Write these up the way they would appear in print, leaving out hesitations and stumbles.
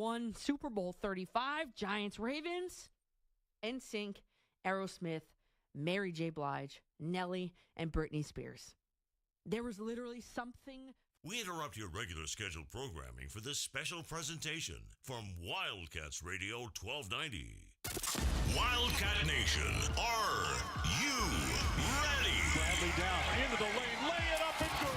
1, Super Bowl 35, Giants-Ravens, NSYNC, Aerosmith, Mary J. Blige, Nelly, and Britney Spears. There was literally something. We interrupt your regular scheduled programming for this special presentation from Wildcats Radio 1290. Wildcat Nation, are you ready? Bradley down, into the lane, lay it up and good.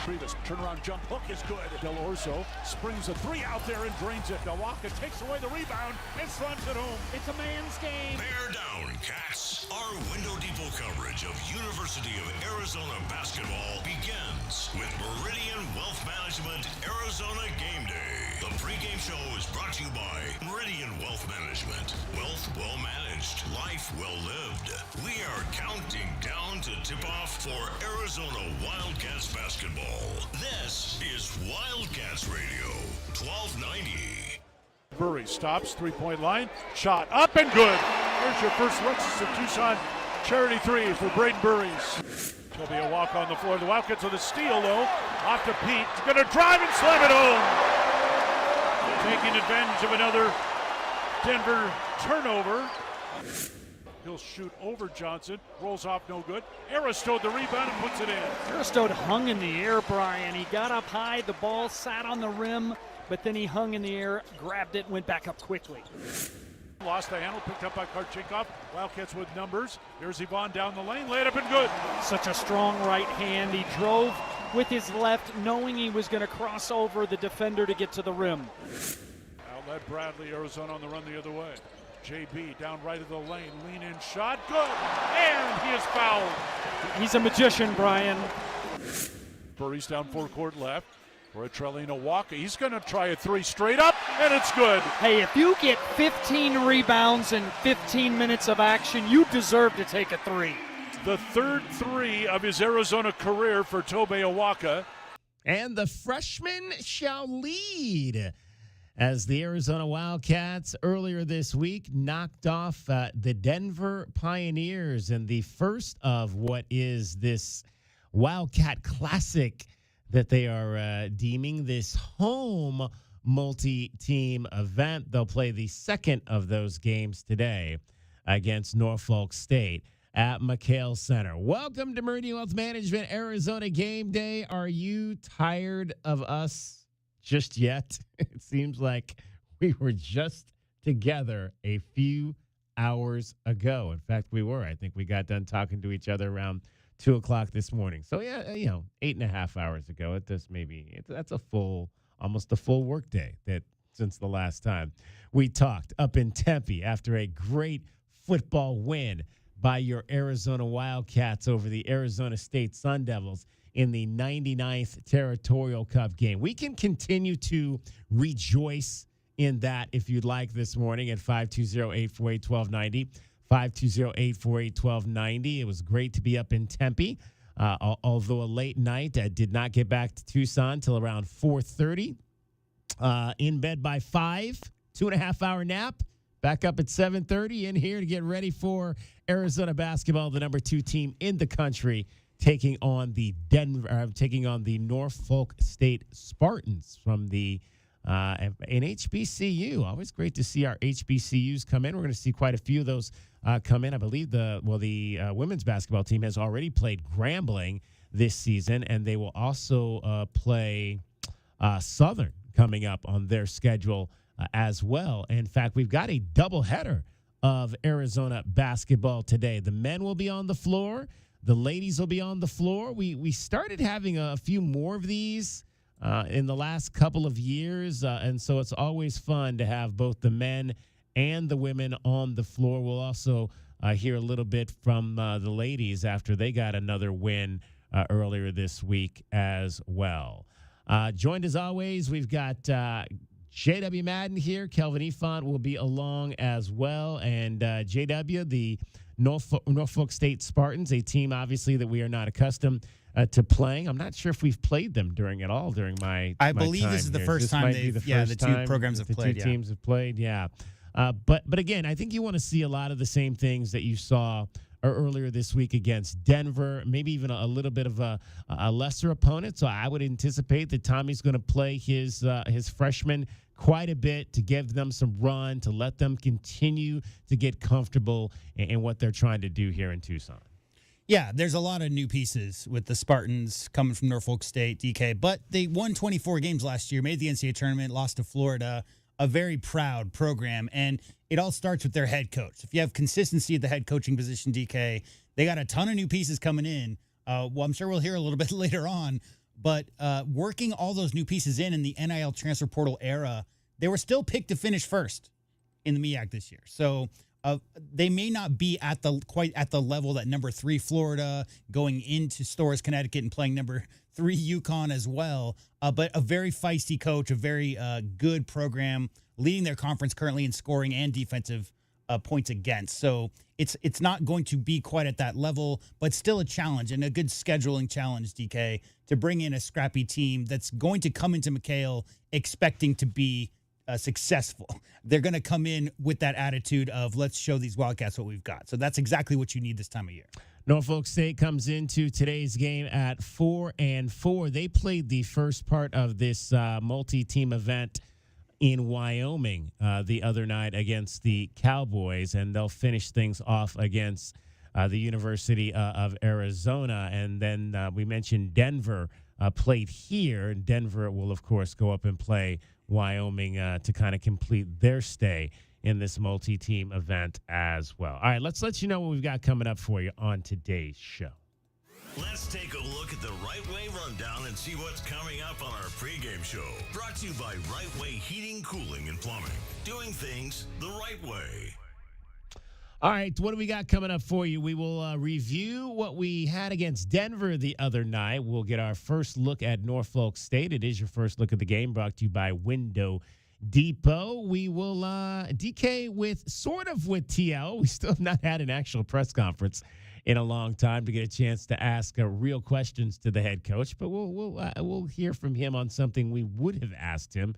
Previous turnaround jump hook is good. Del Orso springs a three out there and drains it. Milwaukee takes away the rebound and slams it home. It's a man's game. Bear down, Cats. Our window depot coverage of University of Arizona basketball begins with Meridian Wealth Management Arizona Gameday. The pregame show is brought to you by Meridian Wealth Management. Wealth well managed, life well lived. We are counting down to tip off for Arizona Wildcats basketball. This is Wildcats Radio 1290. Burry stops, three-point line, shot up and good. Here's your first Alexis of Tucson charity three for Braden Burries. There'll be a walk on the floor. The Wildcats with a steal, though. Off to Pete. He's going to drive and slam it home. Taking advantage of another Denver turnover. He'll shoot over Johnson. Rolls off, no good. Aristode the rebound and puts it in. Aristode hung in the air, Brian. He got up high. The ball sat on the rim, but then he hung in the air, grabbed it, went back up quickly. Lost the handle, picked up by Karchinkov. Wildcats with numbers. Here's Yvonne down the lane, laid up and good. Such a strong right hand. He drove with his left, knowing he was going to cross over the defender to get to the rim. Outlet Bradley, Arizona on the run the other way. JB down right of the lane, lean in shot, good, and he is fouled. He's a magician, Brian. Burry's down forecourt left. For a Trellino Walker, he's going to try a three straight up, and it's good. Hey, if you get 15 rebounds in 15 minutes of action, you deserve to take a three. The third three of his Arizona career for Tobe Awaka. And the freshman shall lead as the Arizona Wildcats earlier this week knocked off the Denver Pioneers in the first of what is this Wildcat Classic that they are deeming this home multi-team event. They'll play the second of those games today against Norfolk State at McHale Center. Welcome to Meridian Wealth Management Arizona Game Day. Are you tired of us just yet? It seems like we were just together a few hours ago. In fact, we were. I think we got done talking to each other around 2 o'clock this morning. So, yeah, 8.5 hours ago. That's almost a full work day since the last time we talked up in Tempe after a great football win by your Arizona Wildcats over the Arizona State Sun Devils in the 99th Territorial Cup game. We can continue to rejoice in that if you'd like this morning at 520-848-1290. 520-848-1290. It was great to be up in Tempe, although a late night. I did not get back to Tucson till around 4:30. In bed by 5, 2.5-hour nap. Back up at 7:30 in here to get ready for Arizona basketball, the number 2 team in the country, taking on the Norfolk State Spartans from the an HBCU. Always great to see our HBCUs come in. We're going to see quite a few of those come in. I believe the women's basketball team has already played Grambling this season, and they will also play Southern coming up on their schedule as well. In fact, we've got a doubleheader of Arizona basketball today. The men will be on the floor. The ladies will be on the floor. We started having a few more of these in the last couple of years, and so it's always fun to have both the men and the women on the floor. We'll also hear a little bit from the ladies after they got another win earlier this week as well. Joined as always, we've got J.W. Madden here. Kelvin Efont will be along as well, and J.W., the Norfolk State Spartans, a team obviously that we are not accustomed to playing. I'm not sure if we've played them during my I believe time this is the here. first time the two programs have played. The two teams have played, yeah. But again, I think you want to see a lot of the same things that you saw earlier this week against Denver, maybe even a little bit of a lesser opponent. So I would anticipate that Tommy's going to play his freshman quite a bit to give them some run, to let them continue to get comfortable in what they're trying to do here in Tucson. Yeah, there's a lot of new pieces with the Spartans coming from Norfolk State, DK, but they won 24 games last year, made the NCAA tournament, lost to Florida, a very proud program, and it all starts with their head coach. If you have consistency at the head coaching position, DK, they got a ton of new pieces coming in. Well, I'm sure we'll hear a little bit later on, but working all those new pieces in the NIL transfer portal era, they were still picked to finish first in the MEAC this year. So they may not be quite at the level that number 3 Florida, going into Storrs, Connecticut, and playing number 3 UConn as well, but a very feisty coach, a very good program, leading their conference currently in scoring and defensive points against. So it's not going to be quite at that level, but still a challenge and a good scheduling challenge, DK, to bring in a scrappy team that's going to come into McHale expecting to be successful. They're going to come in with that attitude of, let's show these Wildcats what we've got. So that's exactly what you need this time of year. Norfolk State comes into today's game at 4-4. They played the first part of this multi-team event in Wyoming the other night against the Cowboys, and they'll finish things off against the University of Arizona. And then we mentioned Denver played here. Denver will, of course, go up and play Wyoming to kind of complete their stay in this multi-team event as well. All right, let's let you know what we've got coming up for you on today's show. Let's take a look at the Right Way Rundown and see what's coming up on our pregame show. Brought to you by Right Way Heating, Cooling, and Plumbing. Doing things the right way. All right, what do we got coming up for you? We will review what we had against Denver the other night. We'll get our first look at Norfolk State. It is your first look at the game, brought to you by Window Depot. We will DK with TL. We still have not had an actual press conference in a long time to get a chance to ask real questions to the head coach, but we'll hear from him on something we would have asked him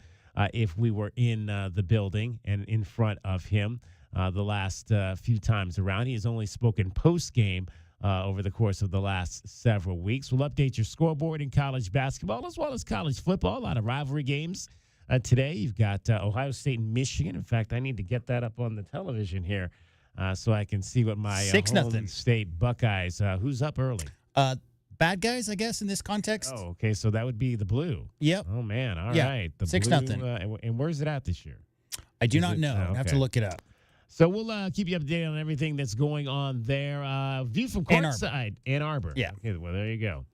if we were in the building and in front of him the last few times around. He has only spoken post-game over the course of the last several weeks. We'll update your scoreboard in college basketball as well as college football. A lot of rivalry games today. You've got Ohio State and Michigan. In fact, I need to get that up on the television here so I can see what my home state Buckeyes, who's up early? Bad guys, I guess, in this context. Oh, okay, so that would be the Blue. Yep. Oh, man, all right. The 6-0. And where's it at this year? I do not know. I have to look it up. So we'll keep you updated on everything that's going on there. View from courtside. Ann Arbor. Yeah. Okay, well, there you go.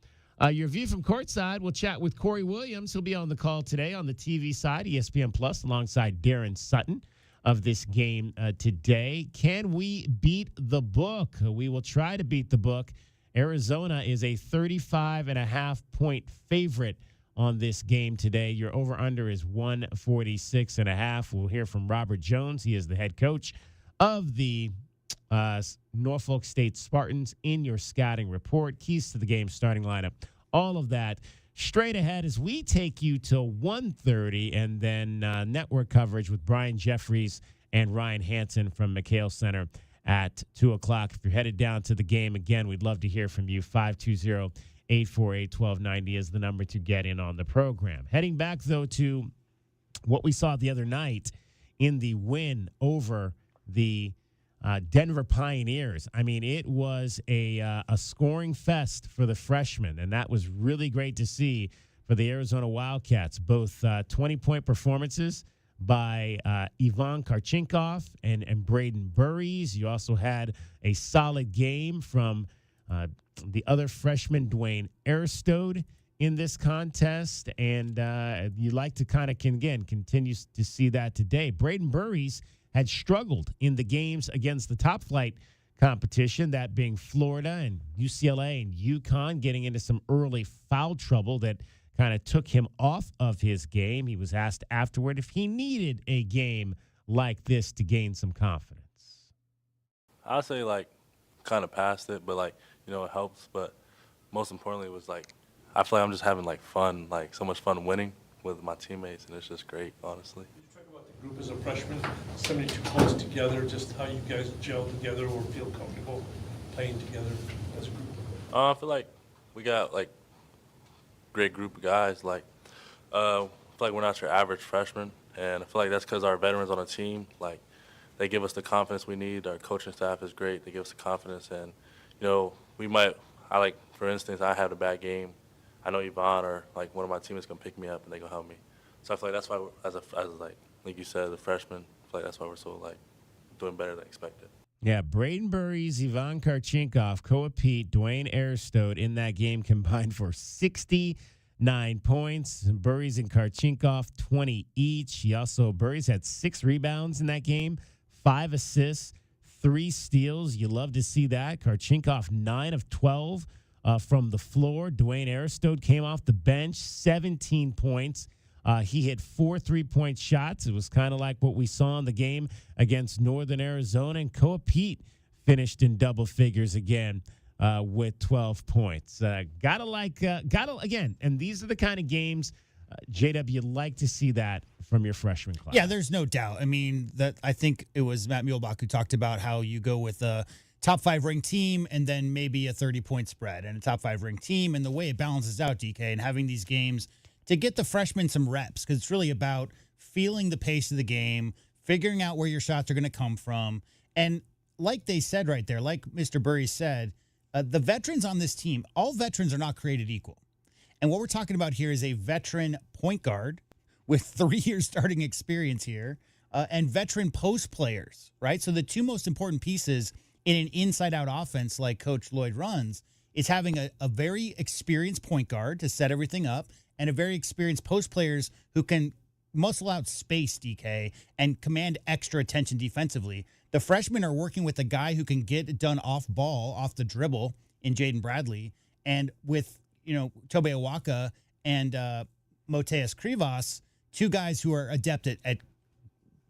Your view from courtside, we'll chat with Corey Williams. He'll be on the call today on the TV side, ESPN Plus, alongside Darren Sutton of this game today. Can we beat the book? We will try to beat the book. Arizona is a 35.5-point favorite on this game today. Your over-under is 146.5. We'll hear from Robert Jones. He is the head coach of the Norfolk State Spartans in your scouting report. Keys to the game, starting lineup, all of that straight ahead as we take you till 1:30, and then network coverage with Brian Jeffries and Ryan Hansen from McHale Center at 2 o'clock. If you're headed down to the game, again, we'd love to hear from you. 520-848-1290 is the number to get in on the program. Heading back, though, to what we saw the other night in the win over the Denver Pioneers. I mean, it was a scoring fest for the freshmen, and that was really great to see for the Arizona Wildcats. Both 20-point performances by Ivan Karchinkov and Braden Burries. You also had a solid game from the other freshman, Dwayne Aristode, in this contest, and you like to kind of, continue to see that today. Braden Burries had struggled in the games against the top flight competition, that being Florida and UCLA and UConn, getting into some early foul trouble that kind of took him off of his game. He was asked afterward if he needed a game like this to gain some confidence. I'd say, kind of past it, but, it helps. But most importantly, it was, I feel like I'm just having, fun, so much fun winning with my teammates, and it's just great, honestly. Group as a freshman, 72 points together, just how you guys gel together or feel comfortable playing together as a group? I feel like we got great group of guys. I feel like we're not your average freshman And I feel like that's because our veterans on the team, like, they give us the confidence we need. Our coaching staff is great. They give us the confidence. And, for instance, I had a bad game. I know Yvonne or, like, one of my teammates going to pick me up and they going to help me. So I feel like that's why, like you said, as a freshman, I feel like that's why we're so, like, doing better than expected. Yeah, Braden Burries, Ivan Karchinkov, Koa Pete, Dwayne Aristote in that game combined for 69 points. Burries and Karchinkov, 20 each. Burries had 6 rebounds in that game, 5 assists, 3 steals. You love to see that. Karchinkov, 9 of 12 from the floor. Dwayne Aristote came off the bench, 17 points. He hit 4 3-point shots. It was kind of like what we saw in the game against Northern Arizona. And Koa Pete finished in double figures again with 12 points. Again, and these are the kind of games, JW, you'd like to see that from your freshman class. Yeah, there's no doubt. I mean, I think it was Matt Muehlbach who talked about how you go with a top 5 ranked team and then maybe a 30-point spread and a top 5 ranked team, and the way it balances out, DK, and having these games to get the freshmen some reps, because it's really about feeling the pace of the game, figuring out where your shots are going to come from. And like they said right there, like Mr. Burry said, the veterans on this team, all veterans are not created equal. And what we're talking about here is a veteran point guard with 3 years starting experience here and veteran post players, right? So the two most important pieces in an inside-out offense like Coach Lloyd runs is having a very experienced point guard to set everything up and a very experienced post players who can muscle out space, DK, and command extra attention defensively. The freshmen are working with a guy who can get it done off ball, off the dribble in Jaden Bradley, and with, Tobe Awaka and Moteas Krivas, 2 guys who are adept at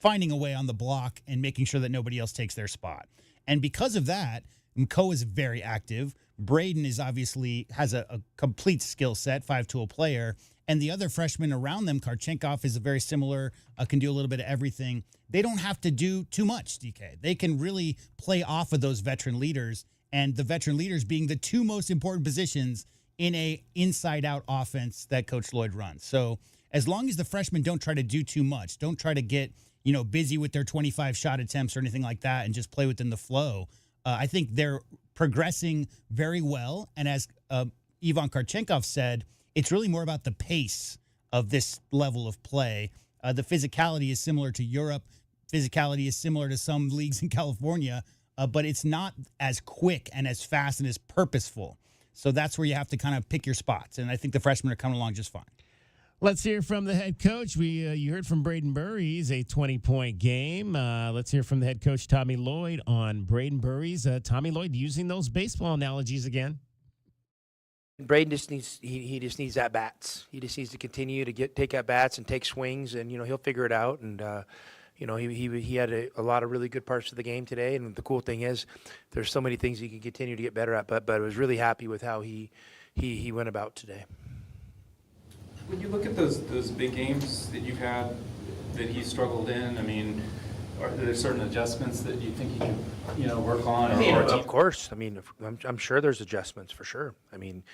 finding a way on the block and making sure that nobody else takes their spot. And because of that, Mko is very active. Braden has a complete skill set, 5-tool player. And the other freshmen around them, Karchenkov is a very similar, can do a little bit of everything. They don't have to do too much, DK. They can really play off of those veteran leaders, and the veteran leaders being the 2 most important positions in a inside-out offense that Coach Lloyd runs. So as long as the freshmen don't try to do too much, don't try to get, busy with their 25 shot attempts or anything like that and just play within the flow, I think they're progressing very well. And as Ivan Karchenkov said, it's really more about the pace of this level of play. The physicality is similar to Europe. Physicality is similar to some leagues in California, but it's not as quick and as fast and as purposeful. So that's where you have to kind of pick your spots. And I think the freshmen are coming along just fine. Let's hear from the head coach. You heard from Braden Burries, a 20-point game. Let's hear from the head coach, Tommy Lloyd, on Braden Burries. Tommy Lloyd, using those baseball analogies again. Braden just needs at bats. He just needs to continue to take at bats and take swings, and he'll figure it out. And he had a lot of really good parts of the game today. And the cool thing is, there's so many things he can continue to get better at. But I was really happy with how he went about today. When you look at those big games that you've had that he struggled in, I mean, are there certain adjustments that you think he can, work on? Of course. I mean, I'm sure there's adjustments for sure. I mean,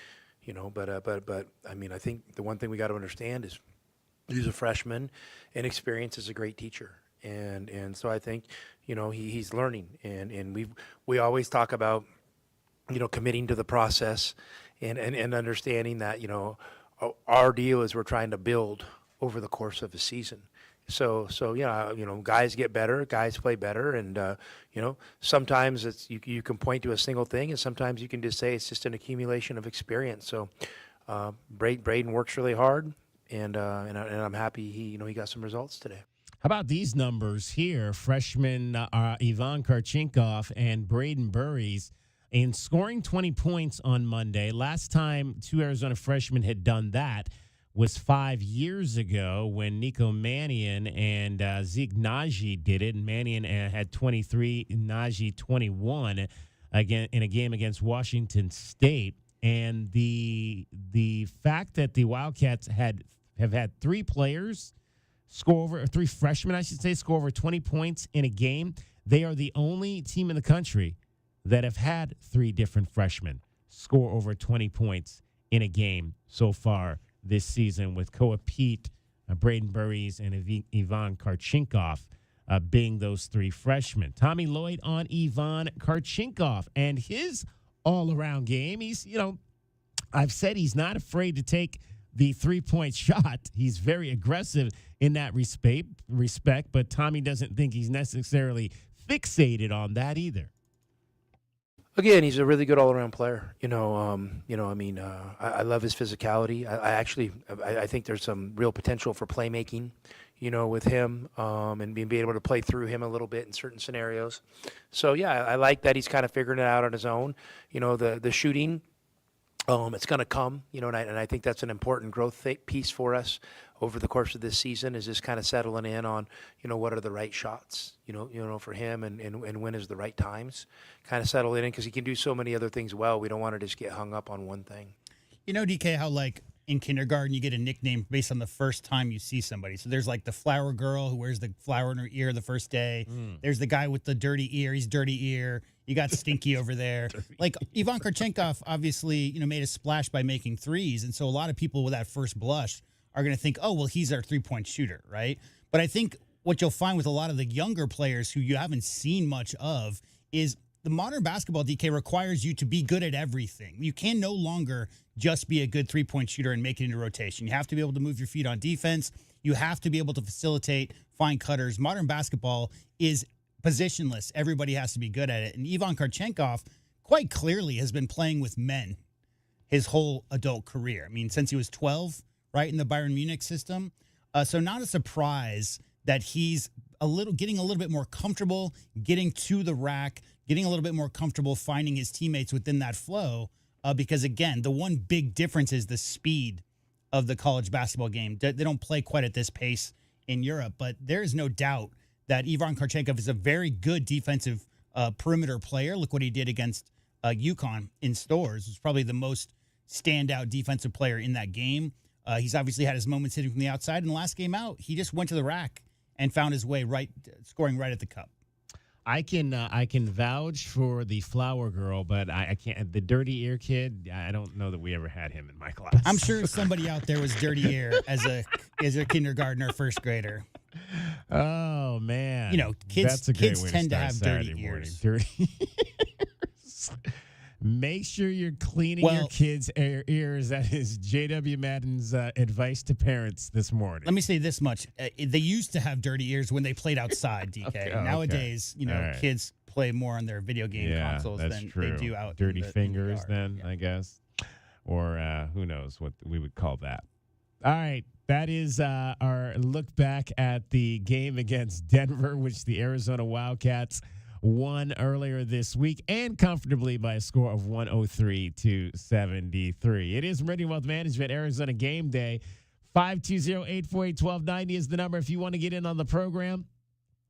but I mean, I think the one thing we got to understand is he's a freshman, and experience is a great teacher. And so I think, he's learning, and we always talk about, committing to the process and understanding that, our deal is we're trying to build over the course of a season. So guys get better, guys play better, and sometimes it's you can point to a single thing, and sometimes you can just say it's just an accumulation of experience. So Braden works really hard, and I'm happy he got some results today. How about these numbers here? Freshman Ivan Karchinkov and Braden Burries in scoring 20 points on Monday. Last time 2 Arizona freshmen had done that was 5 years ago when Nico Mannion and Zeke Najee did it. And Mannion had 23, Najee 21 again in a game against Washington State. And the fact that the Wildcats have had 3 players score over, or 3 freshmen, I should say, score over 20 points in a game. They are the only team in the country that have had 3 different freshmen score over 20 points in a game so far this season, with Koa Pete Braden Burries, and Ivan Karchinkov being those three freshmen. Tommy Lloyd on Ivan Karchinkov and his all-around game. He's, I've said he's not afraid to take the three-point shot. He's very aggressive in that respect, but Tommy doesn't think he's necessarily fixated on that either. Again, he's a really good all-around player. I love his physicality. I think there's some real potential for playmaking, with him, and being able to play through him a little bit in certain scenarios. So yeah, I like that he's kind of figuring it out on his own. The shooting, it's going to come, and I think that's an important growth piece for us over the course of this season, is just kind of settling in on, what are the right shots, for him, and when is the right times, kind of settle in, because he can do so many other things well. We don't want to just get hung up on one thing. DK, how in kindergarten you get a nickname based on the first time you see somebody. So there's the flower girl who wears the flower in her ear the first day. There's the guy with the dirty ear. He's dirty ear. You got Stinky over there. Ivan Karchinkov obviously, made a splash by making threes. And so a lot of people with that first blush are going to think, oh, well, he's our three-point shooter, right? But I think what you'll find with a lot of the younger players who you haven't seen much of is the modern basketball, DK, requires you to be good at everything. You can no longer just be a good three-point shooter and make it into rotation. You have to be able to move your feet on defense. You have to be able to facilitate, find cutters. Modern basketball is positionless. Everybody has to be good at it. And Ivan Karchinkov quite clearly has been playing with men his whole adult career. I mean, since he was 12, right, in the Bayern Munich system. So not a surprise that he's getting a little bit more comfortable, getting to the rack, getting a little bit more comfortable finding his teammates within that flow. Because, again, the one big difference is the speed of the college basketball game. They don't play quite at this pace in Europe, but there is no doubt that Ivan Karchinkov is a very good defensive perimeter player. Look what he did against UConn in Stores. He's probably the most standout defensive player in that game. He's obviously had his moments hitting from the outside. And the last game out, he just went to the rack and found his way scoring right at the cup. I can vouch for the flower girl, but I can't. The dirty ear kid, I don't know that we ever had him in my class. I'm sure somebody out there was dirty ear as a kindergartner, first grader. Oh man, kids tend to have dirty ears. Dirty ears. Make sure you're cleaning your kids' ears. That is J.W. Madden's advice to parents this morning. Let me say this much. They used to have dirty ears when they played outside, DK. Okay. Nowadays, right. Kids play more on their video game consoles than they do out. Dirty fingers, in I guess. Or who knows what we would call that. All right. That is our look back at the game against Denver, which the Arizona Wildcats won earlier this week, and comfortably by a score of 103-73. It is Meridian Wealth Management, Arizona Game Day. 520-848-1290 is the number if you want to get in on the program.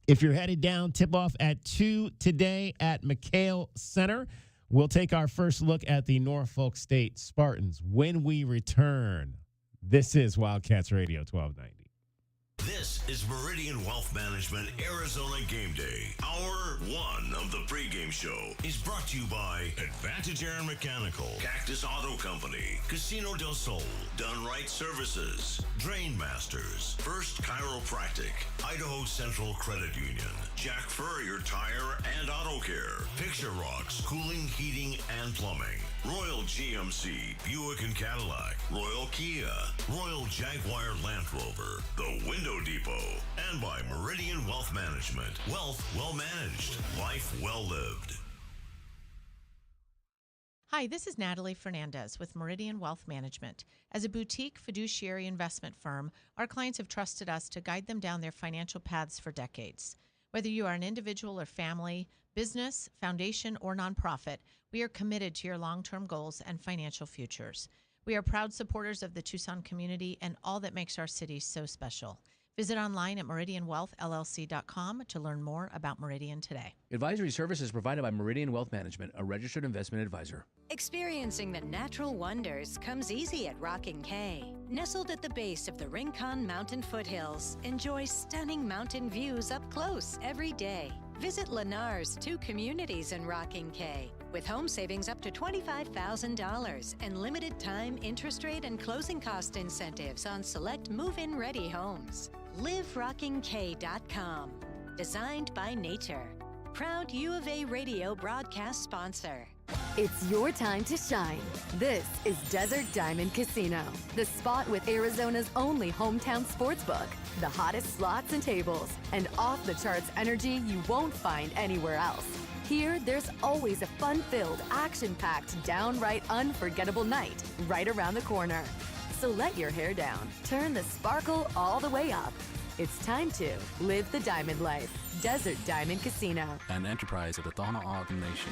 If you're headed down, tip-off at 2 today at McHale Center. We'll take our first look at the Norfolk State Spartans when we return. This is Wildcats Radio 1290. This is Meridian Wealth Management Arizona Game Day. Hour one of the pregame show is brought to you by Advantage Air and Mechanical, Cactus Auto Company, Casino del Sol, Done Right Services, Drain Masters, First Chiropractic, Idaho Central Credit Union, Jack Furrier Tire and Auto Care, Picture Rocks, Cooling, Heating, and Plumbing, Royal GMC, Buick and Cadillac, Royal Kia, Royal Jaguar Land Rover, The Window Depot, and by Meridian Wealth Management. Wealth well managed, life well lived. Hi, this is Natalie Fernandez with Meridian Wealth Management. As a boutique fiduciary investment firm, our clients have trusted us to guide them down their financial paths for decades. Whether you are an individual or family, business, foundation, or nonprofit, we are committed to your long-term goals and financial futures. We are proud supporters of the Tucson community and all that makes our city so special. Visit online at meridianwealthllc.com to learn more about Meridian today. Advisory services provided by Meridian Wealth Management, a registered investment advisor. Experiencing the natural wonders comes easy at Rocking Cay. Nestled at the base of the Rincon Mountain foothills, enjoy stunning mountain views up close every day. Visit Lennar's 2 communities in Rocking Cay, With home savings up to $25,000 and limited time interest rate and closing cost incentives on select move-in ready homes. LiveRockingK.com. Designed by nature. Proud U of A radio broadcast sponsor. It's your time to shine. This is Desert Diamond Casino, the spot with Arizona's only hometown sportsbook, the hottest slots and tables, and off-the-charts energy you won't find anywhere else. Here, there's always a fun-filled, action-packed, downright unforgettable night right around the corner. So let your hair down, turn the sparkle all the way up. It's time to live the diamond life. Desert Diamond Casino. An enterprise of the Tohono O'odham Nation.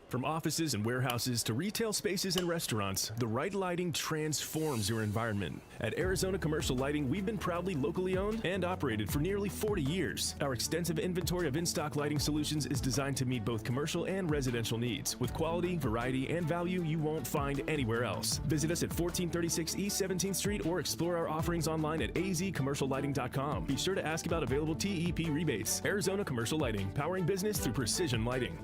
From offices and warehouses to retail spaces and restaurants, the right lighting transforms your environment. At Arizona Commercial Lighting, we've been proudly locally owned and operated for nearly 40 years. Our extensive inventory of in-stock lighting solutions is designed to meet both commercial and residential needs, with quality, variety, and value you won't find anywhere else. Visit us at 1436 East 17th Street or explore our offerings online at azcommerciallighting.com. Be sure to ask about available TEP rebates. Arizona Commercial Lighting, powering business through precision lighting.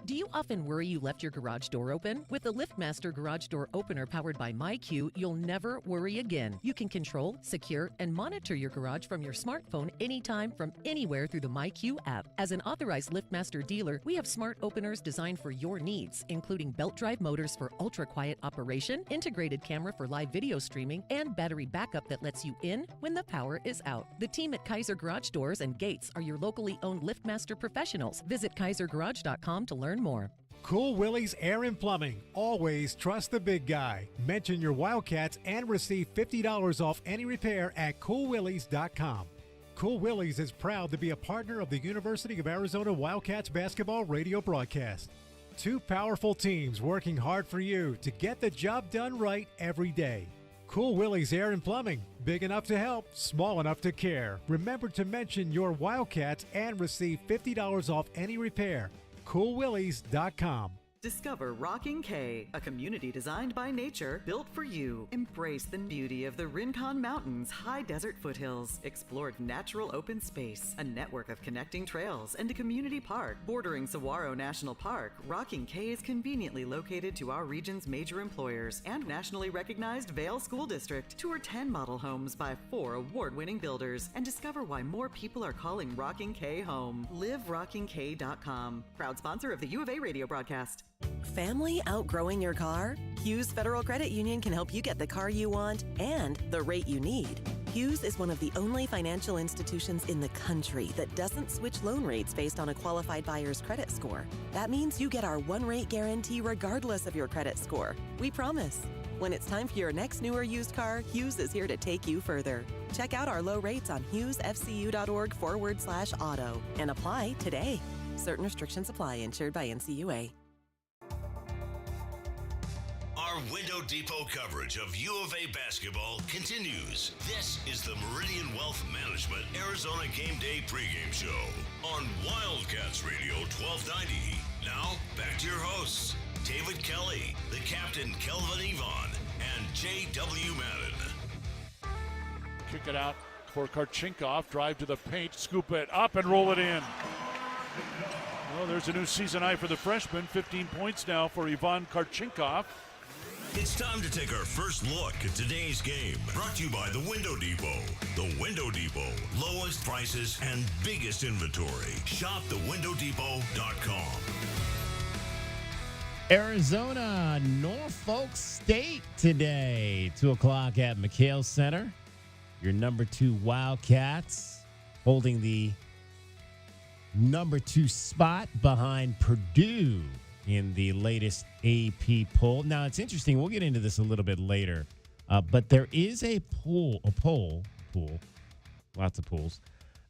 Do you often worry you left your garage door open? With the LiftMaster Garage Door Opener powered by MyQ, you'll never worry again. You can control, secure, and monitor your garage from your smartphone anytime from anywhere through the MyQ app. As an authorized LiftMaster dealer, we have smart openers designed for your needs, including belt drive motors for ultra-quiet operation, integrated camera for live video streaming, and battery backup that lets you in when the power is out. The team at Kaiser Garage Doors and Gates are your locally owned LiftMaster professionals. Visit kaisergarage.com to learn more. Cool Willie's Air and Plumbing. Always trust the big guy. Mention your Wildcats and receive $50 off any repair at coolwillies.com. Cool Willie's is proud to be a partner of the University of Arizona Wildcats basketball radio broadcast. Two powerful teams working hard for you to get the job done right every day. Cool Willie's Air and Plumbing. Big enough to help, small enough to care. Remember to mention your Wildcats and receive $50 off any repair. coolwillies.com. Discover Rocking K, a community designed by nature, built for you. Embrace the beauty of the Rincon Mountains' high desert foothills. Explore natural open space, a network of connecting trails, and a community park. Bordering Saguaro National Park, Rocking K is conveniently located to our region's major employers and nationally recognized Vail School District. Tour 10 model homes by 4 award-winning builders and discover why more people are calling Rocking K home. LiveRockingK.com. Proud sponsor of the U of A radio broadcast. Family outgrowing your car? Hughes Federal Credit Union can help you get the car you want and the rate you need. Hughes is one of the only financial institutions in the country that doesn't switch loan rates based on a qualified buyer's credit score. That means you get our one rate guarantee regardless of your credit score. We promise. When it's time for your next new or used car, Hughes is here to take you further. Check out our low rates on hughesfcu.org/auto and apply today. Certain restrictions apply. Insured by NCUA. Our Window Depot coverage of U of A basketball continues. This is the Meridian Wealth Management Arizona Gameday pregame show on Wildcats Radio 1290. Now, back to your hosts, David Kelly, the captain Kelvin Yvonne, and J.W. Madden. Kick it out for Karchinkov. Drive to the paint, scoop it up, and roll it in. Well, there's a new season high for the freshman. 15 points now for Ivan Karchinkov. It's time to take our first look at today's game. Brought to you by the Window Depot. The Window Depot. Lowest prices and biggest inventory. Shop thewindowdepot.com. Arizona, Norfolk State today. 2 o'clock at McHale Center. Your number 2 Wildcats holding the number 2 spot behind Purdue in the latest AP poll. Now, it's interesting. We'll get into this a little bit later. But there is a poll, lots of polls.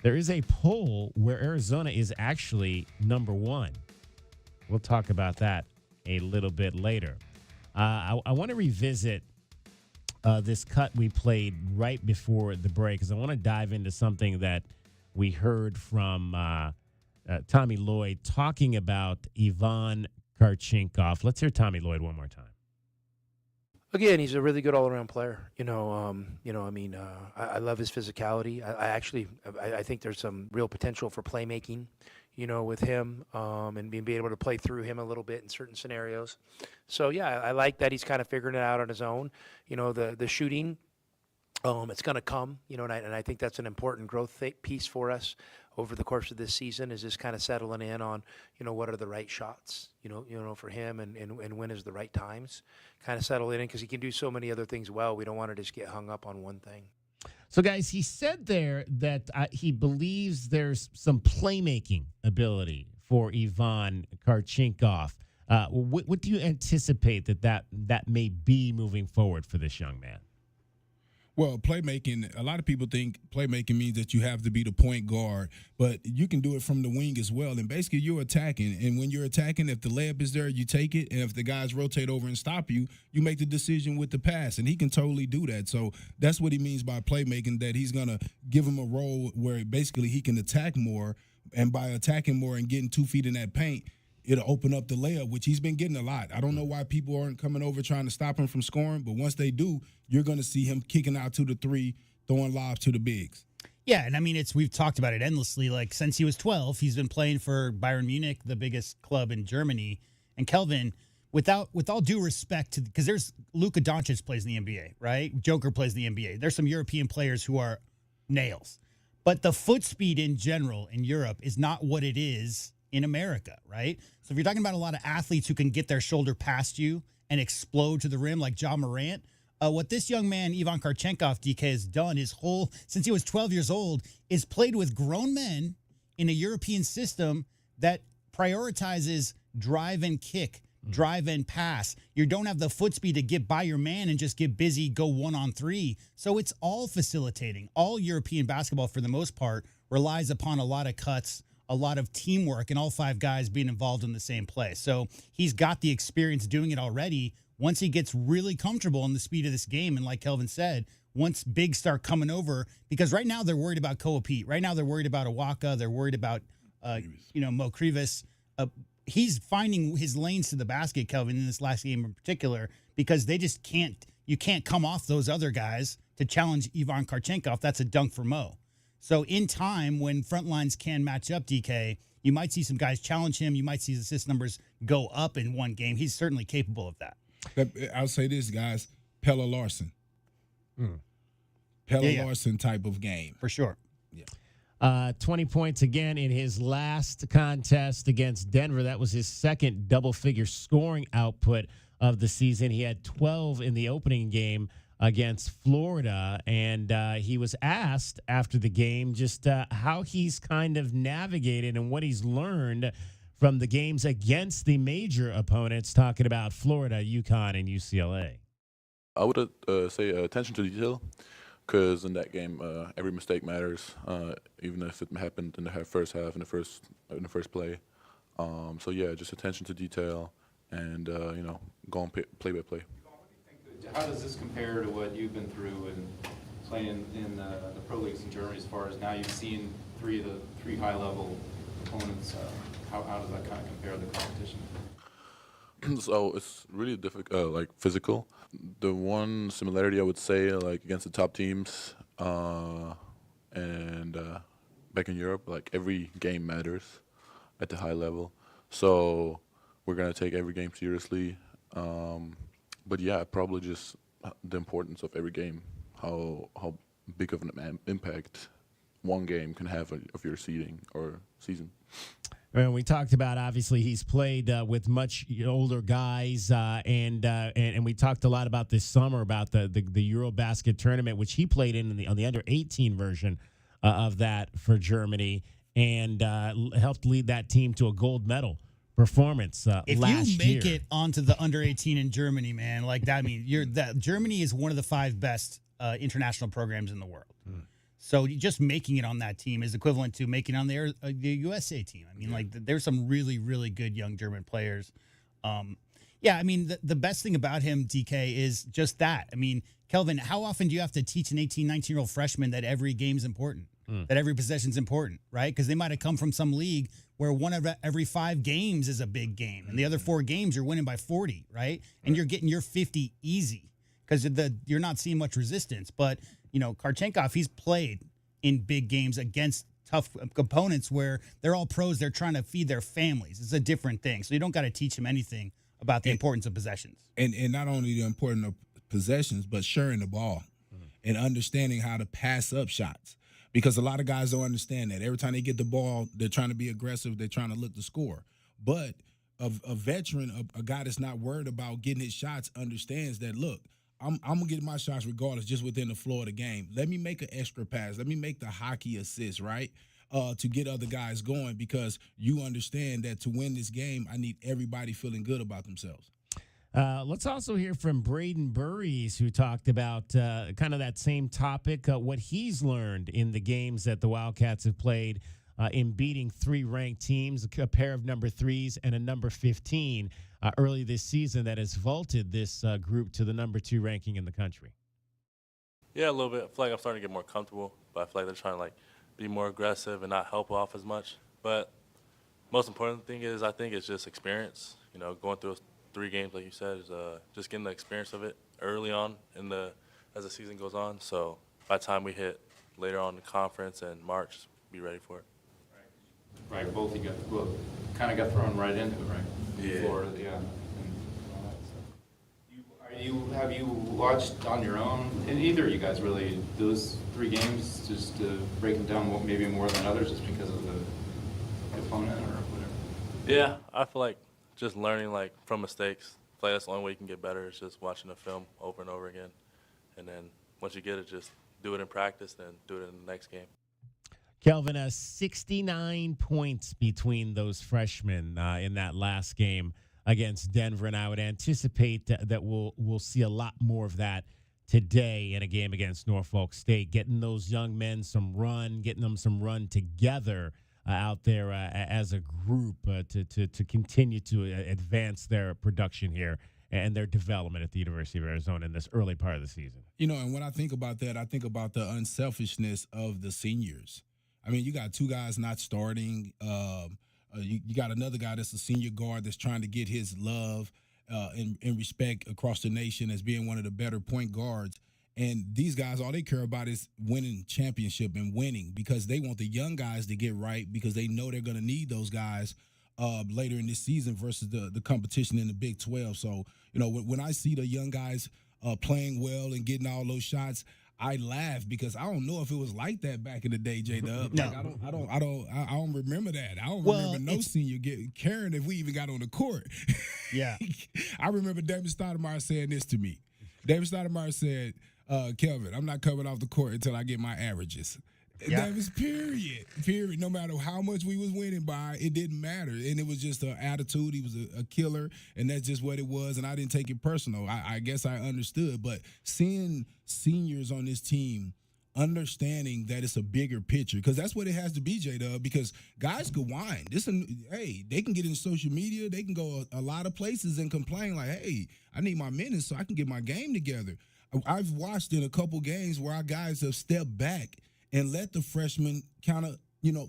There is a poll where Arizona is actually number 1. We'll talk about that a little bit later. I want to revisit this cut we played right before the break because I want to dive into something that we heard from Tommy Lloyd talking about Ivan Karchinkov. Let's hear Tommy Lloyd one more time. Again, he's a really good all-around player. I love his physicality. I think there's some real potential for playmaking. with him, and being able to play through him a little bit in certain scenarios. So yeah, I like that he's kind of figuring it out on his own. The shooting, it's going to come, and I think that's an important growth piece for us over the course of this season, is just kind of settling in on, what are the right shots, for him, and when is the right times, kind of settle in, because he can do so many other things well. We don't want to just get hung up on one thing. So, guys, he said there that he believes there's some playmaking ability for Ivan Karchenkov. What do you anticipate that may be moving forward for this young man? Well, playmaking, a lot of people think playmaking means that you have to be the point guard, but you can do it from the wing as well. And basically, you're attacking. And when you're attacking, if the layup is there, you take it. And if the guys rotate over and stop you, you make the decision with the pass. And he can totally do that. So that's what he means by playmaking, that he's going to give him a role where basically he can attack more. And by attacking more and getting 2 feet in that paint, it'll open up the layup, which he's been getting a lot. I don't know why people aren't coming over trying to stop him from scoring, but once they do, you're going to see him kicking out to the 3, throwing lobs to the bigs. Yeah, and I mean, we've talked about it endlessly. Like, since he was 12, he's been playing for Bayern Munich, the biggest club in Germany. And Kelvin, with all due respect to, because there's Luka Doncic plays in the NBA, right? Joker plays in the NBA. There's some European players who are nails. But the foot speed in general in Europe is not what it is in America, right? So if you're talking about a lot of athletes who can get their shoulder past you and explode to the rim like Ja Morant, what this young man, Ivan Karchenkov, DK, has done since he was 12 years old, is played with grown men in a European system that prioritizes drive and kick, drive and pass. You don't have the foot speed to get by your man and just get busy, go 1-on-3. So it's all facilitating. All European basketball, for the most part, relies upon a lot of cuts, a lot of teamwork, and all 5 guys being involved in the same play. So he's got the experience doing it already. Once he gets really comfortable in the speed of this game, and like Kelvin said, once bigs start coming over, because right now they're worried about Koa Pete. Right now they're worried about Awaka. They're worried about, Mo Krivas. He's finding his lanes to the basket, Kelvin, in this last game in particular, because they just you can't come off those other guys to challenge Ivan Karchenkov. That's a dunk for Mo. So in time, when front lines can match up, DK, you might see some guys challenge him. You might see his assist numbers go up in one game. He's certainly capable of that. I'll say this, guys. Pella Larson. Larson type of game. For sure. Yeah. 20 points again in his last contest against Denver. That was his second double-figure scoring output of the season. He had 12 in the opening game against Florida, and he was asked after the game just how he's kind of navigated and what he's learned from the games against the major opponents, talking about Florida, UConn, and UCLA. I would say attention to detail, because in that game, every mistake matters, even if it happened in the first half, in the first play. So yeah, just attention to detail, and go on play by play. How does this compare to what you've been through and playing in the pro leagues in Germany, as far as now you've seen three high-level opponents? How does that kind of compare to the competition? So it's really difficult, physical. The one similarity I would say, against the top teams and back in Europe, every game matters at the high level. So we're going to take every game seriously. But yeah, probably just the importance of every game, how big of an impact one game can have of your seeding or season. And we talked about, obviously, he's played with much older guys, and we talked a lot about this summer about the Eurobasket tournament, which he played on the under-18 version of that for Germany, and helped lead that team to a gold medal performance last year. If you make it onto the under-18 in Germany, man, Germany is one of the 5 best international programs in the world. So just making it on that team is equivalent to making it on the USA team. I mean, there's some really, really good young German players. The best thing about him, DK, is just that. I mean, Kelvin, how often do you have to teach an 18, 19-year-old freshman that every game's important, that every possession's important, right? Because they might have come from some league where one of every 5 games is a big game, and the other 4 games you're winning by 40, right? And you're getting your 50 easy because you're not seeing much resistance. But Karchenkov, he's played in big games against tough opponents where they're all pros. They're trying to feed their families. It's a different thing. So you don't got to teach them anything about the importance of possessions. And not only the importance of possessions, but sharing the ball and understanding how to pass up shots. Because a lot of guys don't understand that. Every time they get the ball, they're trying to be aggressive. They're trying to look to score. But a veteran, a guy that's not worried about getting his shots, understands that, look, I'm going to get my shots regardless, just within the flow of the game. Let me make an extra pass. Let me make the hockey assist, right, to get other guys going, because you understand that to win this game, I need everybody feeling good about themselves. Let's also hear from Braden Burries, who talked about kind of that same topic, what he's learned in the games that the Wildcats have played in beating 3 ranked teams, a pair of number 3s and a number 15 early this season that has vaulted this group to the number 2 ranking in the country. Yeah, a little bit. I feel like I'm starting to get more comfortable, but I feel like they're trying to be more aggressive and not help off as much. But most important thing is, I think, it's just experience. Going through 3 games, like you said, is just getting the experience of it early on as the season goes on. So by the time we hit later on in the conference and March, be ready for it. Right, both you kind of got thrown right into it, right? Yeah. Florida, yeah. And all that stuff. Have you watched on your own, and either of you guys really, those 3 games, just to break them down maybe more than others, just because of the opponent or whatever? Yeah, I feel like just learning from mistakes. I feel like that's the only way you can get better, is just watching the film over and over again. And then once you get it, just do it in practice, then do it in the next game. Kelvin, 69 points between those freshmen in that last game against Denver, and I would anticipate that we'll see a lot more of that today in a game against Norfolk State, getting those young men some run, getting them some run together out there as a group to continue to advance their production here and their development at the University of Arizona in this early part of the season. And when I think about that, I think about the unselfishness of the seniors. I mean, you got 2 guys not starting. You got another guy that's a senior guard that's trying to get his love and respect across the nation as being one of the better point guards. And these guys, all they care about is winning championship and winning, because they want the young guys to get right, because they know they're going to need those guys later in this season versus the competition in the Big 12. So, when I see the young guys playing well and getting all those shots, I laugh, because I don't know if it was like that back in the day, J-Dub. No. I don't remember that. I don't remember no senior caring if we even got on the court. Yeah. I remember David Stoudemire saying this to me. David Stoudemire said, Kelvin, I'm not coming off the court until I get my averages. Yeah. That was period. No matter how much we was winning by, it didn't matter. And it was just an attitude. He was a killer, and that's just what it was, and I didn't take it personal. I guess I understood. But seeing seniors on this team understanding that it's a bigger picture, because that's what it has to be, J-Dub, because guys could whine. They can get in social media. They can go a lot of places and complain like, hey, I need my minutes so I can get my game together. I've watched in a couple games where our guys have stepped back and let the freshmen kind of,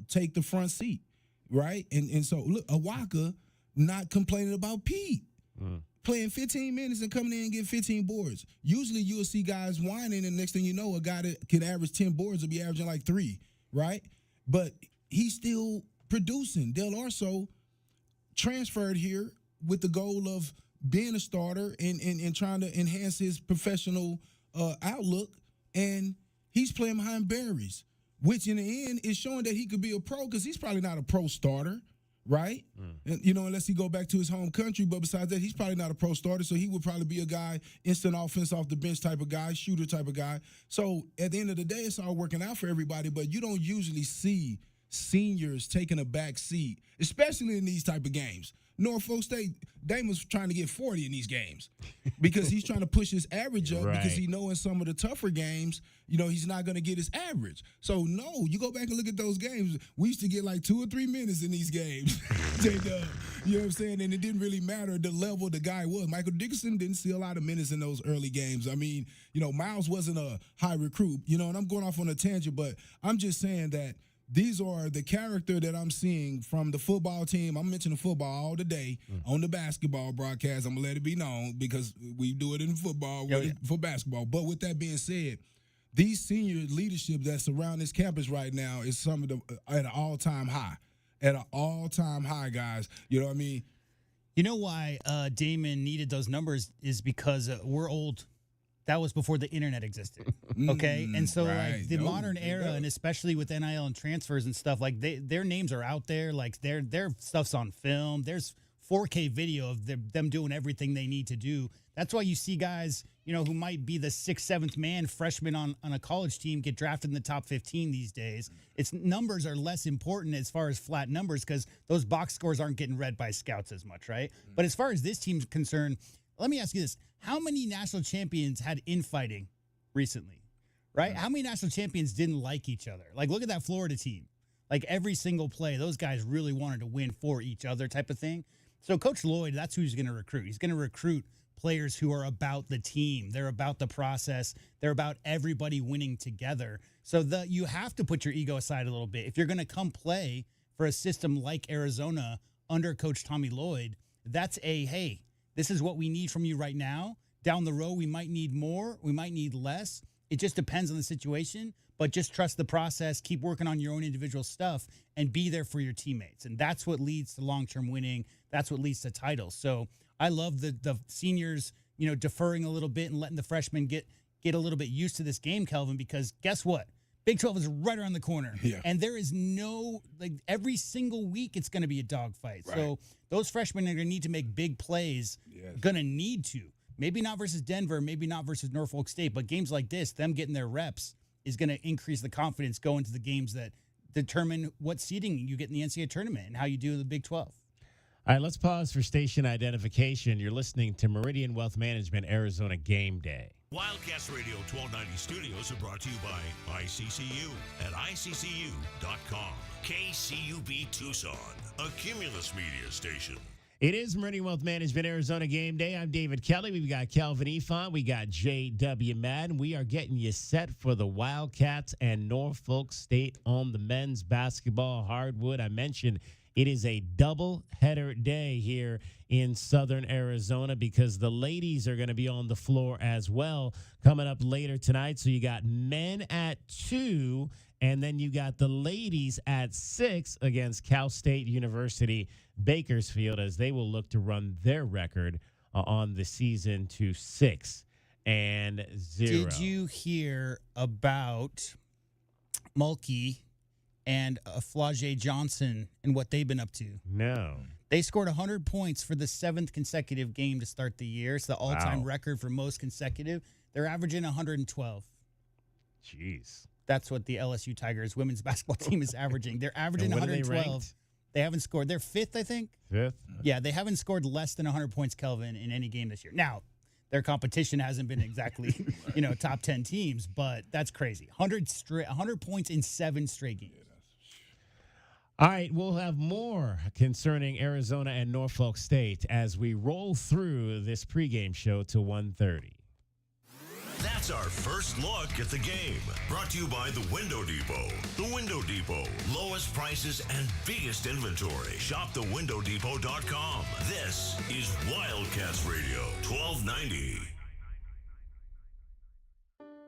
take the front seat, right? And so, look, Awaka not complaining about Pete. Playing 15 minutes and coming in and getting 15 boards. Usually you'll see guys whining, and next thing you know, a guy that can average 10 boards will be averaging like 3, right? But he's still producing. Del Orso transferred here with the goal of being a starter and trying to enhance his professional outlook, and he's playing behind Berries, which in the end is showing that he could be a pro, because he's probably not a pro starter, right? And, unless he go back to his home country. But besides that, he's probably not a pro starter, so he would probably be a guy, instant offense off the bench type of guy, shooter type of guy. So at the end of the day, it's all working out for everybody, but you don't usually see seniors taking a back seat, especially in these type of games. Norfolk State, Damon's trying to get 40 in these games because he's trying to push his average up, because he know in some of the tougher games, he's not going to get his average. So, no, you go back and look at those games. We used to get like 2 or 3 minutes in these games. You know what I'm saying? And it didn't really matter the level the guy was. Michael Dickerson didn't see a lot of minutes in those early games. I mean, Miles wasn't a high recruit, and I'm going off on a tangent, but I'm just saying that these are the character that I'm seeing from the football team. I'm mentioning football all the day on the basketball broadcast. I'm going to let it be known, because we do it in football for basketball. But with that being said, these senior leadership that's around this campus right now is some of the at an all-time high. At an all-time high, guys. You know what I mean? You know why Damon needed those numbers is because we're old. That was before the internet existed. Okay? And so like the modern era, and especially with NIL and transfers and stuff, like their names are out there. Like their stuff's on film. There's 4K video of them doing everything they need to do. That's why you see guys, you know, who might be the 6th, 7th man freshman on a college team get drafted in the top 15 these days. Its numbers are less important as far as flat numbers because those box scores aren't getting read by scouts as much, right? But as far as this team's concerned, let me ask you this. How many national champions had infighting recently, right? How many national champions didn't like each other? Like, look at that Florida team. Like, every single play, those guys really wanted to win for each other type of thing. So Coach Lloyd, that's who he's going to recruit. He's going to recruit players who are about the team. They're about the process. They're about everybody winning together. So you have to put your ego aside a little bit. If you're going to come play for a system like Arizona under Coach Tommy Lloyd, that's hey, this is what we need from you right now. Down the road, we might need more. We might need less. It just depends on the situation. But just trust the process. Keep working on your own individual stuff and be there for your teammates. And that's what leads to long-term winning. That's what leads to titles. So I love the seniors, you know, deferring a little bit and letting the freshmen get a little bit used to this game, Kelvin, because guess what? Big 12 is right around the corner. Yeah. And there is every single week it's going to be a dogfight. Right. So those freshmen are going to need to make big plays, going to need to. Maybe not versus Denver, maybe not versus Norfolk State, but games like this, them getting their reps is going to increase the confidence going to the games that determine what seeding you get in the NCAA tournament and how you do in the Big 12. All right, let's pause for station identification. You're listening to Meridian Wealth Management, Arizona Game Day. Wildcats Radio 1290 studios are brought to you by ICCU at ICCU.com. KCUB Tucson, a Cumulus media station. It is Meridian Wealth Management, Arizona Game Day. I'm David Kelly. We've got Kelvin Efon. We got J.W. Madden. We are getting you set for the Wildcats and Norfolk State on the men's basketball hardwood. I mentioned it is a double-header day here in southern Arizona because the ladies are going to be on the floor as well coming up later tonight. So you got men at 2, and then you got the ladies at 6 against Cal State University Bakersfield as they will look to run their record on the season to 6-0. Did you hear about Mulkey and Flau'jae Johnson and what they've been up to? No. They scored 100 points for the 7th consecutive game to start the year. It's the all-time record for most consecutive. They're averaging 112. Jeez. That's what the LSU Tigers women's basketball team is averaging. They're averaging 112. They haven't scored. They're 5th, I think. 5th? Yeah, they haven't scored less than 100 points, Kelvin, in any game this year. Now, their competition hasn't been exactly, top 10 teams, but that's crazy. 100 points in 7 straight games. All right, we'll have more concerning Arizona and Norfolk State as we roll through this pregame show to 1:30. That's our first look at the game. Brought to you by the Window Depot. The Window Depot. Lowest prices and biggest inventory. Shop thewindow.depot.com. This is Wildcats Radio 1290.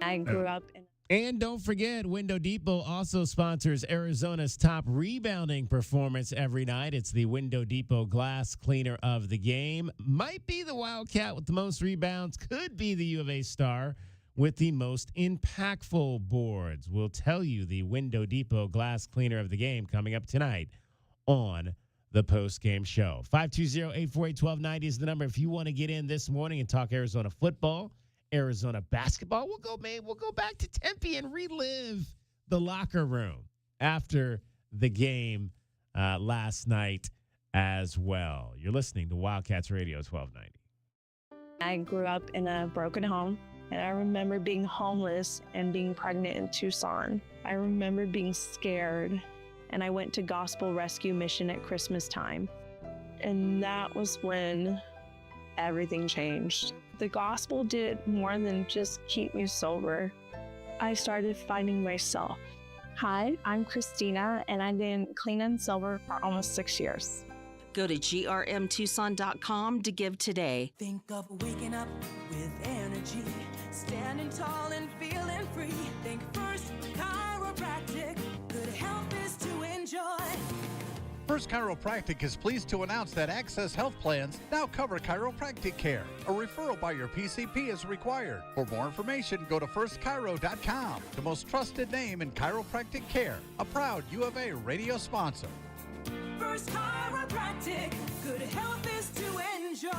I grew up in... And don't forget, Window Depot also sponsors Arizona's top rebounding performance every night. It's the Window Depot Glass Cleaner of the Game. Might be the Wildcat with the most rebounds. Could be the U of A star with the most impactful boards. We'll tell you the Window Depot Glass Cleaner of the Game coming up tonight on the post-game show. 520-848-1290 is the number if you want to get in this morning and talk Arizona football, Arizona basketball. We'll go back to Tempe and relive the locker room after the game last night as well. You're listening to Wildcats Radio 1290. I grew up in a broken home, and I remember being homeless and being pregnant in Tucson. I remember being scared, and I went to Gospel Rescue Mission at Christmas time. And that was when everything changed. The gospel did more than just keep me sober. I started finding myself. Hi, I'm Christina, and I've been clean and sober for almost 6 years. Go to grmtucson.com to give today. Think of waking up with energy. energy, standing tall and feeling free. Think First Chiropractic, good health is to enjoy. First Chiropractic is pleased to announce that Access Health Plans now cover chiropractic care. A referral by your PCP is required. For more information, go to firstchiro.com, the most trusted name in chiropractic care. A proud U of A radio sponsor. First Chiropractic, good health is to enjoy.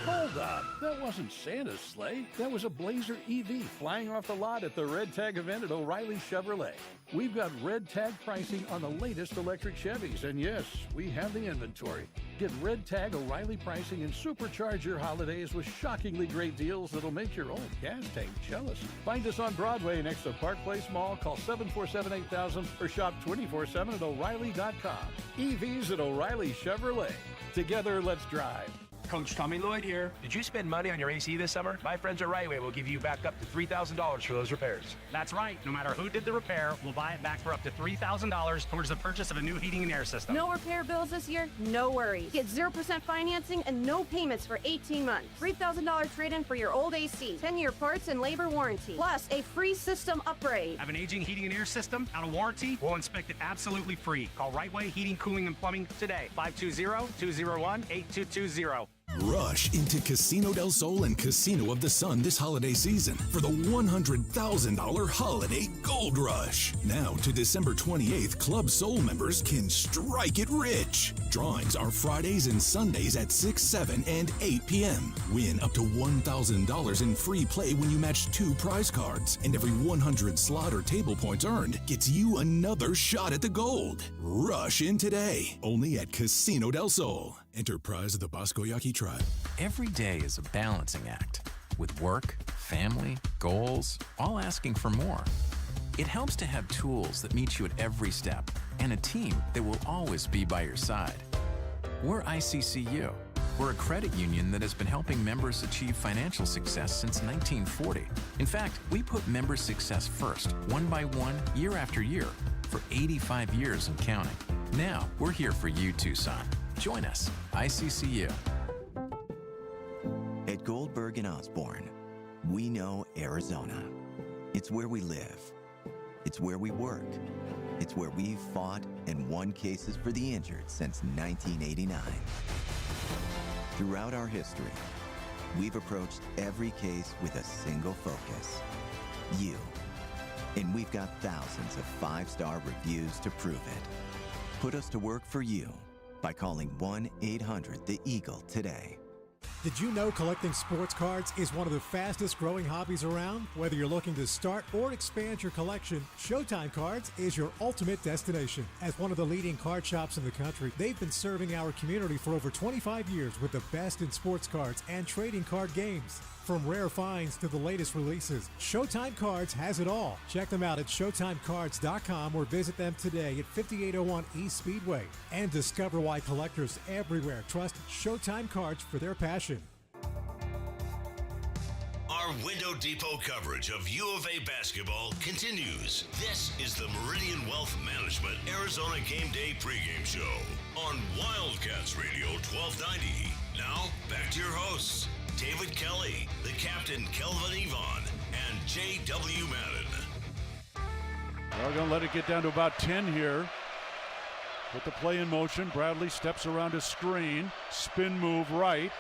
Hold up, that wasn't Santa's sleigh. That was a Blazer EV flying off the lot at the Red Tag event at O'Reilly Chevrolet. We've got Red Tag pricing on the latest electric Chevys, and yes, we have the inventory. Get Red Tag O'Reilly pricing and supercharge your holidays with shockingly great deals that'll make your old gas tank jealous. Find us on Broadway next to Park Place Mall. Call 747-8000 or shop 24/7 at O'Reilly.com. EVs at O'Reilly Chevrolet. Together, let's drive. Coach Tommy Lloyd here. Did you spend money on your AC this summer? My friends at Rightway will give you back up to $3,000 for those repairs. That's right. No matter who did the repair, we'll buy it back for up to $3,000 towards the purchase of a new heating and air system. No repair bills this year? No worries. Get 0% financing and no payments for 18 months. $3,000 trade-in for your old AC. 10-year parts and labor warranty. Plus a free system upgrade. Have an aging heating and air system out of warranty? We'll inspect it absolutely free. Call Rightway Heating, Cooling, and Plumbing today. 520-201-8220. Rush into Casino del Sol and Casino of the Sun this holiday season for the $100,000 Holiday Gold Rush. Now to December 28th, Club Soul members can strike it rich. Drawings are Fridays and Sundays at 6, 7, and 8 p.m. Win up to $1,000 in free play when you match 2 prize cards. And every 100 slot or table points earned gets you another shot at the gold. Rush in today, only at Casino del Sol. Enterprise of the Bosco Yaqui Tribe. Every day is a balancing act, with work, family, goals, all asking for more. It helps to have tools that meet you at every step and a team that will always be by your side. We're ICCU. We're a credit union that has been helping members achieve financial success since 1940. In fact, we put members' success first, one by one, year after year, for 85 years and counting. Now, we're here for you, Tucson. Join us, ICCU. At Goldberg and Osborne, we know Arizona. It's where we live. It's where we work. It's where we've fought and won cases for the injured since 1989. Throughout our history, we've approached every case with a single focus: you. And we've got thousands of 5-star reviews to prove it. Put us to work for you by calling 1-800-THE-EAGLE today. Did you know collecting sports cards is one of the fastest growing hobbies around? Whether you're looking to start or expand your collection, Showtime Cards is your ultimate destination. As one of the leading card shops in the country, they've been serving our community for over 25 years with the best in sports cards and trading card games. From rare finds to the latest releases, Showtime Cards has it all. Check them out at ShowtimeCards.com or visit them today at 5801 East Speedway. And discover why collectors everywhere trust Showtime Cards for their passion. Our Window Depot coverage of U of A basketball continues. This is the Meridian Wealth Management Arizona Gameday pregame show on Wildcats Radio 1290. Now, back to your hosts, David Kelly, the captain Kelvin Yvonne, and J.W. Madden. We're going to let it get down to about 10 here. With the play in motion, Bradley steps around a screen, spin move right.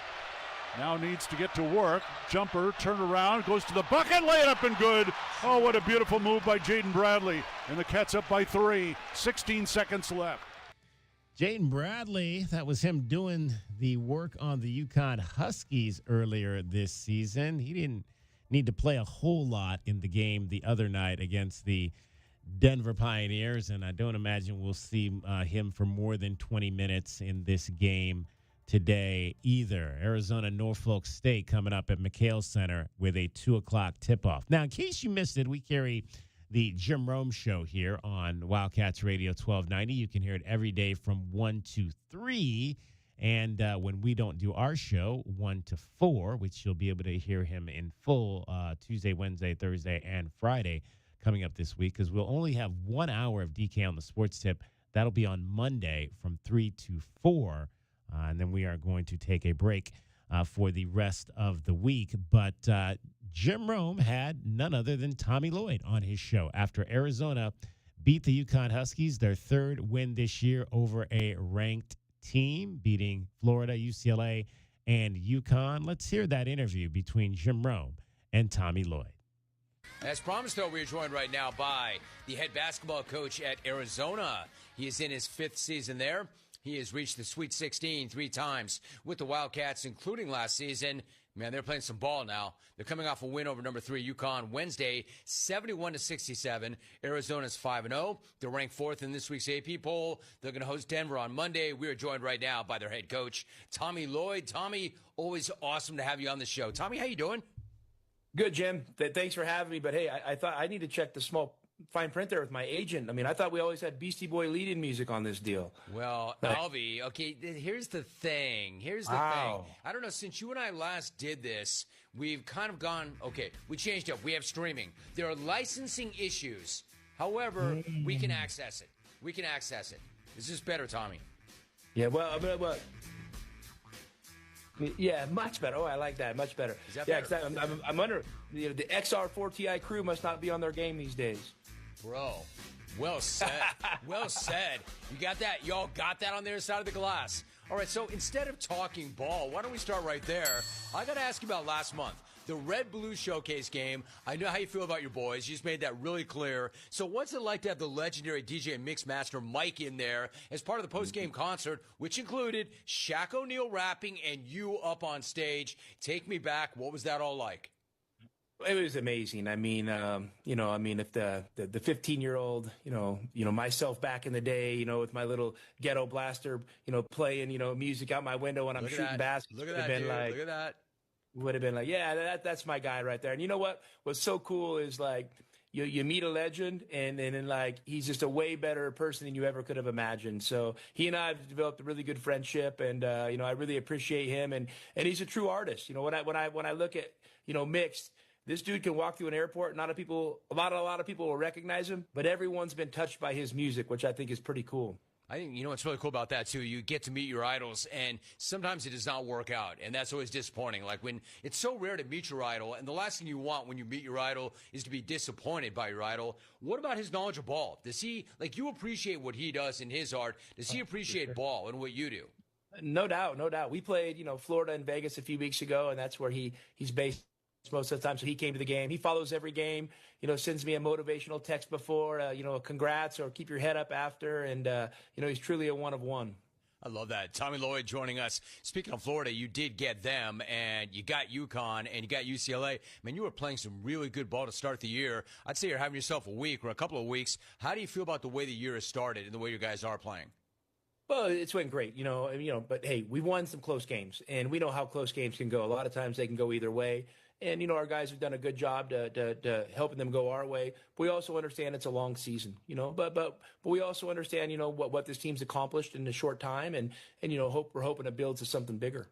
Now needs to get to work. Jumper, turn around, goes to the bucket, lay it up and good. Oh, what a beautiful move by Jaden Bradley. And the Cats up by 3, 16 seconds left. Jaden Bradley, that was him doing the work on the Yukon Huskies earlier this season. He didn't need to play a whole lot in the game the other night against the Denver Pioneers, and I don't imagine we'll see him for more than 20 minutes in this game today either. Arizona Norfolk State coming up at McHale Center with a 2 o'clock tip-off. Now, in case you missed it, we carry the Jim Rome Show here on Wildcats Radio 1290. You can hear it every day from 1 to 3. And when we don't do our show, 1 to 4, which you'll be able to hear him in full Tuesday, Wednesday, Thursday, and Friday coming up this week, because we'll only have 1 hour of DK on the Sports Tip. That'll be on Monday from 3 to 4. And then we are going to take a break for the rest of the week. But Jim Rome had none other than Tommy Lloyd on his show after Arizona beat the UConn Huskies, their third win this year over a ranked team, beating Florida, UCLA, and UConn. Let's hear that interview between Jim Rome and Tommy Lloyd. As promised, though, we are joined right now by the head basketball coach at Arizona. He is in his 5th season there. He has reached the Sweet 16 3 times with the Wildcats, including last season. Man, they're playing some ball now. They're coming off a win over number 3 UConn Wednesday, 71-67. Arizona's 5-0. They're ranked 4th in this week's AP poll. They're going to host Denver on Monday. We are joined right now by their head coach, Tommy Lloyd. Tommy, always awesome to have you on the show. Tommy, how you doing? Good, Jim. Thanks for having me. But hey, I thought I need to check the small fine print there with my agent. I mean, I thought we always had Beastie Boy lead-in music on this deal. Well, Alvy, okay, here's the thing. I don't know, since you and I last did this, we've kind of gone, okay, we changed up. We have streaming. There are licensing issues. However, we can access it. Is this better, Tommy? Yeah, well, yeah, much better. Oh, I like that. Much better. Is that better? better? I'm under the XR4 Ti crew must not be on their game these days. Bro, well said. Well said. You got that? Y'all got that on their side of the glass. All right, so instead of talking ball, why don't we start right there? I got to ask you about last month. The Red Blue Showcase game. I know how you feel about your boys. You just made that really clear. So what's it like to have the legendary DJ and Mixmaster Mike in there as part of the post-game concert, which included Shaq O'Neal rapping and you up on stage? Take me back. What was that all like? It was amazing. I mean, if the 15-year-old, myself back in the day, with my little ghetto blaster, playing, music out my window when I'm shooting baskets. Look at that, dude. Look at that. Would have been like, yeah, that's my guy right there. And you know what? What's so cool is like you meet a legend, and then like he's just a way better person than you ever could have imagined. So he and I have developed a really good friendship, and I really appreciate him, and he's a true artist. When I look at Mixed. This dude can walk through an airport. A lot of people will recognize him, but everyone's been touched by his music, which I think is pretty cool. I think, what's really cool about that, too, you get to meet your idols, and sometimes it does not work out, and that's always disappointing. Like, when it's so rare to meet your idol, and the last thing you want when you meet your idol is to be disappointed by your idol. What about his knowledge of ball? Does he, you appreciate what he does in his art. Does he appreciate ball and what you do? No doubt. We played, Florida and Vegas a few weeks ago, and that's where he's based most of the time. So he came to the game. He follows every game, sends me a motivational text before, congrats or keep your head up after. And, he's truly a one of one. I love that. Tommy Lloyd joining us. Speaking of Florida, you did get them, and you got UConn, and you got UCLA. Man, you were playing some really good ball to start the year. I'd say you're having yourself a week or a couple of weeks. How do you feel about the way the year has started and the way you guys are playing? Well, it's went great, but hey, we won some close games, and we know how close games can go. A lot of times they can go either way. And, our guys have done a good job to helping them go our way. But we also understand it's a long season, but we also understand, what this team's accomplished in a short time. And we're hoping it builds to something bigger.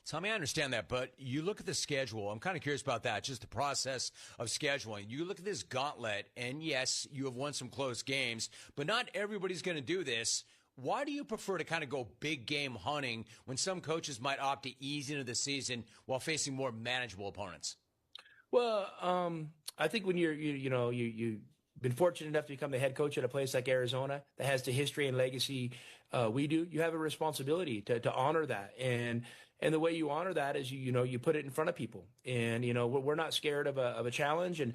Tommy, I understand that, but you look at the schedule. I'm kind of curious about that, just the process of scheduling. You look at this gauntlet, and yes, you have won some close games, but not everybody's going to do this. Why do you prefer to kind of go big game hunting when some coaches might opt to ease into the season while facing more manageable opponents? Well, I think when you've been fortunate enough to become the head coach at a place like Arizona that has the history and legacy we do, you have a responsibility to honor that. And the way you honor that is you put it in front of people, and we're not scared of a challenge, and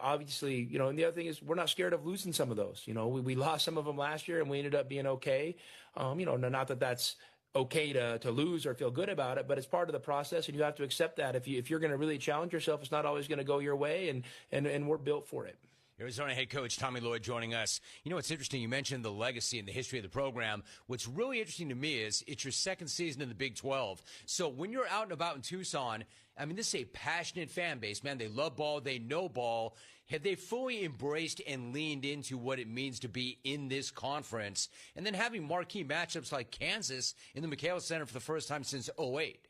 obviously and the other thing is we're not scared of losing some of those. We lost some of them last year, and we ended up being okay. Not that that's okay to lose or feel good about it, but it's part of the process, and you have to accept that. If you're going to really challenge yourself, it's not always going to go your way, and we're built for it. Arizona head coach Tommy Lloyd joining us. It's interesting. You mentioned the legacy and the history of the program. What's really interesting to me is it's your second season in the Big 12. So when you're out and about in Tucson, I mean, this is a passionate fan base, man. They love ball. They know ball. Have they fully embraced and leaned into what it means to be in this conference? And then having marquee matchups like Kansas in the McKale Center for the first time since 2008.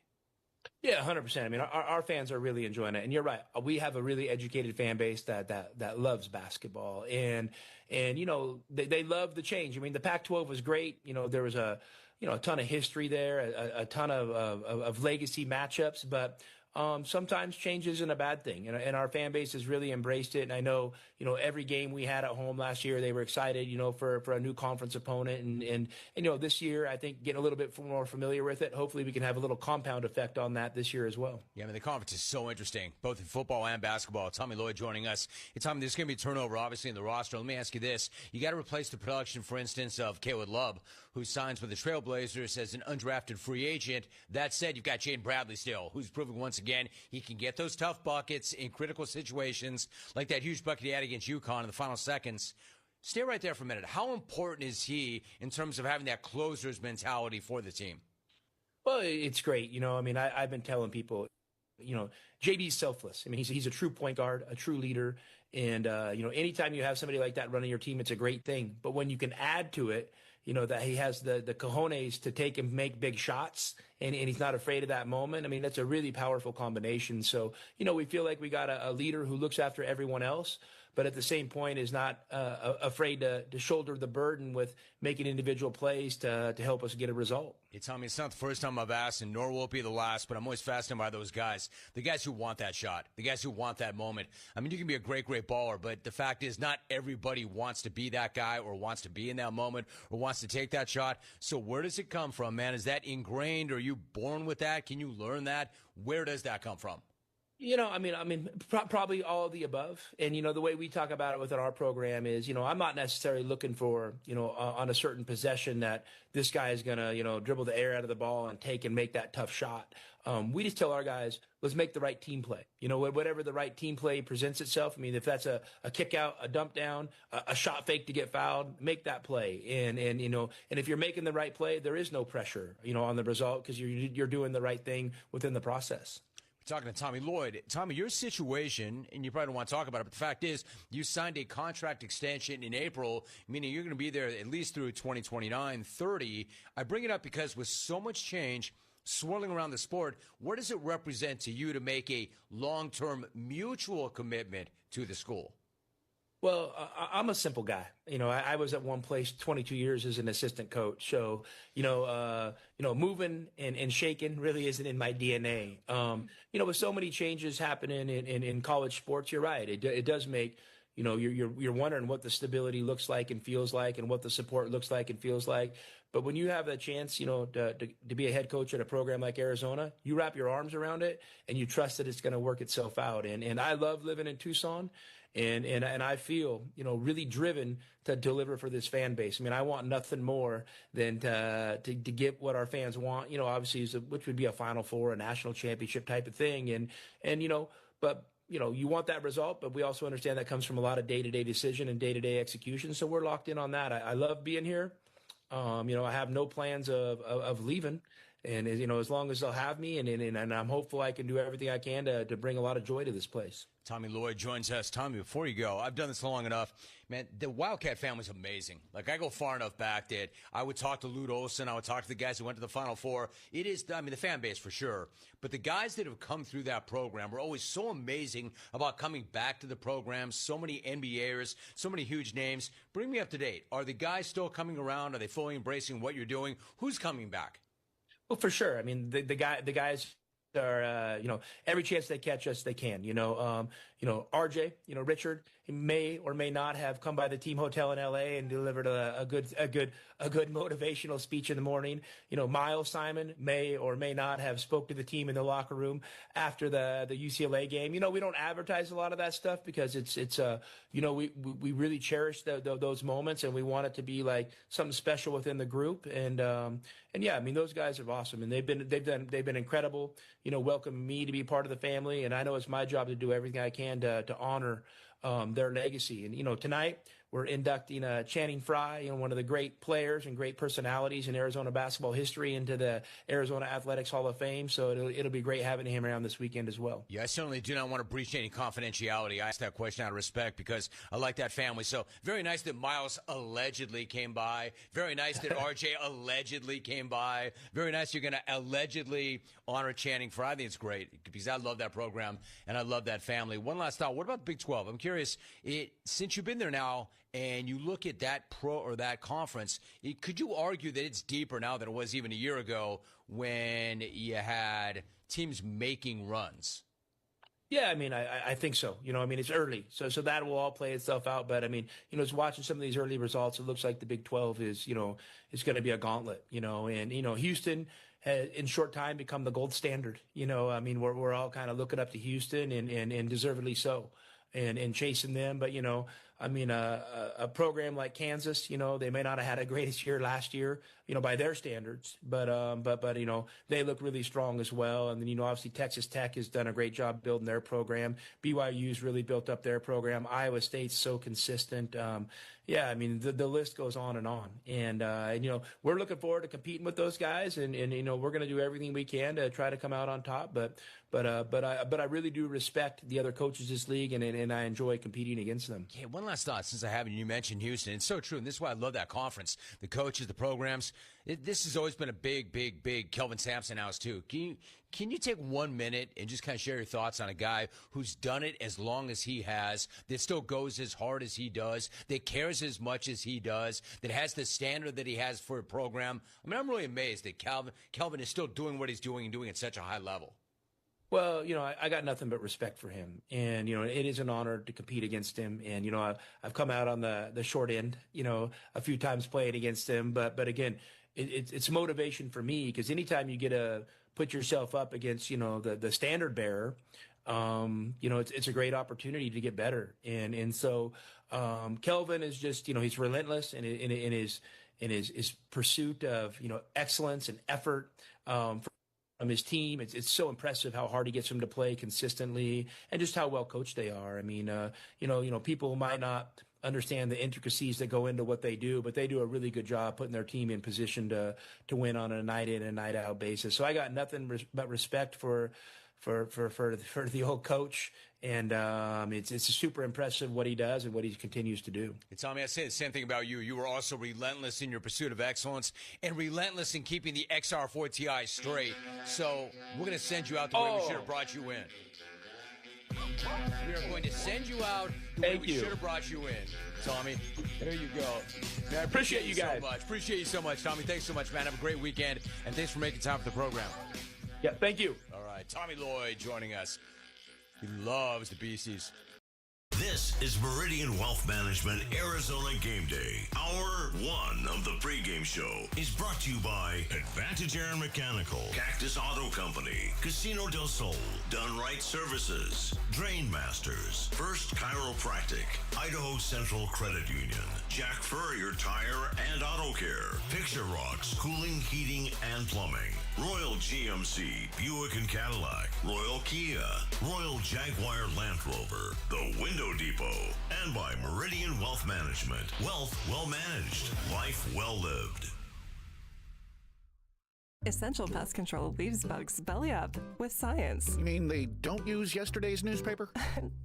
Yeah, 100%. I mean, our fans are really enjoying it, and you're right. We have a really educated fan base that loves basketball, and they love the change. I mean, the Pac-12 was great. There was a ton of history there, a ton of legacy matchups, but sometimes change isn't a bad thing, and our fan base has really embraced it. And I know, every game we had at home last year, they were excited, for a new conference opponent, and this year, I think getting a little bit more familiar with it. Hopefully, we can have a little compound effect on that this year as well. Yeah, I mean, the conference is so interesting, both in football and basketball. Tommy Lloyd joining us. Hey, Tommy, there's going to be turnover, obviously, in the roster. Let me ask you this. You got to replace the production, for instance, of Caleb Love, who signs with the Trailblazers as an undrafted free agent. That said, you've got Jaden Bradley still, who's proving once again he can get those tough buckets in critical situations, like that huge bucket he had against UConn in the final seconds. Stay right there for a minute. How important is he in terms of having that closer's mentality for the team? Well, it's great. I mean, I've been telling people, JB's selfless. I mean, he's a true point guard, a true leader. And, anytime you have somebody like that running your team, it's a great thing. But when you can add to it, that he has the cojones to take and make big shots, and he's not afraid of that moment. I mean, that's a really powerful combination. So, we feel like we got a leader who looks after everyone else, but at the same point is not afraid to shoulder the burden with making individual plays to help us get a result. Hey, Tommy, it's not the first time I've asked, and nor will it be the last, but I'm always fascinated by those guys. The guys who want that shot, the guys who want that moment. I mean, you can be a great, great baller, but the fact is not everybody wants to be that guy or wants to be in that moment or wants to take that shot. So where does it come from, man? Is that ingrained? Are you born with that? Can you learn that? Where does that come from? Probably all of the above. And, the way we talk about it within our program is, I'm not necessarily looking for, on a certain possession that this guy is going to, dribble the air out of the ball and take and make that tough shot. We just tell our guys, let's make the right team play. Whatever the right team play presents itself. I mean, if that's a kick out, a dump down, a shot fake to get fouled, make that play. And if you're making the right play, there is no pressure, on the result because you're doing the right thing within the process. We're talking to Tommy Lloyd. Tommy, your situation, and you probably don't want to talk about it, but the fact is you signed a contract extension in April, meaning you're going to be there at least through 2029, 30. I bring it up because with so much change swirling around the sport, what does it represent to you to make a long-term mutual commitment to the school? Well, I'm a simple guy. I was at one place 22 years as an assistant coach. So, moving and shaking really isn't in my DNA. With so many changes happening in college sports, you're right. It does make, you're wondering what the stability looks like and feels like and what the support looks like and feels like. But when you have a chance, to be a head coach at a program like Arizona, you wrap your arms around it and you trust that it's going to work itself out. And I love living in Tucson. And I feel, really driven to deliver for this fan base. I mean, I want nothing more than to get what our fans want, obviously, which would be a Final Four, a national championship type of thing. But you want that result, but we also understand that comes from a lot of day-to-day decision and day-to-day execution. So we're locked in on that. I love being here. I have no plans of leaving. And, as long as they'll have me, and I'm hopeful I can do everything I can to bring a lot of joy to this place. Tommy Lloyd joins us. Tommy, before you go, I've done this long enough. Man, the Wildcat family's amazing. Like, I go far enough back that I would talk to Lute Olson. I would talk to the guys who went to the Final Four. It is, the fan base for sure. But the guys that have come through that program are always so amazing about coming back to the program. So many NBAers, so many huge names. Bring me up to date. Are the guys still coming around? Are they fully embracing what you're doing? Who's coming back? Well, for sure. I mean, the guys are, every chance they catch us, they can. RJ, Richard, he may or may not have come by the team hotel in LA and delivered a good motivational speech in the morning. Miles Simon may or may not have spoke to the team in the locker room after the UCLA game. We don't advertise a lot of that stuff because it's we really cherish those moments, and we want it to be like something special within the group. And yeah, I mean, those guys are awesome, and they've been incredible. Welcoming me to be part of the family, and I know it's my job to do everything I can to honor their legacy. And tonight we're inducting Channing Frye, one of the great players and great personalities in Arizona basketball history, into the Arizona Athletics Hall of Fame. So it'll be great having him around this weekend as well. Yeah, I certainly do not want to breach any confidentiality. I asked that question out of respect because I like that family. So very nice that Miles allegedly came by. Very nice that RJ allegedly came by. Very nice you're going to allegedly honor Channing Frye. I think it's great because I love that program and I love that family. One last thought. What about the Big 12? I'm curious, since you've been there now and you look at that that conference, could you argue that it's deeper now than it was even a year ago when you had teams making runs? Yeah, I mean, I think so. It's early, so that will all play itself out. But I mean, just watching some of these early results, it looks like the Big 12 is going to be a gauntlet. And Houston has, in short time, become the gold standard. We're all kind of looking up to Houston and deservedly so, and chasing them. But a program like Kansas, they may not have had a greatest year last year, by their standards, but they look really strong as well. And then, obviously Texas Tech has done a great job building their program. BYU's really built up their program. Iowa State's so consistent. The list goes on. And we're looking forward to competing with those guys, and we're going to do everything we can to try to come out on top. But I really do respect the other coaches in this league, and I enjoy competing against them. Yeah, one last thought, since I haven't. You mentioned Houston. It's so true, and this is why I love that conference. The coaches, the programs. This has always been a big Kelvin Sampson house, too. Can you take 1 minute and just kind of share your thoughts on a guy who's done it as long as he has, that still goes as hard as he does, that cares as much as he does, that has the standard that he has for a program? I mean, I'm really amazed that Kelvin is still doing what he's doing and doing at such a high level. Well, I got nothing but respect for him, and it is an honor to compete against him. And I've come out on the short end, a few times playing against him. But again, it's motivation for me, because anytime you get to put yourself up against the standard bearer, it's a great opportunity to get better. And so Kelvin is just he's relentless in his pursuit of excellence and effort. From his team, it's so impressive how hard he gets them to play consistently, and just how well coached they are. I mean, people might not understand the intricacies that go into what they do, but they do a really good job putting their team in position to win on a night in and night out basis. So I got nothing but respect for the old coach, and it's super impressive what he does and what he continues to do. And Tommy, I say the same thing about you. You were also relentless in your pursuit of excellence and relentless in keeping the XR4 Ti straight. So we're going to send you out the way we should have brought you in. We are going to send you out the way we should have brought you in, Tommy. There you go. Man, I appreciate you guys so much. Appreciate you so much, Tommy. Thanks so much, man. Have a great weekend, and thanks for making time for the program. Yeah, thank you. All right, Tommy Lloyd joining us. He loves the BCs. This is Meridian Wealth Management Arizona Game Day. Hour one of the pregame show is brought to you by Advantage Air and Mechanical, Cactus Auto Company, Casino del Sol, Done Right Services, Drain Masters, First Chiropractic, Idaho Central Credit Union, Jack Furrier Tire and Auto Care, Picture Rocks, Cooling, Heating, and Plumbing, Royal GMC, Buick and Cadillac, Royal Kia, Royal Jaguar Land Rover, The Window Depot, and by Meridian Wealth Management. Wealth well managed, life well lived. Essential Pest Control leaves bugs belly up with science. You mean they don't use yesterday's newspaper?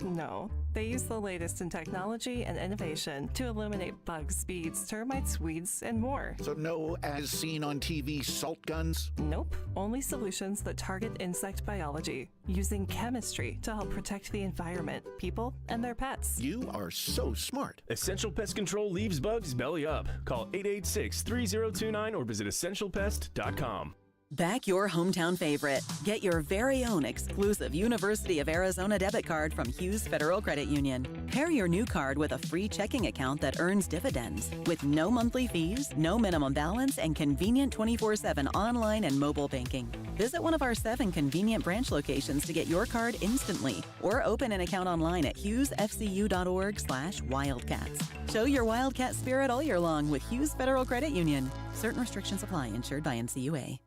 No, they use the latest in technology and innovation to eliminate bugs, bees, termites, weeds, and more. So no as seen on TV salt guns? Nope, only solutions that target insect biology, using chemistry to help protect the environment, people, and their pets. You are so smart. Essential Pest Control leaves bugs belly up. Call 886-3029 or visit essentialpest.com. Back your hometown favorite. Get your very own exclusive University of Arizona debit card from Hughes Federal Credit Union. Pair your new card with a free checking account that earns dividends with no monthly fees, no minimum balance, and convenient 24/7 online and mobile banking. Visit one of our 7 convenient branch locations to get your card instantly, or open an account online at hughesfcu.org/wildcats. Show your Wildcat spirit all year long with Hughes Federal Credit Union. Certain restrictions apply. Insured by NCUA.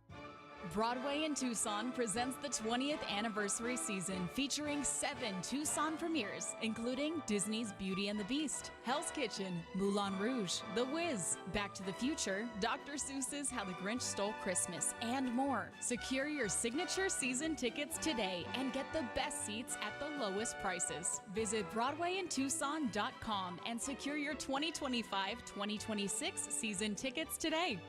Broadway in Tucson presents the 20th anniversary season featuring 7 Tucson premieres, including Disney's Beauty and the Beast, Hell's Kitchen, Moulin Rouge, The Wiz, Back to the Future, Dr. Seuss's How the Grinch Stole Christmas, and more. Secure your signature season tickets today and get the best seats at the lowest prices. Visit BroadwayInTucson.com and secure your 2025-2026 season tickets today.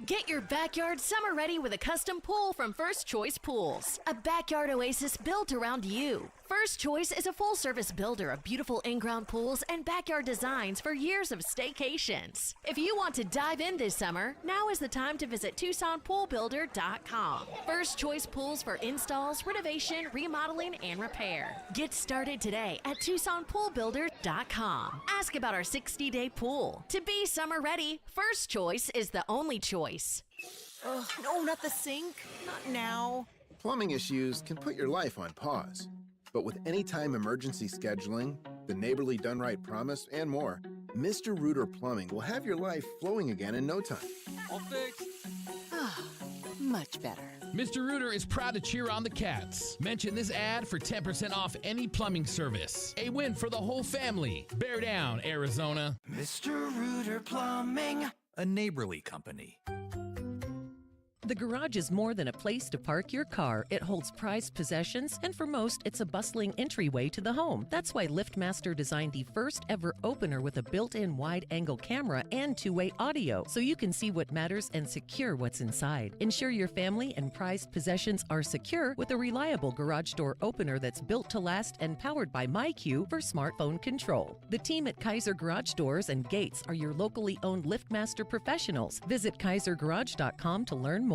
Get your backyard summer ready with a custom pool from First Choice Pools. A backyard oasis built around you. First Choice is a full-service builder of beautiful in-ground pools and backyard designs for years of staycations. If you want to dive in this summer, now is the time to visit TucsonPoolBuilder.com. First Choice Pools for installs, renovation, remodeling, and repair. Get started today at TucsonPoolBuilder.com. Ask about our 60-day pool. To be summer ready, First Choice is the only choice. Ugh, no, not the sink. Not now. Plumbing issues can put your life on pause. But with anytime emergency scheduling, the neighborly done right promise, and more, Mr. Rooter Plumbing will have your life flowing again in no time. All fixed. Much better. Mr. Rooter is proud to cheer on the Cats. Mention this ad for 10% off any plumbing service. A win for the whole family. Bear down, Arizona. Mr. Rooter Plumbing, a neighborly company. The garage is more than a place to park your car. It holds prized possessions, and for most, it's a bustling entryway to the home. That's why LiftMaster designed the first ever opener with a built-in wide-angle camera and two-way audio, so you can see what matters and secure what's inside. Ensure your family and prized possessions are secure with a reliable garage door opener that's built to last and powered by MyQ for smartphone control. The team at Kaiser Garage Doors and Gates are your locally owned LiftMaster professionals. Visit KaiserGarage.com to learn more.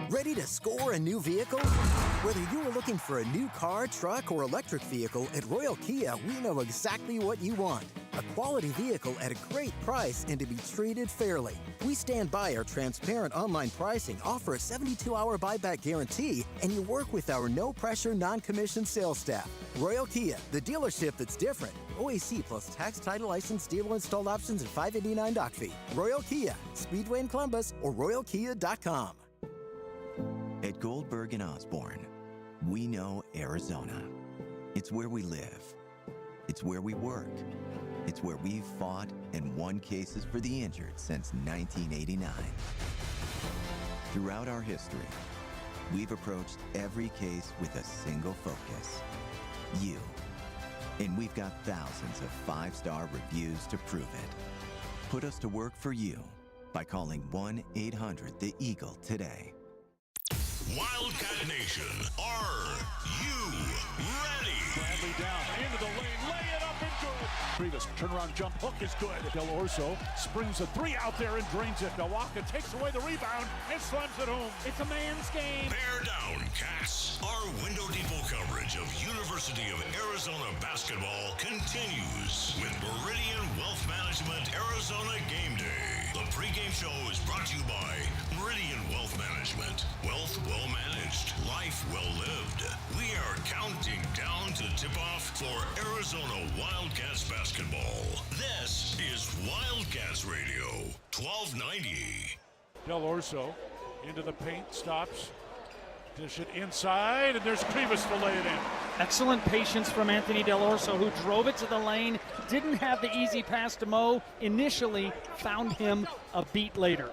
Ready to score a new vehicle? Whether you are looking for a new car, truck, or electric vehicle, at Royal Kia, we know exactly what you want. A quality vehicle at a great price and to be treated fairly. We stand by our transparent online pricing, offer a 72-hour buyback guarantee, and you work with our no-pressure, non-commissioned sales staff. Royal Kia, the dealership that's different. OAC plus tax, title, license, dealer installed options, and $589 doc fee. Royal Kia, Speedway in Columbus, or RoyalKia.com. At Goldberg and Osborne, we know Arizona. It's where we live. It's where we work. It's where we've fought and won cases for the injured since 1989. Throughout our history, we've approached every case with a single focus: you. And we've got thousands of 5-star reviews to prove it. Put us to work for you by calling 1-800-THE-EAGLE today. Wildcat Nation, are you ready? Bradley down into the lane, lay it up and good. Previous turnaround jump hook is good. Del Orso springs a 3 out there and drains it. Milwaukee takes away the rebound and slams it home. It's a man's game. Bear down, Cats. Our window depot coverage of University of Arizona basketball continues with Meridian Wealth Management Arizona Game Day. The pregame show is brought to you by Meridian Wealth Management. Wealth well managed, life well lived. We are counting down to tip-off for Arizona Wildcats basketball. This is Wildcats Radio, 1290. Del Orso into the paint, stops. Dish it inside, and there's Krivas to lay it in. Excellent patience from Anthony Del Orso, who drove it to the lane, didn't have the easy pass to Mo initially, found him a beat later.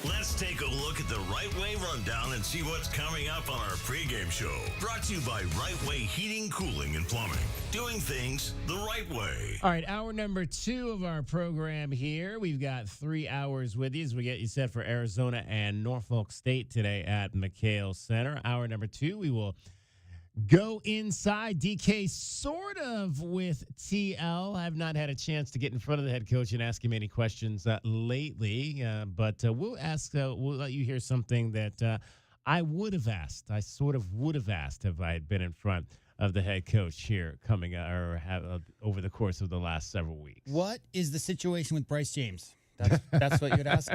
Let's take a look at the Right Way rundown and see what's coming up on our pregame show. Brought to you by Right Way Heating, Cooling, and Plumbing. Doing things the right way. All right, hour number 2 of our program here. We've got 3 hours with you as we get you set for Arizona and Norfolk State today at McHale Center. Hour number 2, we will go inside DK sort of with TL. I have not had a chance to get in front of the head coach and ask him any questions lately, but we'll let you hear something that I would have asked. I sort of would have asked if I had been in front of the head coach here over the course of the last several weeks. What is the situation with Bryce James? That's what you'd ask?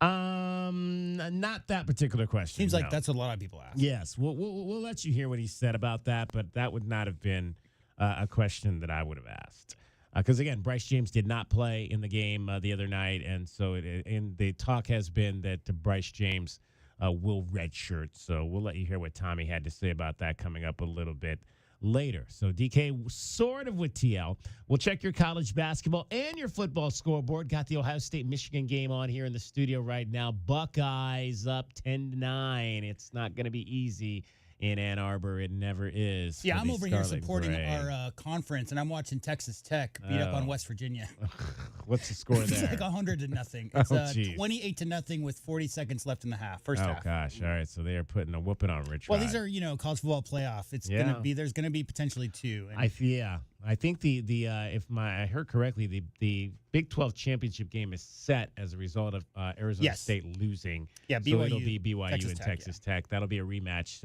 Not that particular question. Seems like that's what a lot of people ask. Yes, we'll let you hear what he said about that, but that would not have been a question that I would have asked. Because again, Bryce James did not play in the game the other night, and so the talk has been that Bryce James will redshirt. So we'll let you hear what Tommy had to say about that coming up a little bit later. So DK sort of with TL. We'll check your college basketball and your football scoreboard. Got the Ohio State-Michigan game on here in the studio right now. Buckeyes up 10-9. It's not going to be easy in Ann Arbor. It never is. Yeah, I'm over here Scarlet supporting Gray. our conference, and I'm watching Texas Tech beat up on West Virginia. What's the score there? It's like 100-0. It's geez. 28-0 with 40 seconds left in the half. First half. Oh gosh! All right, so they are putting a whooping on Rich. Well, these are college football playoff. It's gonna be there's gonna be potentially two. And I think the if I heard correctly, the Big 12 championship game is set as a result of Arizona State losing. Yeah, so BYU, it'll be BYU Texas and Tech, Texas Tech. That'll be a rematch.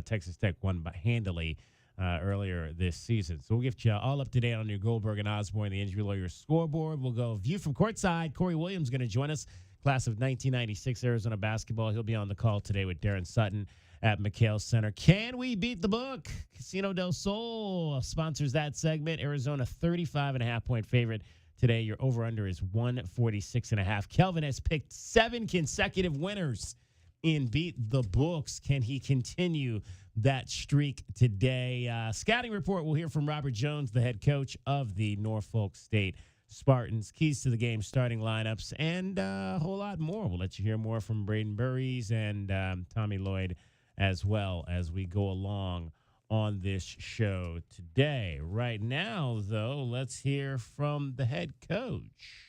Texas Tech won handily earlier this season. So we'll get you all up to date on your Goldberg and Osborne, the injury lawyer scoreboard. We'll go view from courtside. Corey Williams going to join us, class of 1996 Arizona basketball. He'll be on the call today with Darren Sutton at McHale Center. Can we beat the book? Casino del Sol sponsors that segment. Arizona 35.5-point favorite today. Your over-under is 146.5. Kelvin has picked 7 consecutive winners in Beat the Books. Can he continue that streak today? Scouting report, we'll hear from Robert Jones, the head coach of the Norfolk State Spartans. Keys to the game, starting lineups, and a whole lot more. We'll let you hear more from Braden Burries and Tommy Lloyd as well as we go along on this show today. Right now, though, let's hear from the head coach.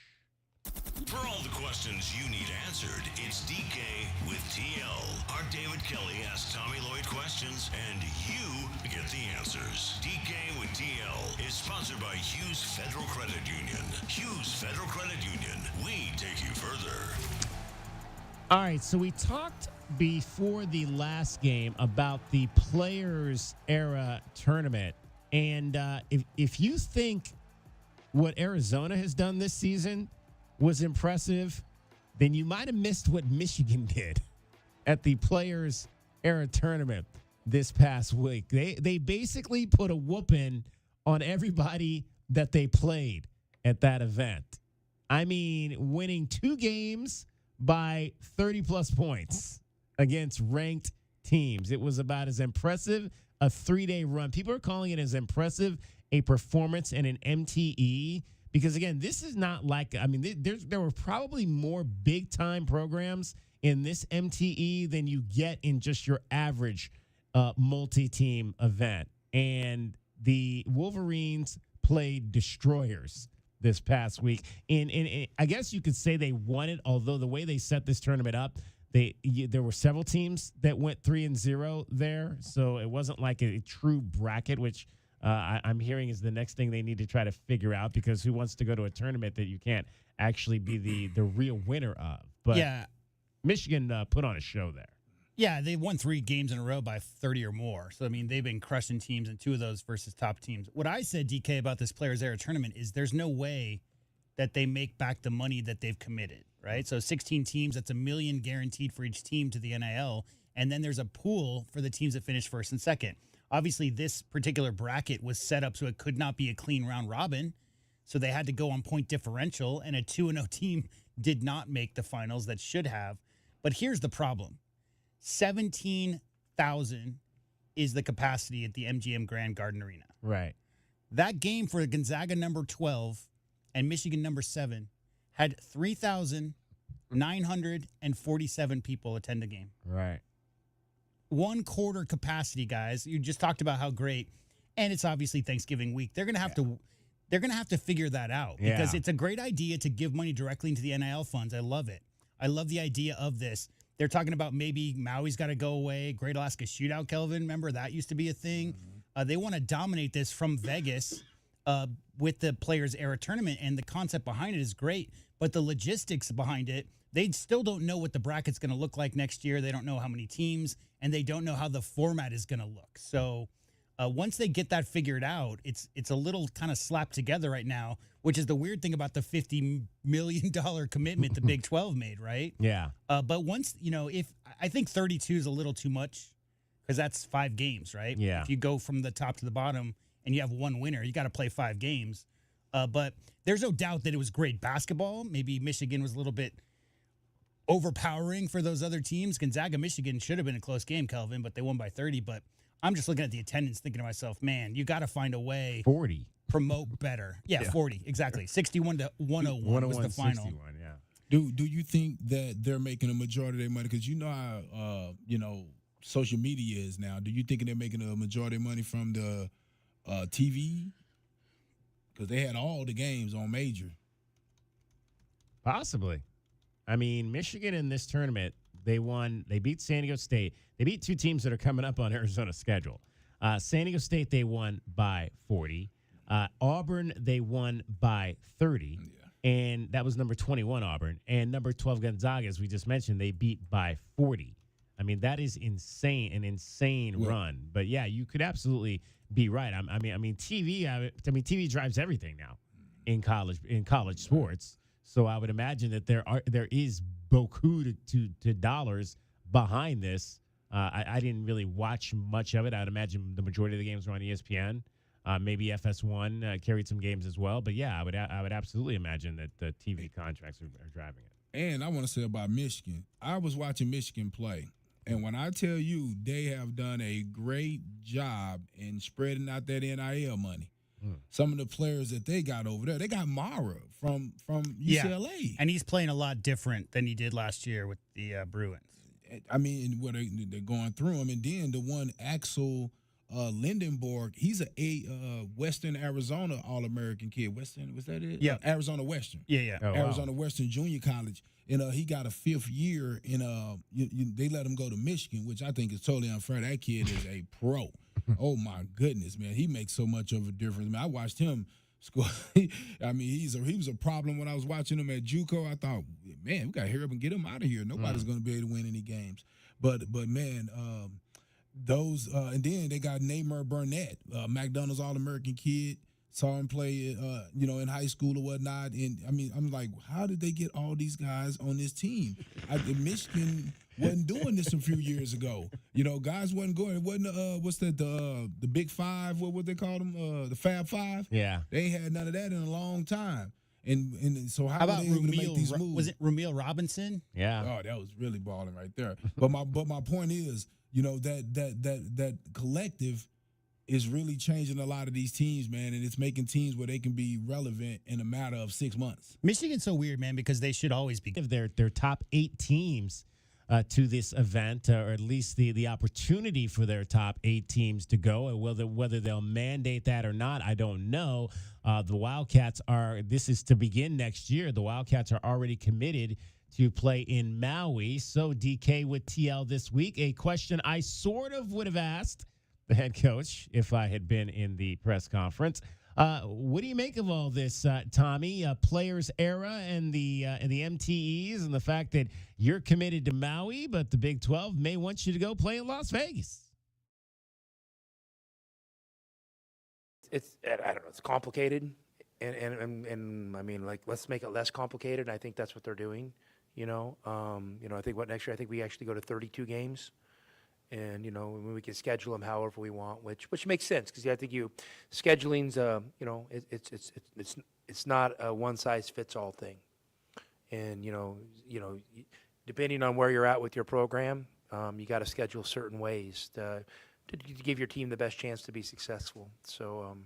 For all the questions you need answered, it's DK with TL. Our David Kelly asks Tommy Lloyd questions, and you get the answers. DK with TL is sponsored by Hughes Federal Credit Union. Hughes Federal Credit Union. We take you further. All right, so we talked before the last game about the Players Era Tournament. And if you think what Arizona has done this season was impressive, then you might have missed what Michigan did at the Players Era Tournament this past week. They basically put a whooping on everybody that they played at that event. I mean, winning 2 games by 30-plus points against ranked teams. It was about as impressive a 3-day run. People are calling it as impressive a performance in an MTE because, again, this is not like, I mean, there were probably more big-time programs in this MTE than you get in just your average multi-team event. And the Wolverines played destroyers this past week. And I guess you could say they won it, although the way they set this tournament up, there were several teams that went 3-0 there. So it wasn't like a true bracket, which I'm hearing is the next thing they need to try to figure out, because who wants to go to a tournament that you can't actually be the real winner of? But yeah, Michigan put on a show there. Yeah, they won 3 games in a row by 30 or more. So, I mean, they've been crushing teams, and 2 of those versus top teams. What I said, DK, about this Players Era Tournament is there's no way that they make back the money that they've committed, right? So 16 teams, that's $1 million guaranteed for each team to the NIL. And then there's a pool for the teams that finish first and second. Obviously, this particular bracket was set up so it could not be a clean round robin. So they had to go on point differential, and a 2-0 team did not make the finals that should have. But here's the problem. 17,000 is the capacity at the MGM Grand Garden Arena. Right. That game for Gonzaga number 12 and Michigan number 7 had 3,947 people attend the game. Right. 1/4 capacity, guys. You just talked about how great, and it's obviously Thanksgiving week. They're gonna have to figure that out because it's a great idea to give money directly into the NIL funds. I love it. I love the idea of this. They're talking about maybe Maui's got to go away. Great Alaska Shootout, Kelvin. Remember, that used to be a thing. They want to dominate this from Vegas with the Players Era Tournament, and the concept behind it is great. But the logistics behind it, they still don't know what the bracket's going to look like next year. They don't know how many teams, and they don't know how the format is going to look. So once they get that figured out, it's a little kind of slapped together right now, which is the weird thing about the $50 million commitment the Big 12 made, right? Yeah. But once, if I think 32 is a little too much because that's 5 games, right? Yeah. If you go from the top to the bottom and you have one winner, you got to play 5 games. But there's no doubt that it was great basketball. Maybe Michigan was a little bit overpowering for those other teams. Gonzaga, Michigan should have been a close game, Kelvin, but they won by 30. But I'm just looking at the attendance, thinking to myself, man, you got to find a way. 40. Promote better. Yeah, 40, exactly. 61 to 101 was the final. 61, yeah. Do you think that they're making a majority of their money? Because you know how social media is now. Do you think they're making a majority of money from the TV? Because they had all the games on major. Possibly. I mean, Michigan in this tournament, they beat San Diego State. They beat two teams that are coming up on Arizona's schedule. San Diego State, they won by 40. Auburn, they won by 30. Yeah. And that was number 21 Auburn. And number 12 Gonzaga, as we just mentioned, they beat by 40. I mean, that is insane, an insane run. But yeah, you could absolutely be right. I mean, TV drives everything now in college sports. So I would imagine that there is beaucoup to dollars behind this. I didn't really watch much of it. I'd imagine the majority of the games were on ESPN. Maybe FS1 carried some games as well. But yeah, I would absolutely imagine that the TV contracts are driving it. And I want to say about Michigan. I was watching Michigan play. And when I tell you they have done a great job in spreading out that NIL money, some of the players that they got over there, they got Mara from UCLA. Yeah. And he's playing a lot different than he did last year with the Bruins. I mean, they're going through him. And then the one, Axel Lindenborg, he's a Western Arizona All-American kid. Western, was that it? Yeah. Arizona Western. Yeah. Oh, Arizona Western Junior College. And he got a 5th year, and they let him go to Michigan, which I think is totally unfair. That kid is a pro. Oh, my goodness, man. He makes so much of a difference. Man, I watched him score. I mean, he was a problem when I was watching him at JUCO. I thought, man, we got to hurry up and get him out of here. Nobody's going to be able to win any games. But man, those and then they got Namer Burnett, McDonald's All-American kid. Saw him play, in high school or whatnot. And, I mean, I'm like, how did they get all these guys on this team? Michigan wasn't doing this a few years ago. Guys wasn't going. It wasn't, the Big Five, what they call them? The Fab Five? Yeah. They ain't had none of that in a long time. And so how about were they able to make these moves? Was it Ramil Robinson? Yeah. Oh, that was really balling right there. But my point is, that collective is really changing a lot of these teams, man, and it's making teams where they can be relevant in a matter of 6 months. Michigan's so weird, man, because they should always be. Give their top 8 teams to this event, or at least the opportunity for their top 8 teams to go. Whether they'll mandate that or not, I don't know. The Wildcats this is to begin next year. The Wildcats are already committed to play in Maui. So DK with TL this week, a question I sort of would have asked the head coach if I had been in the press conference. What do you make of all this, Tommy? Players era and the MTEs, and the fact that you're committed to Maui, but the Big 12 may want you to go play in Las Vegas. It's I don't know. It's complicated, and I mean, like, let's make it less complicated. And I think that's what they're doing. I think next year I think we actually go to 32 games. And, we can schedule them however we want, which makes sense, because I think scheduling's, it's not a one-size-fits-all thing. And, depending on where you're at with your program, you got to schedule certain ways to give your team the best chance to be successful. So,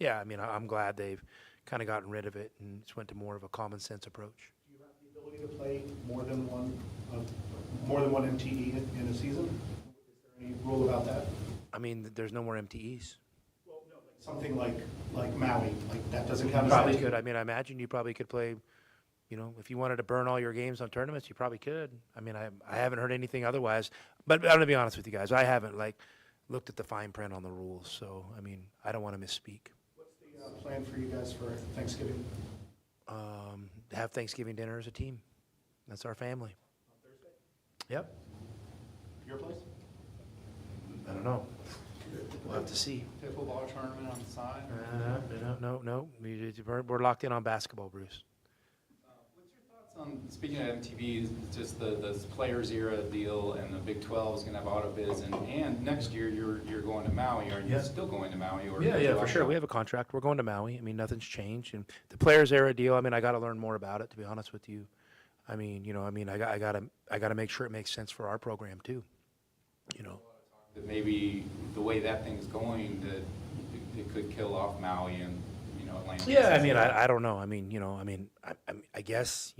I mean, I'm glad they've kind of gotten rid of it and just went to more of a common-sense approach. Do you have the ability to play more than one MTE in a season? Any rule about that? I mean, there's no more MTEs. Well, no, something like Maui, like that doesn't count. Probably could. I mean, I imagine you probably could play. If you wanted to burn all your games on tournaments, you probably could. I mean, I haven't heard anything otherwise. But I'm gonna be honest with you guys, I haven't looked at the fine print on the rules. So I mean, I don't want to misspeak. What's the plan for you guys for Thanksgiving? Have Thanksgiving dinner as a team. That's our family. On Thursday? Yep. Your place? I don't know. We'll have to see. Play a football tournament on the side? No. We're locked in on basketball, Bruce. What's your thoughts on, speaking of MTVs, just the Players Era deal, and the Big 12 is going to have auto bids, and next year you're going to Maui. Are you still going to Maui? Or Yeah, for sure. We have a contract. We're going to Maui. I mean, nothing's changed. And the Players Era deal, I mean, I got to learn more about it, to be honest with you. I mean, I gotta make sure it makes sense for our program too. That maybe the way that thing's going, that it could kill off Maui and Atlanta. Yeah, I mean, I don't know. I guess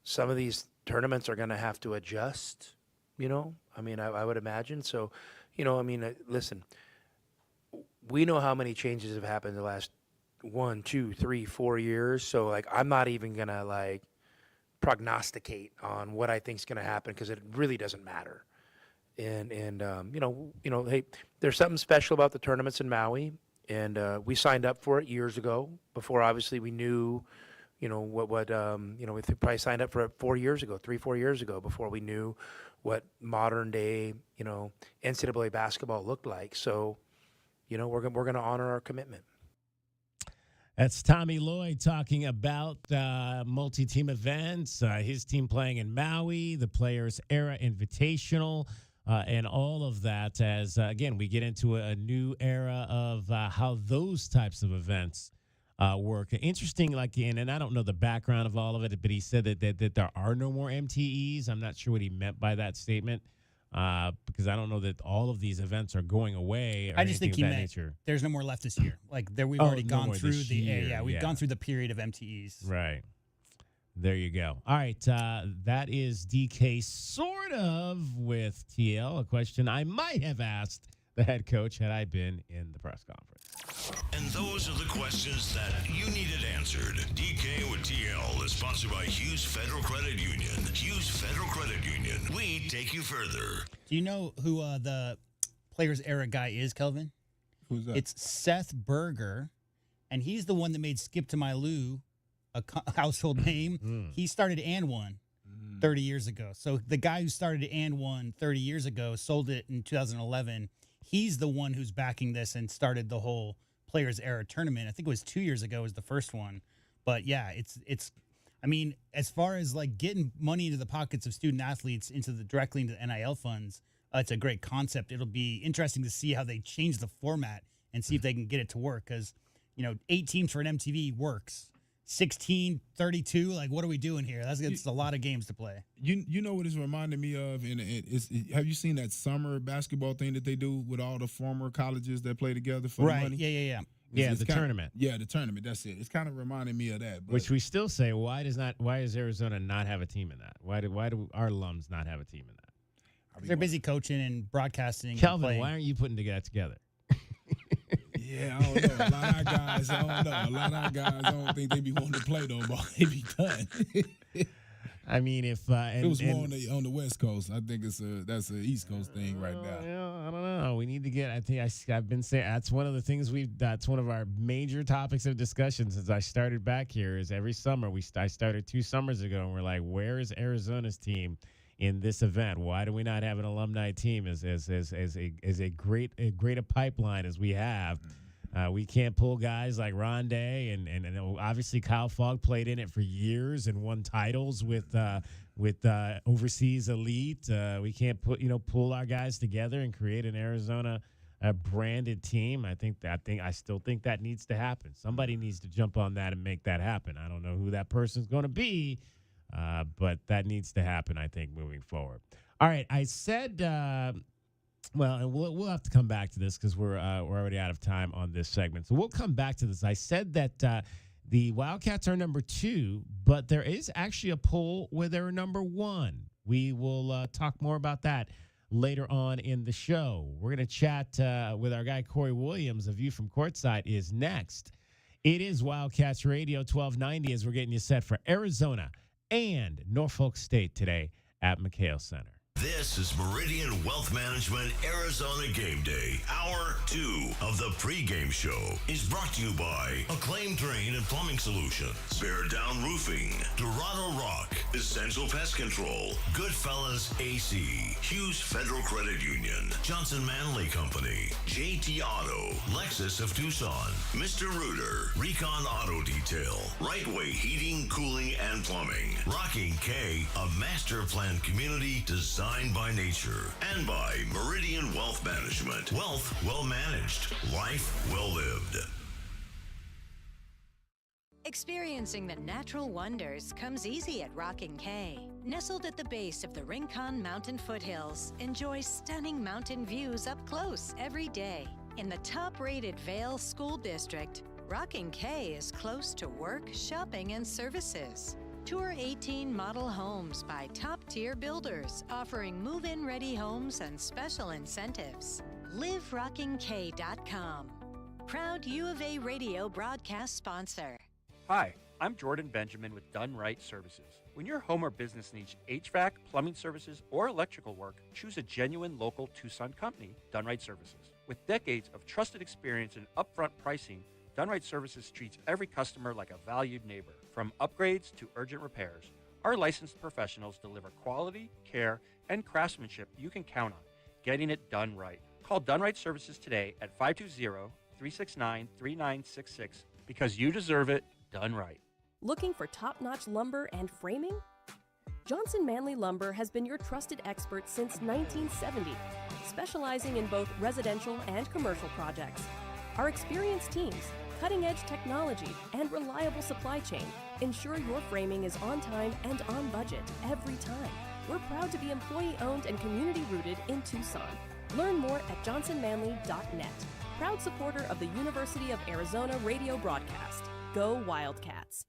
some of these tournaments are going to have to adjust. I would imagine. So, listen, we know how many changes have happened in the last 1, 2, 3, 4 years. So, I'm not even going to prognosticate on what I think is going to happen because it really doesn't matter. And hey, there's something special about the tournaments in Maui, and we signed up for it years ago before obviously we knew, we probably signed up for it 4 years ago, 3-4 years ago before we knew what modern day, NCAA basketball looked like. So, we're going to honor our commitment. That's Tommy Lloyd talking about multi-team events, his team playing in Maui, the Players Era Invitational, and all of that as, again, we get into a new era of how those types of events work. Interesting, and I don't know the background of all of it, but he said that there are no more MTEs. I'm not sure what he meant by that statement. Because I don't know that all of these events are going away. Or I just think he meant nature. There's no more left this year. We've already gone through we've gone through the period of MTEs. Right. There you go. All right, that is DK sort of with TL, a question I might have asked the head coach had I been in the press conference. And those are the questions that you needed answered. DK with TL is sponsored by Hughes Federal Credit Union. Hughes Federal Credit Union. We take you further. Do you know who the Players Era guy is, Kelvin? Who's that? It's Seth Berger, and he's the one that made Skip to My Lou a household name. He started And One 30 years ago. So the guy who started And One 30 years ago sold it in 2011. He's the one who's backing this and started the whole Players Era tournament. I think it was 2 years ago was the first one. But yeah, it's I mean, as far as getting money into the pockets of student athletes directly into the NIL funds, it's a great concept. It'll be interesting to see how they change the format and see if they can get it to work. Because 8 teams for an MTV works. 16, 32, what are we doing here? That's a lot of games to play. You know what it's reminding me of? And have you seen that summer basketball thing that they do with all the former colleges that play together for the money? Yeah. The tournament. Yeah, the tournament. That's it. It's kind of reminding me of that. But Which we still say, why does Arizona not have a team in that? Why do our alums not have a team in that? They're busy coaching and broadcasting. Kelvin, why aren't you putting that together? Yeah, I don't know. A lot of our guys, I don't think they be wanting to play no ball. They be done. I mean, if it was more on the West Coast, I think that's an East Coast thing right now. Yeah, I don't know. We need to get. I think I've been saying that's one of the things that's one of our major topics of discussion since I started back here. Is every summer I started 2 summers ago, and we're like, where is Arizona's team in this event? Why do we not have an alumni team as a great a pipeline as we have? We can't pull guys like Rondé and obviously Kyle Fogg played in it for years and won titles with overseas elite. We can't pull our guys together and create an Arizona branded team. I still think that needs to happen. Somebody needs to jump on that and make that happen. I don't know who that person's going to be, but that needs to happen, I think, moving forward. All right, I said. Well, and we'll have to come back to this because we're already out of time on this segment. So we'll come back to this. I said that the Wildcats are number 2, but there is actually a poll where they're number 1. We will talk more about that later on in the show. We're going to chat with our guy Corey Williams. A View from Courtside is next. It is Wildcats Radio 1290 as we're getting you set for Arizona and Norfolk State today at McHale Center. This is Meridian Wealth Management Arizona Game Day. Hour 2 of the pregame show is brought to you by Acclaim Drain and Plumbing Solutions, Bear Down Roofing, Dorado Rock, Essential Pest Control, Goodfellas AC, Hughes Federal Credit Union, Johnson Manley Company, JT Auto, Lexus of Tucson, Mr. Rooter, Recon Auto Detail, Right Way Heating, Cooling, and Plumbing, Rocking K, a master plan community designed by nature, and by Meridian Wealth Management. Wealth well managed, life well lived. Experiencing the natural wonders comes easy at Rockin' K. Nestled at the base of the Rincon Mountain foothills, enjoy stunning mountain views up close every day. In the top-rated Vail School District, Rocking K is close to work, shopping, and services. Tour 18 model homes by top-tier builders, offering move-in ready homes and special incentives. LiveRockingK.com. Proud U of A radio broadcast sponsor. Hi, I'm Jordan Benjamin with Done Right Services. When your home or business needs HVAC, plumbing services, or electrical work, choose a genuine local Tucson company, Done Right Services. With decades of trusted experience and upfront pricing, Done Right Services treats every customer like a valued neighbor. From upgrades to urgent repairs, our licensed professionals deliver quality, care, and craftsmanship you can count on, getting it done right. Call Done Right Services today at 520-369-3966 because you deserve it done right. Looking for top-notch lumber and framing? Johnson Manley Lumber has been your trusted expert since 1970, specializing in both residential and commercial projects. Our experienced teams, cutting-edge technology, and reliable supply chain ensure your framing is on time and on budget every time. We're proud to be employee-owned and community-rooted in Tucson. Learn more at johnsonmanley.net. Proud supporter of the University of Arizona radio broadcast. Go Wildcats.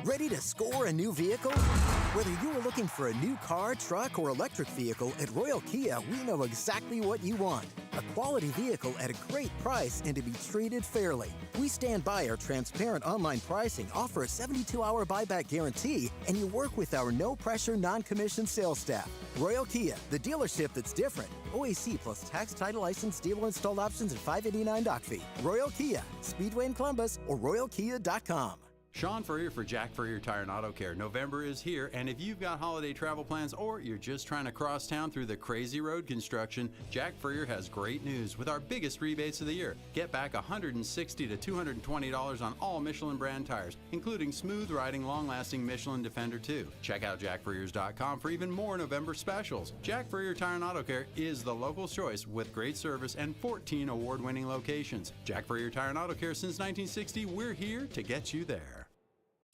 Ready to score a new vehicle? Whether you are looking for a new car, truck, or electric vehicle, at Royal Kia, we know exactly what you want. A quality vehicle at a great price and to be treated fairly. We stand by our transparent online pricing, offer a 72-hour buyback guarantee, and you work with our no-pressure, non-commissioned sales staff. Royal Kia, the dealership that's different. OAC plus tax, title, license, dealer installed options, and $589 doc fee. Royal Kia, Speedway in Columbus, or royalkia.com. Sean Furrier for Jack Furrier Tire and Auto Care. November is here, and if you've got holiday travel plans or you're just trying to cross town through the crazy road construction, Jack Furrier has great news with our biggest rebates of the year. Get back $160 to $220 on all Michelin brand tires, including smooth riding, long-lasting Michelin Defender 2. Check out jackfurriers.com for even more November specials. Jack Furrier Tire and Auto Care is the local choice with great service and 14 award-winning locations. Jack Furrier Tire and Auto Care since 1960. We're here to get you there.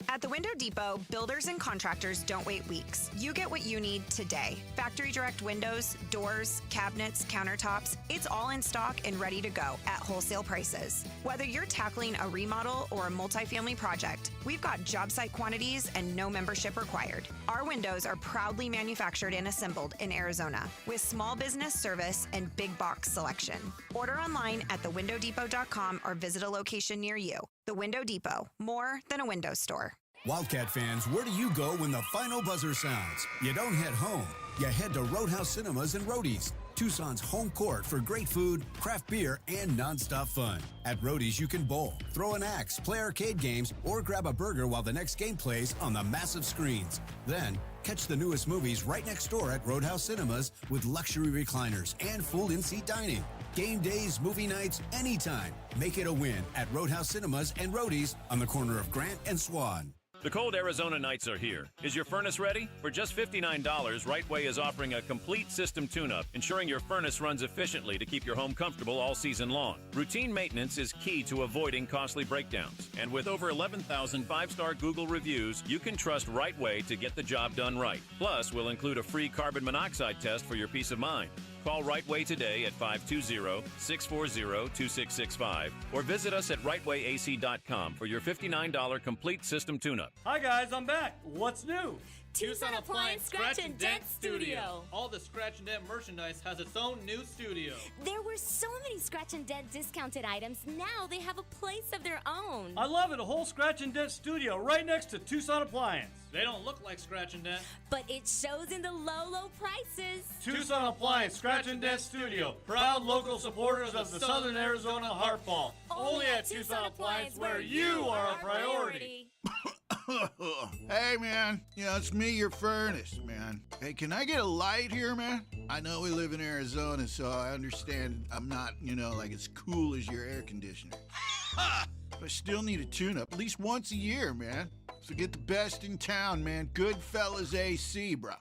At the Window Depot, builders and contractors don't wait weeks. You get what you need today. Factory direct windows, doors, cabinets, countertops, it's all in stock and ready to go at wholesale prices. Whether you're tackling a remodel or a multifamily project, we've got job site quantities and no membership required. Our windows are proudly manufactured and assembled in Arizona with small business service and big box selection. Order online at thewindowdepot.com or visit a location near you. The Window Depot, more than a window store. Wildcat fans, where do you go when the final buzzer sounds? You don't head home. You head to Roadhouse Cinemas and Roadies, Tucson's home court for great food, craft beer, and nonstop fun. At Roadies, you can bowl, throw an axe, play arcade games, or grab a burger while the next game plays on the massive screens. Then, catch the newest movies right next door at Roadhouse Cinemas with luxury recliners and full in-seat dining. Game days, movie nights, anytime. Make it a win at Roadhouse Cinemas and Roadies on the corner of Grant and Swan. The cold Arizona nights are here. Is your furnace ready? For just $59, Right Way is offering a complete system tune-up, ensuring your furnace runs efficiently to keep your home comfortable all season long. Routine maintenance is key to avoiding costly breakdowns. And with over 11,000 five-star Google reviews, you can trust Right Way to get the job done right. Plus, we'll include a free carbon monoxide test for your peace of mind. Call Right Way today at 520-640-2665 or visit us at rightwayac.com for your $59 complete system tune-up. Hi guys, I'm back. What's new? Tucson Appliance Scratch and Dent Studio. All the Scratch and Dent merchandise has its own new studio. There were so many Scratch and Dent discounted items. Now they have a place of their own. I love it. A whole Scratch and Dent studio right next to Tucson Appliance. They don't look like Scratch and Dent. But it shows in the low prices. Tucson Appliance Scratch and Dent Studio. Proud local supporters of the Southern Arizona Heartball. Only at Tucson Appliance where you are a priority. Hey, man. Yeah, it's me, your furnace, man. Hey, can I get a light here, man? I know we live in Arizona, so I understand I'm not, like as cool as your air conditioner. But I still need a tune-up at least once a year, man. So get the best in town, man. Goodfellas AC, bro.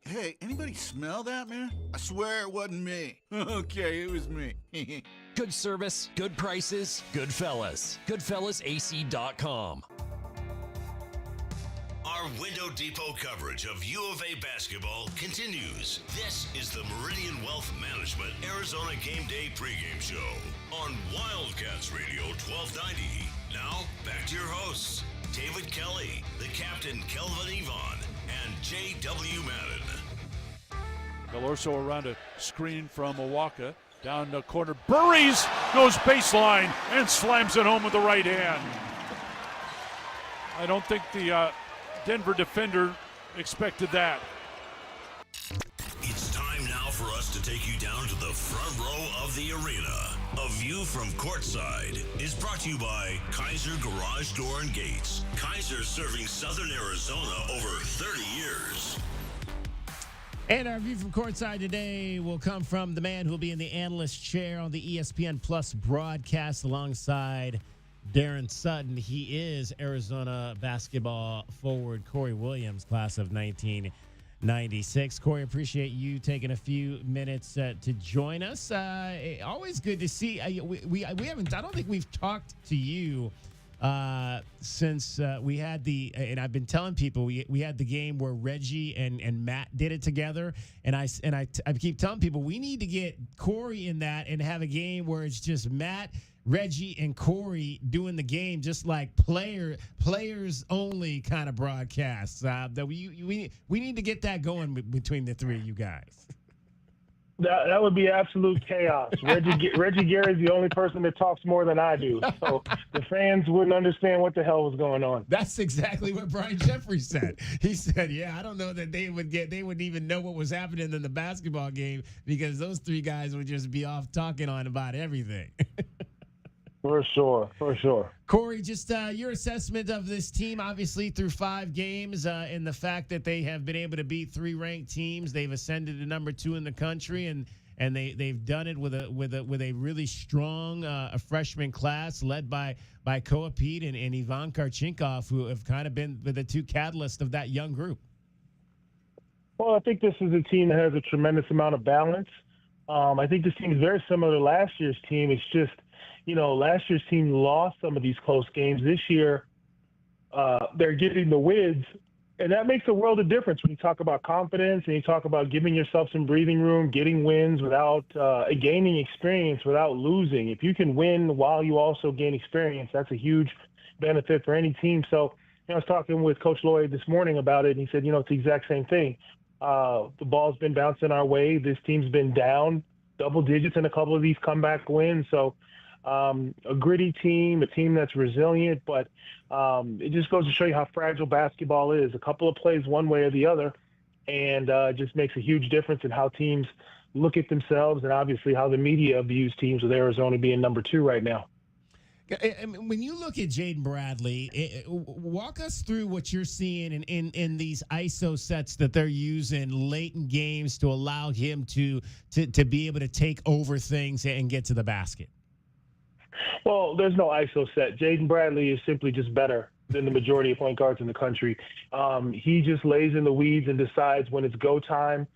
Hey, anybody smell that, man? I swear it wasn't me. Okay, it was me. Good service, good prices, Goodfellas. GoodfellasAC.com. Our Our Window Depot coverage of U of A basketball continues. This is the Meridian Wealth Management Arizona Game Day pregame show on Wildcats Radio 1290. Now, back to your hosts, David Kelly, the captain Kelvin Yvonne, and J.W. Madden. Del Orso around a screen from Milwaukee. Down the corner, buries, goes baseline, and slams it home with the right hand. I don't think the Denver defender expected that. It's time now for us to take you down to the front row of the arena. A view from courtside is brought to you by Kaiser Garage Door and Gates. Kaiser serving Southern Arizona over 30 years. And our view from courtside today will come from the man who will be in the analyst chair on the ESPN Plus broadcast alongside Darren Sutton. He is Arizona basketball forward Corey Williams, class of 1996. Corey, appreciate you taking a few minutes to join us. Always good to see. We haven't. I don't think we've talked to you since we had and I've been telling people we had the game where Reggie and Matt did it together, and I keep telling people we need to get Corey in that and have a game where it's just Matt, Reggie, and Corey doing the game, just like players only kind of broadcasts. That we need to get that going between the three of you guys. That would be absolute chaos. Reggie Gary's the only person that talks more than I do, so the fans wouldn't understand what the hell was going on. That's exactly what Brian Jeffrey said. He said, "Yeah, I don't know that they wouldn't even know what was happening in the basketball game because those three guys would just be off talking on about everything." For sure. Corey, just your assessment of this team, obviously through 5 games, and the fact that they have been able to beat 3 ranked teams. They've ascended to number 2 in the country, and they've done it with a really strong a freshman class led by Koa Pete and Ivan Karchinkov, who have kind of been the 2 catalysts of that young group. Well, I think this is a team that has a tremendous amount of balance. I think this team is very similar to last year's team. It's just, last year's team lost some of these close games. This year, they're getting the wins, and that makes a world of difference when you talk about confidence and you talk about giving yourself some breathing room, getting wins without gaining experience without losing. If you can win while you also gain experience, that's a huge benefit for any team. So, I was talking with Coach Lloyd this morning about it, and he said, it's the exact same thing. The ball's been bouncing our way. This team's been down double digits in a couple of these comeback wins. So, a gritty team, a team that's resilient, but it just goes to show you how fragile basketball is. A couple of plays one way or the other, and it just makes a huge difference in how teams look at themselves and obviously how the media views teams with Arizona being number 2 right now. When you look at Jaden Bradley, walk us through what you're seeing in these ISO sets that they're using late in games to allow him to be able to take over things and get to the basket. Well, there's no ISO set. Jaden Bradley is simply just better than the majority of point guards in the country. He just lays in the weeds and decides when it's go time.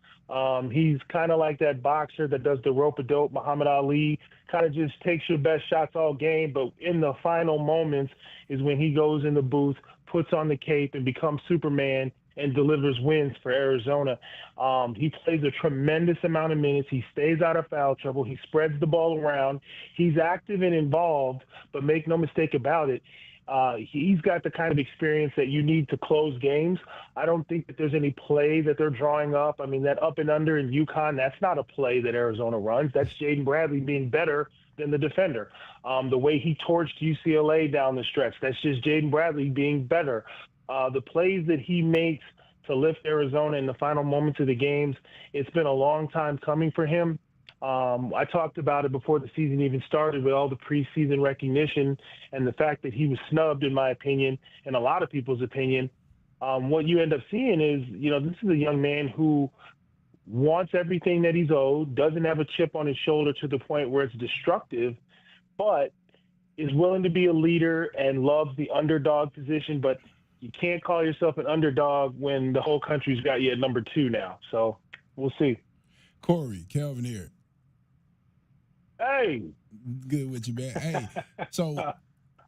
He's kind of like that boxer that does the rope-a-dope, Muhammad Ali, kind of just takes your best shots all game, but in the final moments is when he goes in the booth, puts on the cape, and becomes Superman and delivers wins for Arizona. He plays a tremendous amount of minutes. He stays out of foul trouble. He spreads the ball around. He's active and involved, but make no mistake about it, he's got the kind of experience that you need to close games. I don't think that there's any play that they're drawing up. I mean, that up and under in UConn, that's not a play that Arizona runs. That's Jaden Bradley being better than the defender. The way he torched UCLA down the stretch, that's just Jaden Bradley being better. The plays that he makes to lift Arizona in the final moments of the games, it's been a long time coming for him. I talked about it before the season even started with all the preseason recognition and the fact that he was snubbed, in my opinion, and a lot of people's opinion. What you end up seeing is, this is a young man who wants everything that he's owed, doesn't have a chip on his shoulder to the point where it's destructive, but is willing to be a leader and loves the underdog position. But you can't call yourself an underdog when the whole country's got you at number 2 now. So we'll see. Corey, Kelvin here. Hey. Good with you, man. Hey, so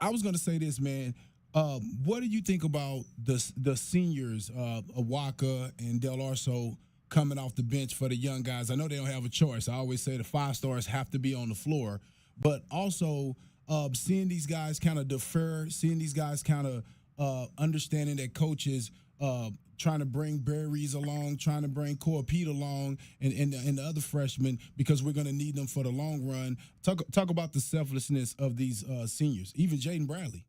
I was going to say this, man. What do you think about the seniors, Awaka and Del Arso, coming off the bench for the young guys? I know they don't have a choice. I always say the 5 stars have to be on the floor, but also seeing these guys kind of defer, seeing these guys kind of understanding that coaches trying to bring Berries along, trying to bring Core Pete along, and the other freshmen, because we're going to need them for the long run. Talk about the selflessness of these seniors, even Jaden Bradley.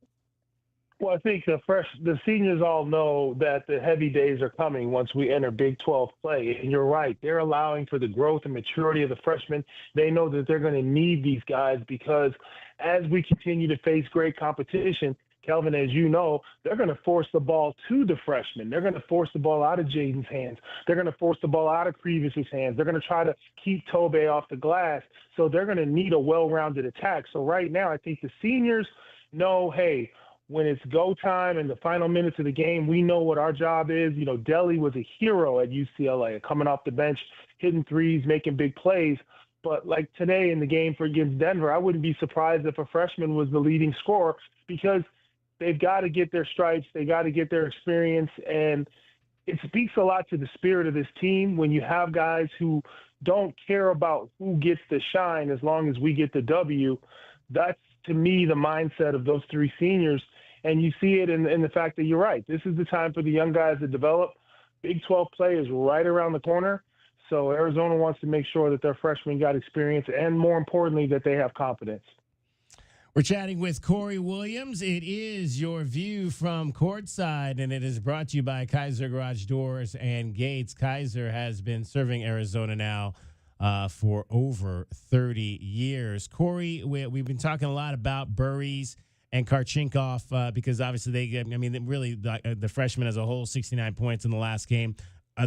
Well, I think the seniors all know that the heavy days are coming once we enter Big 12 play. And you're right. They're allowing for the growth and maturity of the freshmen. They know that they're going to need these guys because as we continue to face great competition, Kelvin, as you know, they're going to force the ball to the freshmen. They're going to force the ball out of Jaden's hands. They're going to force the ball out of Crevis's hands. They're going to try to keep Tobe off the glass. So they're going to need a well-rounded attack. So right now, I think the seniors know, hey, when it's go time in the final minutes of the game, we know what our job is. You know, Deli was a hero at UCLA, coming off the bench, hitting threes, making big plays. But like today in the game against Denver, I wouldn't be surprised if a freshman was the leading scorer because they've got to get their stripes. They got to get their experience. And it speaks a lot to the spirit of this team when you have guys who don't care about who gets the shine as long as we get the W. That's, to me, the mindset of those 3 seniors. And you see it in the fact that you're right. This is the time for the young guys to develop. Big 12 play is right around the corner. So Arizona wants to make sure that their freshmen got experience and, more importantly, that they have confidence. We're chatting with Corey Williams. It is your view from courtside, and it is brought to you by Kaiser Garage Doors and Gates. Kaiser has been serving Arizona now for over 30 years. Corey, we've been talking a lot about Burries and Karchinkov because obviously the freshmen as a whole, 69 points in the last game.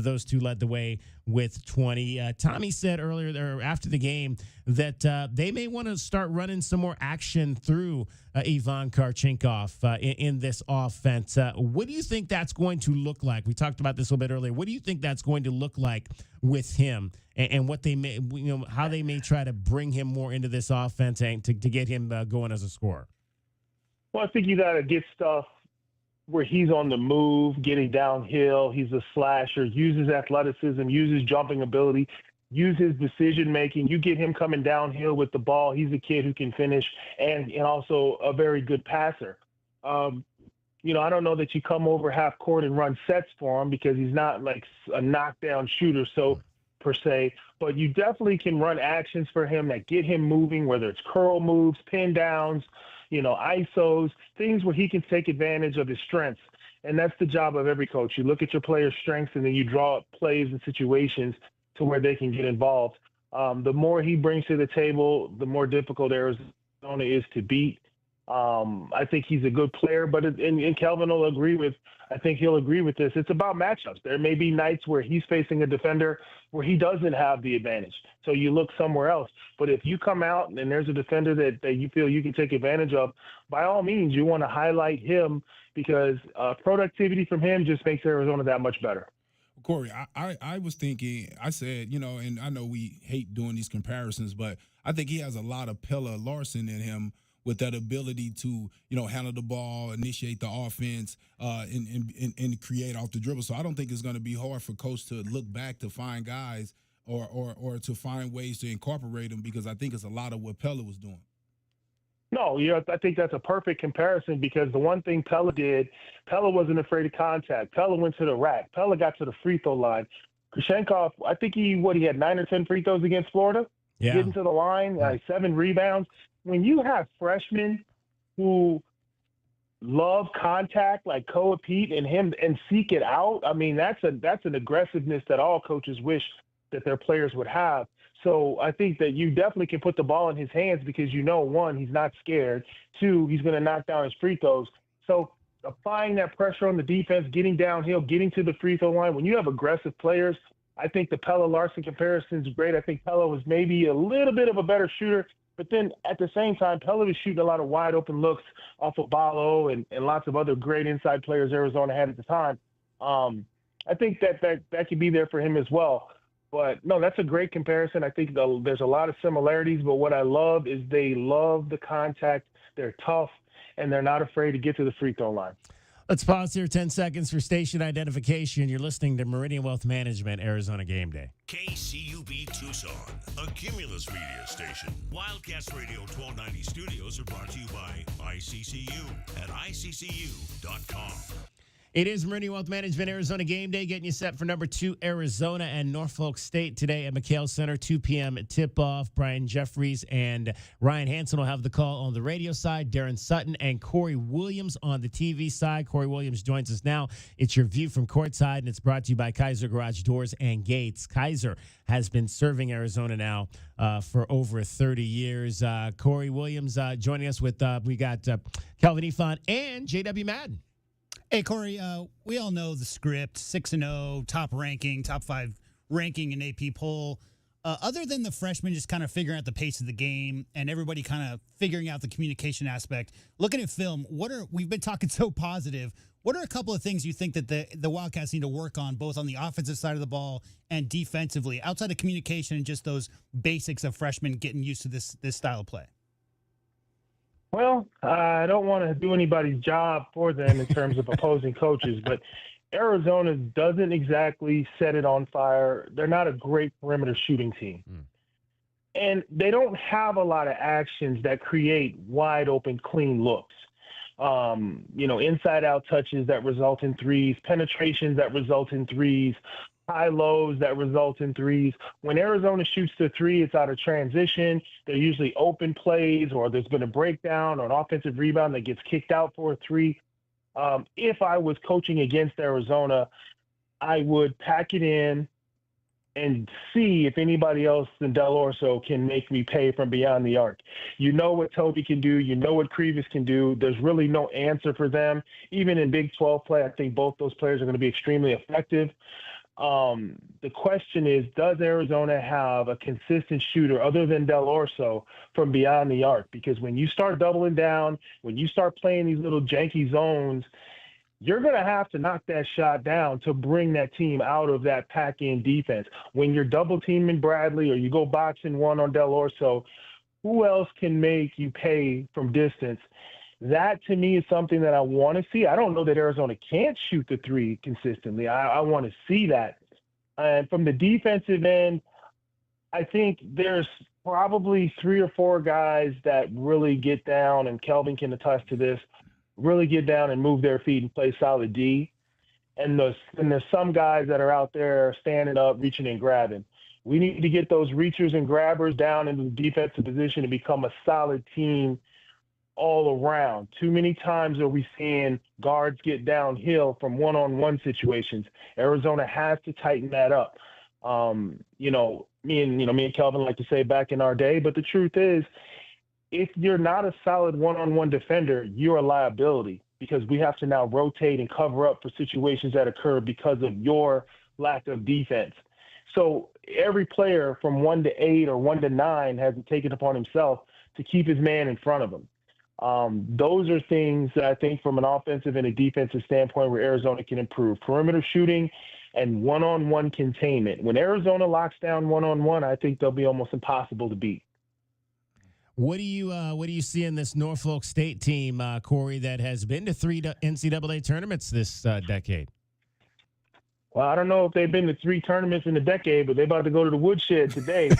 Those 2 led the way with 20. Tommy said earlier or after the game that they may want to start running some more action through Ivan Karchinkov in this offense. What do you think that's going to look like? We talked about this a little bit earlier. What do you think that's going to look like with him and what they may, how they may try to bring him more into this offense and to get him going as a scorer? Well, I think you got to get stuff where he's on the move, getting downhill. He's a slasher, uses athleticism, uses jumping ability, uses decision-making. You get him coming downhill with the ball. He's a kid who can finish and also a very good passer. I don't know that you come over half court and run sets for him because he's not like a knockdown shooter, per se, but you definitely can run actions for him that get him moving, whether it's curl moves, pin downs, ISOs, things where he can take advantage of his strengths. And that's the job of every coach. You look at your players' strengths and then you draw up plays and situations to where they can get involved. The more he brings to the table, the more difficult Arizona is to beat. I think he's a good player, but and Kelvin will agree with, I think he'll agree with this. It's about matchups. There may be nights where he's facing a defender where he doesn't have the advantage. So you look somewhere else. But if you come out and there's a defender that you feel you can take advantage of, by all means, you want to highlight him because productivity from him just makes Arizona that much better. Corey, I was thinking, I said, and I know we hate doing these comparisons, but I think he has a lot of Pella Larson in him with that ability to, handle the ball, initiate the offense, and create off the dribble. So I don't think it's going to be hard for coach to look back to find guys or to find ways to incorporate them because I think it's a lot of what Pella was doing. No, I think that's a perfect comparison because the one thing Pella did, Pella wasn't afraid of contact. Pella went to the rack. Pella got to the free throw line. Karchinkov, I think he had 9 or 10 free throws against Florida. Yeah. Getting to the line, 7 rebounds. When you have freshmen who love contact like Koa Pete and him and seek it out, I mean, that's an aggressiveness that all coaches wish that their players would have. So I think that you definitely can put the ball in his hands because 1, he's not scared. 2, he's going to knock down his free throws. So applying that pressure on the defense, getting downhill, getting to the free throw line, when you have aggressive players, I think the Pella Larson comparison is great. I think Pella was maybe a little bit of a better shooter. But then at the same time, Pella was shooting a lot of wide open looks off of Ballo and lots of other great inside players Arizona had at the time. I think that could be there for him as well. But no, that's a great comparison. I think there's a lot of similarities, but what I love is they love the contact. They're tough. and they're not afraid to get to the free throw line. Let's pause here 10 seconds for station identification. You're listening to Meridian Wealth Management, Arizona Game Day. KCUB Tucson, a Cumulus media station. Wildcats Radio 1290 studios are brought to you by ICCU at iccu.com. It is Meridian Wealth Management, Arizona Game Day, getting you set for number 2, Arizona and Norfolk State today at McHale Center, 2 p.m. tip-off. Brian Jeffries and Ryan Hansen will have the call on the radio side. Darren Sutton and Corey Williams on the TV side. Corey Williams joins us now. It's your view from courtside, and it's brought to you by Kaiser Garage Doors and Gates. Kaiser has been serving Arizona now for over 30 years. Corey Williams joining us with, we got Kelvin Ifan and J.W. Madden. Hey, Corey, we all know the script, 6-0, top ranking, top 5 ranking in AP poll. Other than the freshmen just kind of figuring out the pace of the game and everybody kind of figuring out the communication aspect, looking at film, we've been talking so positive. What are a couple of things you think that the Wildcats need to work on, both on the offensive side of the ball and defensively, outside of communication and just those basics of freshmen getting used to this style of play? Well, I don't want to do anybody's job for them in terms of opposing coaches, but Arizona doesn't exactly set it on fire. They're not a great perimeter shooting team. And they don't have a lot of actions that create wide open, clean looks. Inside out touches that result in threes, penetrations that result in threes, high lows that result in threes. When Arizona shoots the three, it's out of transition. They're usually open plays, or there's been a breakdown or an offensive rebound that gets kicked out for a three. If I was coaching against Arizona, I would pack it in and see if anybody else than Del Orso can make me pay from beyond the arc. You know what Toby can do. You know what Krivas can do. There's really no answer for them. Even in Big 12 play, I think both those players are going to be extremely effective. The question is, does Arizona have a consistent shooter other than Del Orso from beyond the arc? Because when you start doubling down, when you start playing these little janky zones, you're going to have to knock that shot down to bring that team out of that pack-in defense. When you're double-teaming Bradley or you go boxing one on Del Orso, who else can make you pay from distance? That, to me, is something that I want to see. I don't know that Arizona can't shoot the three consistently. I want to see that. And from the defensive end, I think there's probably 3 or 4 guys that really get down, and Kelvin can attest to this, really get down and move their feet and play solid D. And there's some guys that are out there standing up, reaching and grabbing. We need to get those reachers and grabbers down into the defensive position and become a solid team all around. Too many times are we seeing guards get downhill from one-on-one situations. Arizona has to tighten that up. Me and Kelvin like to say back in our day, but the truth is, if you're not a solid one-on-one defender, you're a liability, because we have to now rotate and cover up for situations that occur because of your lack of defense. So every player from 1 to 8 or 1 to 9 has to take it upon himself to keep his man in front of him. Those are things that I think from an offensive and a defensive standpoint where Arizona can improve. Perimeter shooting and one-on-one containment. When Arizona locks down one-on-one, I think they'll be almost impossible to beat. What do you see in this Norfolk State team, Corey, that has been to 3 NCAA tournaments this decade? Well, I don't know if they've been to 3 tournaments in a decade, but they're about to go to the woodshed today.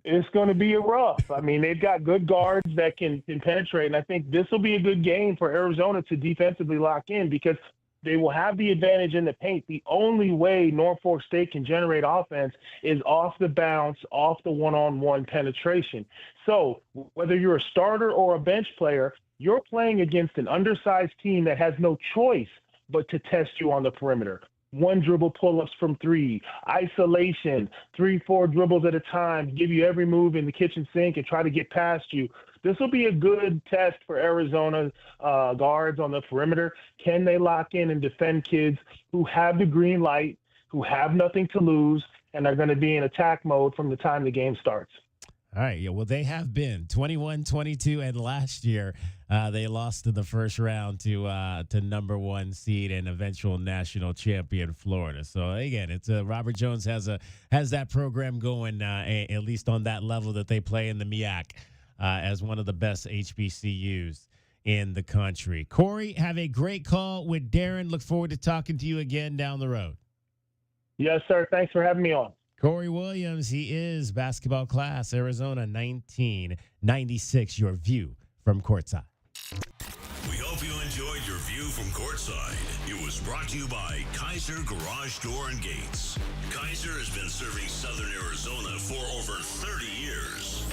It's going to be a rough. I mean, they've got good guards that can penetrate, and I think this will be a good game for Arizona to defensively lock in, because they will have the advantage in the paint. The only way Norfolk State can generate offense is off the bounce, off the one-on-one penetration. So whether you're a starter or a bench player, you're playing against an undersized team that has no choice but to test you on the perimeter. 1 dribble pull-ups from 3, isolation, 3-4 dribbles at a time, give you every move in the kitchen sink and try to get past you. This will be a good test for Arizona guards on the perimeter. Can they lock in and defend kids who have the green light, who have nothing to lose, and are going to be in attack mode from the time the game starts? All right. Yeah, well, they have been 21-22, and last year they lost in the first round to number 1 seed and eventual national champion Florida. So again, it's Robert Jones has that program going at least on that level that they play in the MEAC. as one of the best HBCUs in the country. Corey, have a great call with Darren. Look forward to talking to you again down the road. Yes, sir. Thanks for having me on. Corey Williams, he is basketball class, Arizona 1996, your view from courtside. We hope you enjoyed your view from courtside. It was brought to you by Kaiser Garage Door and Gates. Kaiser has been serving Southern Arizona for over 30 years.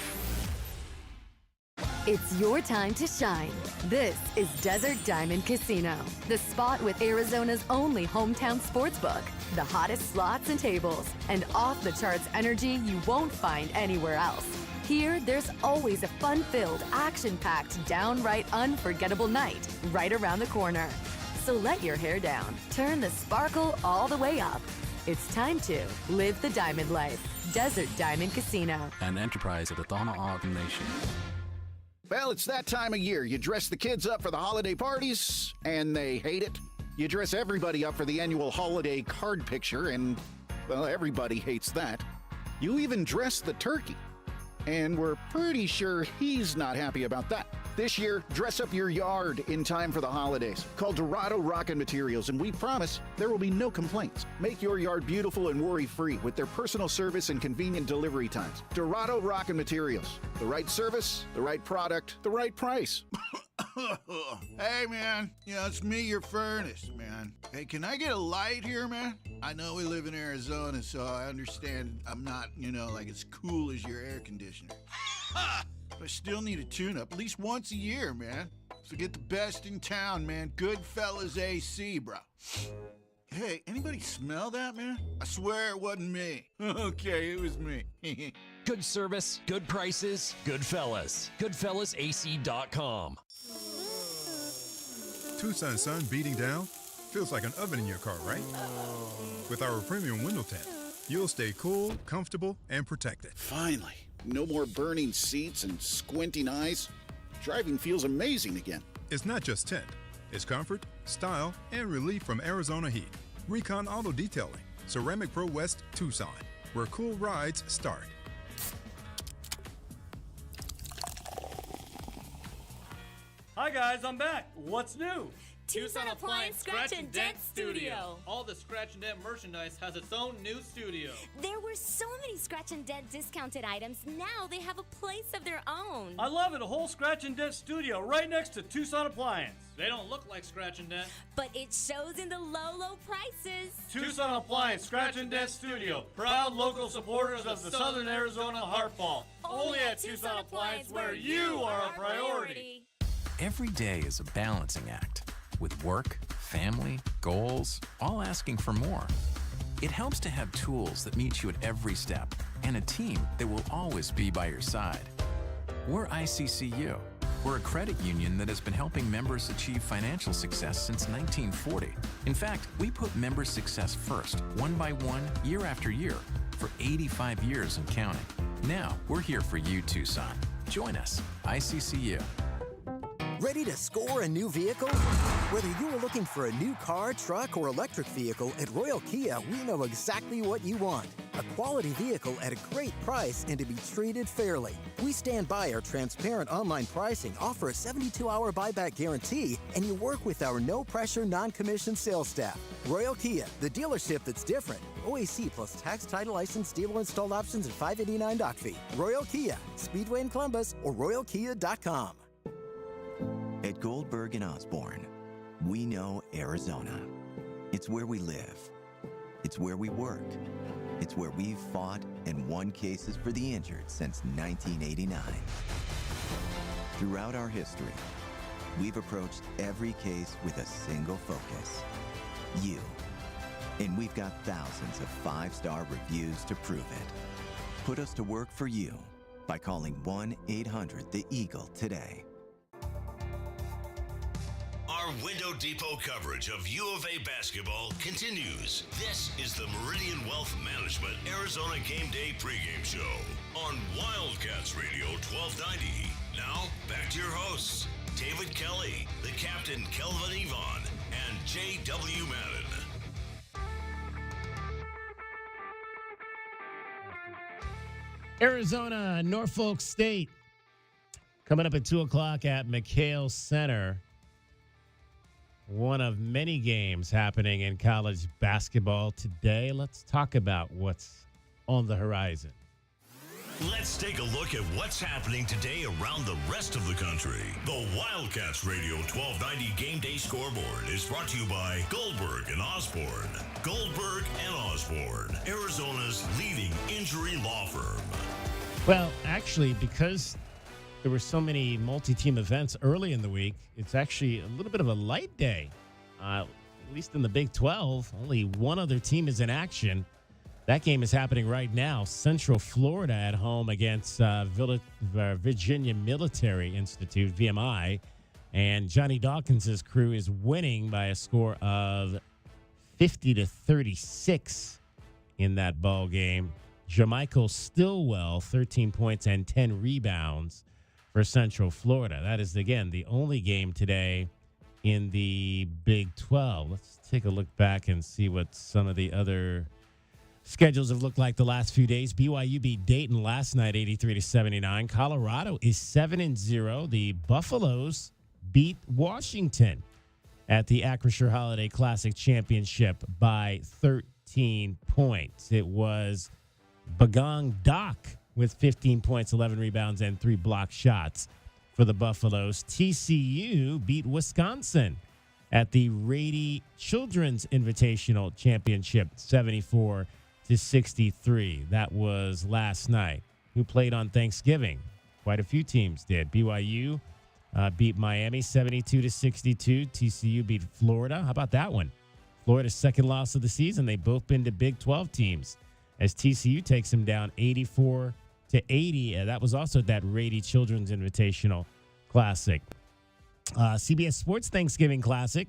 It's your time to shine. This is Desert Diamond Casino, the spot with Arizona's only hometown sportsbook, the hottest slots and tables, and off-the-charts energy you won't find anywhere else. Here, there's always a fun-filled, action-packed, downright unforgettable night right around the corner. So let your hair down, turn the sparkle all the way up. It's time to live the diamond life. Desert Diamond Casino. An enterprise of the Thama Ogden Nation. Well, it's that time of year. You dress the kids up for the holiday parties, and they hate it. You dress everybody up for the annual holiday card picture, and, well, everybody hates that. You even dress the turkey, and we're pretty sure he's not happy about that. This year, dress up your yard in time for the holidays. Call Dorado Rockin' Materials, and we promise there will be no complaints. Make your yard beautiful and worry-free with their personal service and convenient delivery times. Dorado Rockin' Materials. The right service, the right product, the right price. Hey, man. It's me, your furnace, man. Hey, can I get a light here, man? I know we live in Arizona, so I understand I'm not, like as cool as your air conditioner. But I still need a tune-up at least once a year, man. So get the best in town, man. Goodfellas AC, bro. Hey, anybody smell that, man? I swear it wasn't me. Okay, it was me. Good service, good prices, Goodfellas. GoodfellasAC.com. Tucson sun beating down feels like an oven in your car, right? With our premium window tint, you'll stay cool, comfortable, and protected. Finally. No more burning seats and squinting eyes. Driving feels amazing again. It's not just tint. It's comfort, style, and relief from Arizona heat. Recon Auto Detailing, Ceramic Pro West, Tucson, where cool rides start. Hi guys, I'm back. What's new? Tucson Appliance Scratch and Dent Studio. All the Scratch and Dent merchandise has its own new studio. There were so many Scratch and Dent discounted items. Now they have a place of their own. I love it. A whole Scratch and Dent studio right next to Tucson Appliance. They don't look like Scratch and Dent, but it shows in the low prices. Tucson Appliance Scratch and Dent Studio. Proud local supporters of the Southern Arizona Heartball. Only at Tucson Appliance, where you are a priority. Every day is a balancing act. With work, family, goals, all asking for more. It helps to have tools that meet you at every step and a team that will always be by your side. We're ICCU. We're a credit union that has been helping members achieve financial success since 1940. In fact, we put members' success first, one by one, year after year, for 85 years and counting. Now, we're here for you, Tucson. Join us, ICCU. Ready to score a new vehicle? Whether you are looking for a new car, truck, or electric vehicle, at Royal Kia, we know exactly what you want. A quality vehicle at a great price and to be treated fairly. We stand by our transparent online pricing, offer a 72-hour buyback guarantee, and you work with our no-pressure, non-commissioned sales staff. Royal Kia, the dealership that's different. OAC plus tax, title, license, dealer installed options, and $589 doc fee. Royal Kia, Speedway in Columbus, or royalkia.com. At Goldberg and Osborne, we know Arizona. It's where we live. It's where we work. It's where we've fought and won cases for the injured since 1989. Throughout our history, we've approached every case with a single focus: you. And we've got thousands of 5-star reviews to prove it. Put us to work for you by calling 1-800-THE-EAGLE today. Our Window Depot coverage of U of A basketball continues. This is the Meridian Wealth Management Arizona Gameday pregame show on Wildcats Radio 1290. Now, back to your hosts, David Kelly, the captain Kelvin Yvonne, and J.W. Madden. Arizona, Norfolk State Coming up at 2 o'clock at McHale Center, one of many games happening in college basketball today. Let's talk about what's on the horizon. Let's take a look at what's happening today around the rest of the country. The Wildcats Radio 1290 Game Day Scoreboard is brought to you by Goldberg and Osborne. Goldberg and Osborne, Arizona's leading injury law firm. Well, actually, because there were so many multi-team events early in the week, it's actually a little bit of a light day. At least in the Big 12, only one other team is in action. That game is happening right now. Central Florida at home against Virginia Military Institute, VMI. And Johnny Dawkins' crew is winning by a score of 50-36 in that ball game. Jermichael Stillwell, 13 points and 10 rebounds for Central Florida. That is, again, the only game today in the Big 12. Let's take a look back and see what some of the other schedules have looked like the last few days. BYU beat Dayton last night, 83-79. Colorado is 7-0. The Buffaloes beat Washington at the Acrisure Holiday Classic Championship by 13 points. It was Bagong Doc with 15 points, 11 rebounds, and 3 block shots for the Buffaloes. TCU beat Wisconsin at the Rady Children's Invitational Championship, 74-63. That was last night. Who played on Thanksgiving? Quite a few teams did. BYU beat Miami 72-62. TCU beat Florida. How about that one? Florida's second loss of the season. They've both been to Big 12 teams as TCU takes them down 84-80. That was also that Rady Children's Invitational Classic. CBS Sports Thanksgiving Classic.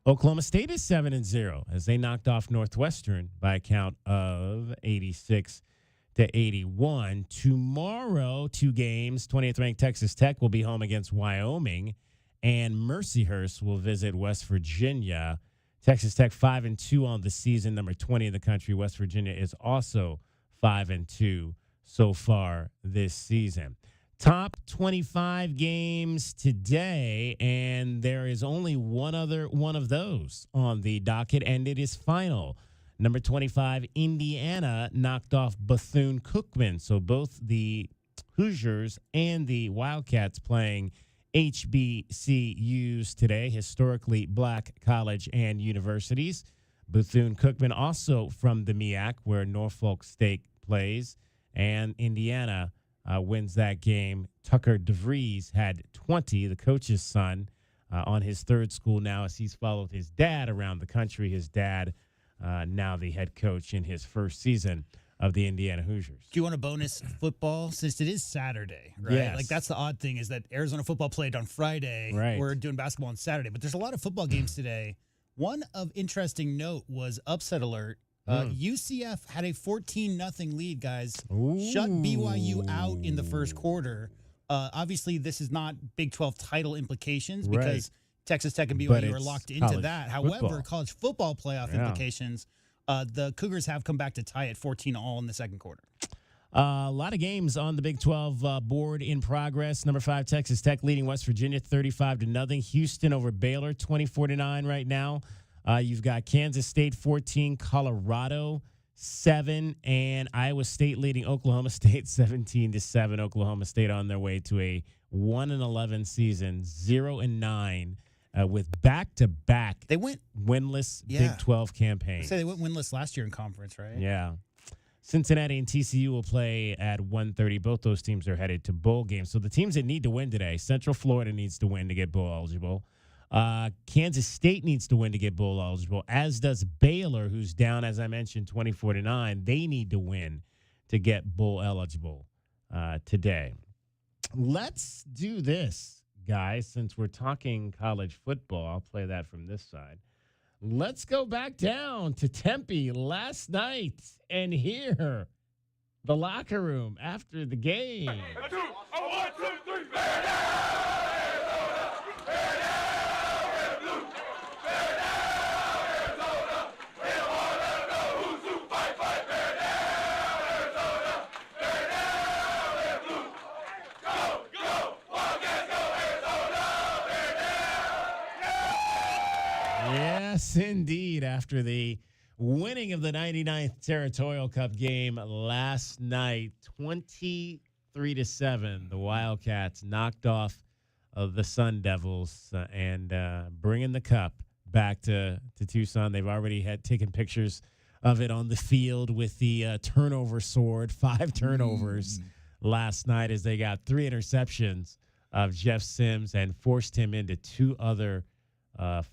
Oklahoma State is 7-0 as they knocked off Northwestern by a count of 86-81. Tomorrow, 2 games. 20th ranked Texas Tech will be home against Wyoming, and Mercyhurst will visit West Virginia. Texas Tech 5-2 on the season, number 20 in the country. West Virginia is also 5-2 so far this season. Top 25 games today, and there is only one other one of those on the docket, and it is final. Number 25, Indiana knocked off Bethune-Cookman. So both the Hoosiers and the Wildcats playing HBCUs today, historically black college and universities. Bethune-Cookman also from the MEAC, where Norfolk State plays, and Indiana wins that game. Tucker DeVries had 20, the coach's son, on his third school now as he's followed his dad around the country. His dad now the head coach in his first season of the Indiana Hoosiers. Do you want a bonus football since it is Saturday, right? Yes. Like that's the odd thing is that Arizona football played on Friday. Right. We're doing basketball on Saturday, but there's a lot of football games today. One of interesting note was upset alert. UCF had a 14-0 lead, guys. Shut BYU out in the first quarter. Obviously, this is not Big 12 title implications because Texas Tech and BYU are locked into that. However, college football playoff implications, the Cougars have come back to tie at 14-all in the second quarter. A lot of games on the Big 12 board in progress. Number 5, Texas Tech leading West Virginia 35-0. Houston over Baylor 24-9 right now. You've got Kansas State 14, Colorado 7, and Iowa State leading Oklahoma State 17-7. Oklahoma State on their way to a 1-11 season, 0-9 with back-to-back. They went winless Big 12 campaigns. They went winless last year in conference, right? Yeah. Cincinnati and TCU will play at 1:30. Both those teams are headed to bowl games. So the teams that need to win today: Central Florida needs to win to get bowl eligible. Kansas State needs to win to get bowl eligible, as does Baylor, who's down, as I mentioned, 24-9. They need to win to get bowl eligible today. Let's do this, guys, since we're talking college football. I'll play that from this side. Let's go back down to Tempe last night and hear the locker room after the game. 1, 2, 3, Yes, indeed. After the winning of the 99th Territorial Cup game last night, 23-7, the Wildcats knocked off the Sun Devils and bringing the cup back to Tucson. They've already had taken pictures of it on the field with the turnover sword, 5 turnovers last night as they got 3 interceptions of Jeff Sims and forced him into 2 other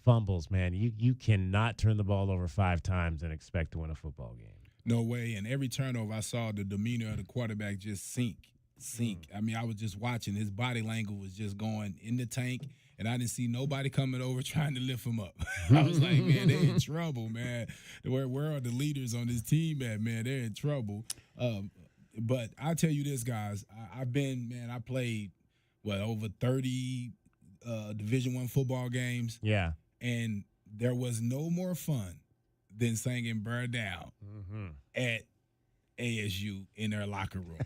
fumbles. Man, you cannot turn the ball over 5 times and expect to win a football game. No way. And every turnover, I saw the demeanor of the quarterback just sink. I mean, I was just watching. His body language was just going in the tank, and I didn't see nobody coming over trying to lift him up. I was like, man, they're in trouble, man. Where are the leaders on this team at, man? They're in trouble. But I'll tell you this, guys. I played, over 30 Division I football games. Yeah. And there was no more fun than singing Burn Down at ASU in their locker room.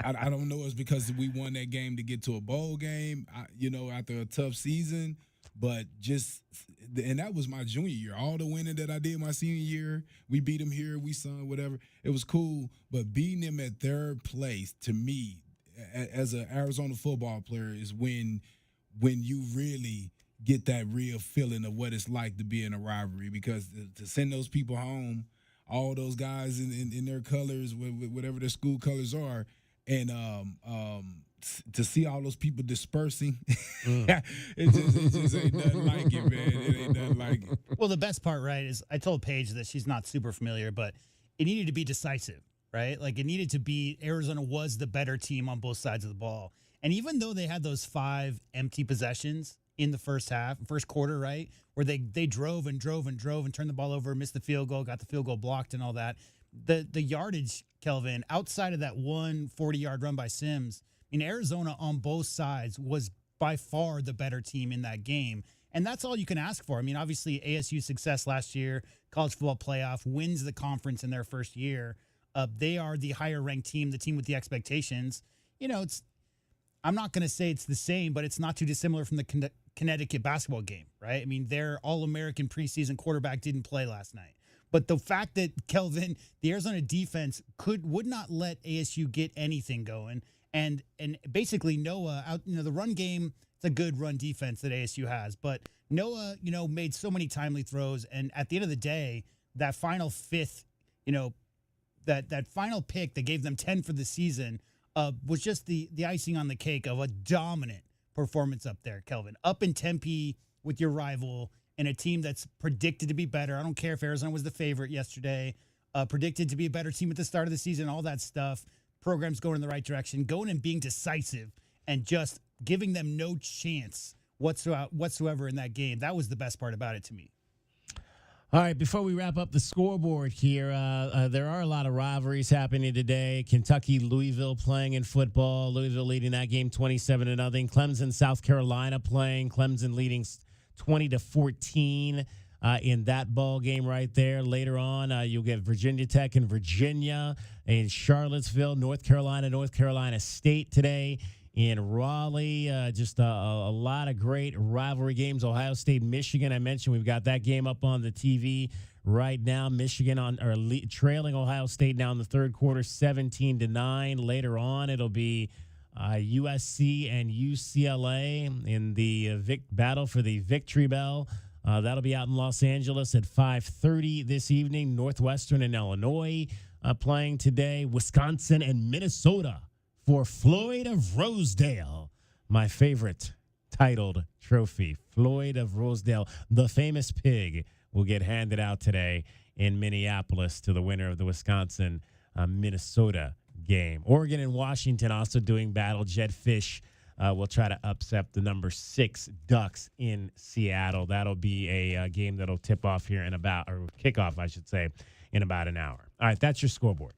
I don't know it's because we won that game to get to a bowl game, after a tough season. But and that was my junior year. All the winning that I did my senior year, we beat them here, we sung, whatever. It was cool. But beating them at their place, to me, as an Arizona football player, is when you really get that real feeling of what it's like to be in a rivalry. Because to send those people home, all those guys in their colors, whatever their school colors are, and to see all those people dispersing, it just ain't nothing like it, man. It ain't nothing like it. Well, the best part, right, is I told Paige that she's not super familiar, but it needed to be decisive, right? Like it needed to be Arizona was the better team on both sides of the ball. And even though they had those 5 empty possessions in the first quarter, right, where they drove and drove and drove and turned the ball over, missed the field goal, got the field goal blocked and all that, the yardage, Kelvin, outside of that 140-yard run by Sims, I mean, Arizona on both sides was by far the better team in that game. And that's all you can ask for. I mean, obviously, ASU's success last year, college football playoff, wins the conference in their first year. They are the higher-ranked team, the team with the expectations. I'm not going to say it's the same, but it's not too dissimilar from the Connecticut basketball game, right? I mean, their All-American preseason quarterback didn't play last night. But the fact that, Kelvin, the Arizona defense would not let ASU get anything going. And basically Noah, the run game, it's a good run defense that ASU has. But Noah, made so many timely throws. And at the end of the day, that final 5th, that final pick that gave them 10 for the season was just the icing on the cake of a dominant performance up there, Kelvin. Up in Tempe with your rival and a team that's predicted to be better. I don't care if Arizona was the favorite yesterday, predicted to be a better team at the start of the season, all that stuff. Program's going in the right direction, going and being decisive and just giving them no chance whatsoever in that game. That was the best part about it to me. All right, before we wrap up the scoreboard here, there are a lot of rivalries happening today. Kentucky, Louisville playing in football. Louisville leading that game 27-0. Clemson, South Carolina playing. Clemson leading 20-14 in that ball game right there. Later on, you'll get Virginia Tech and Virginia in Charlottesville, North Carolina State today in Raleigh. Just a lot of great rivalry games. Ohio State, Michigan. I mentioned we've got that game up on the TV right now. Michigan trailing Ohio State now in the third quarter, 17-9. Later on, it'll be USC and UCLA in the battle for the Victory Bell. That'll be out in Los Angeles at 5:30 this evening. Northwestern and Illinois playing today. Wisconsin and Minnesota for Floyd of Rosedale, my favorite titled trophy. Floyd of Rosedale, the famous pig, will get handed out today in Minneapolis to the winner of the Wisconsin-Minnesota game. Oregon and Washington also doing battle. Jed Fish will try to upset the number 6 Ducks in Seattle. That'll be a game that'll tip off here kickoff, I should say, in about an hour. All right, that's your scoreboard.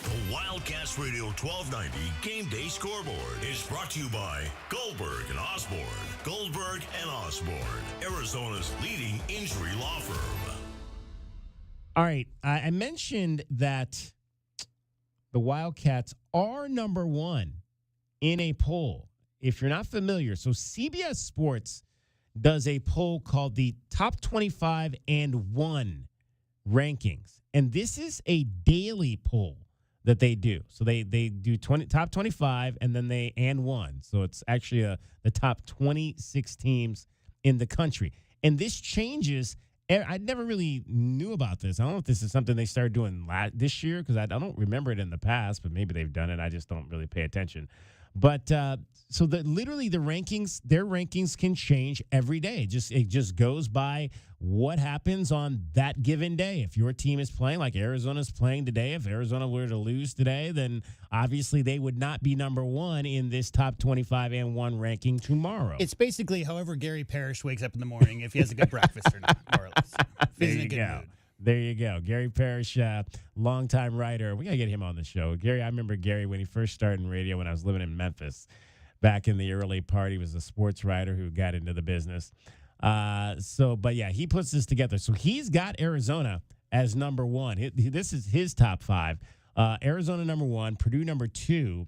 The Wildcats Radio 1290 Game Day Scoreboard is brought to you by Goldberg and Osborne. Goldberg and Osborne, Arizona's leading injury law firm. All right, I mentioned that the Wildcats are number 1 in a poll. If you're not familiar, so CBS Sports does a poll called the Top 25 and 1 rankings. And this is a daily poll that they do. So they do top 25 and then they and 1. So it's actually the top 26 teams in the country. And this changes. I never really knew about this. I don't know if this is something they started doing this year because I don't remember it in the past, but maybe they've done it. I just don't really pay attention. But so literally their rankings can change every day. It just goes by what happens on that given day. If your team is playing like Arizona's playing today, if Arizona were to lose today, then obviously they would not be number 1 in this top 25 and 1 ranking tomorrow. It's basically however Gary Parrish wakes up in the morning, if he has a good breakfast or not, more or less. If he's in a good mood. There you go. Gary Parrish, longtime writer. We got to get him on the show. Gary, I remember Gary when he first started in radio when I was living in Memphis back in the early part. He was a sports writer who got into the business. But yeah, he puts this together. So he's got Arizona as number 1. This is his top 5. Arizona number 1, Purdue number 2,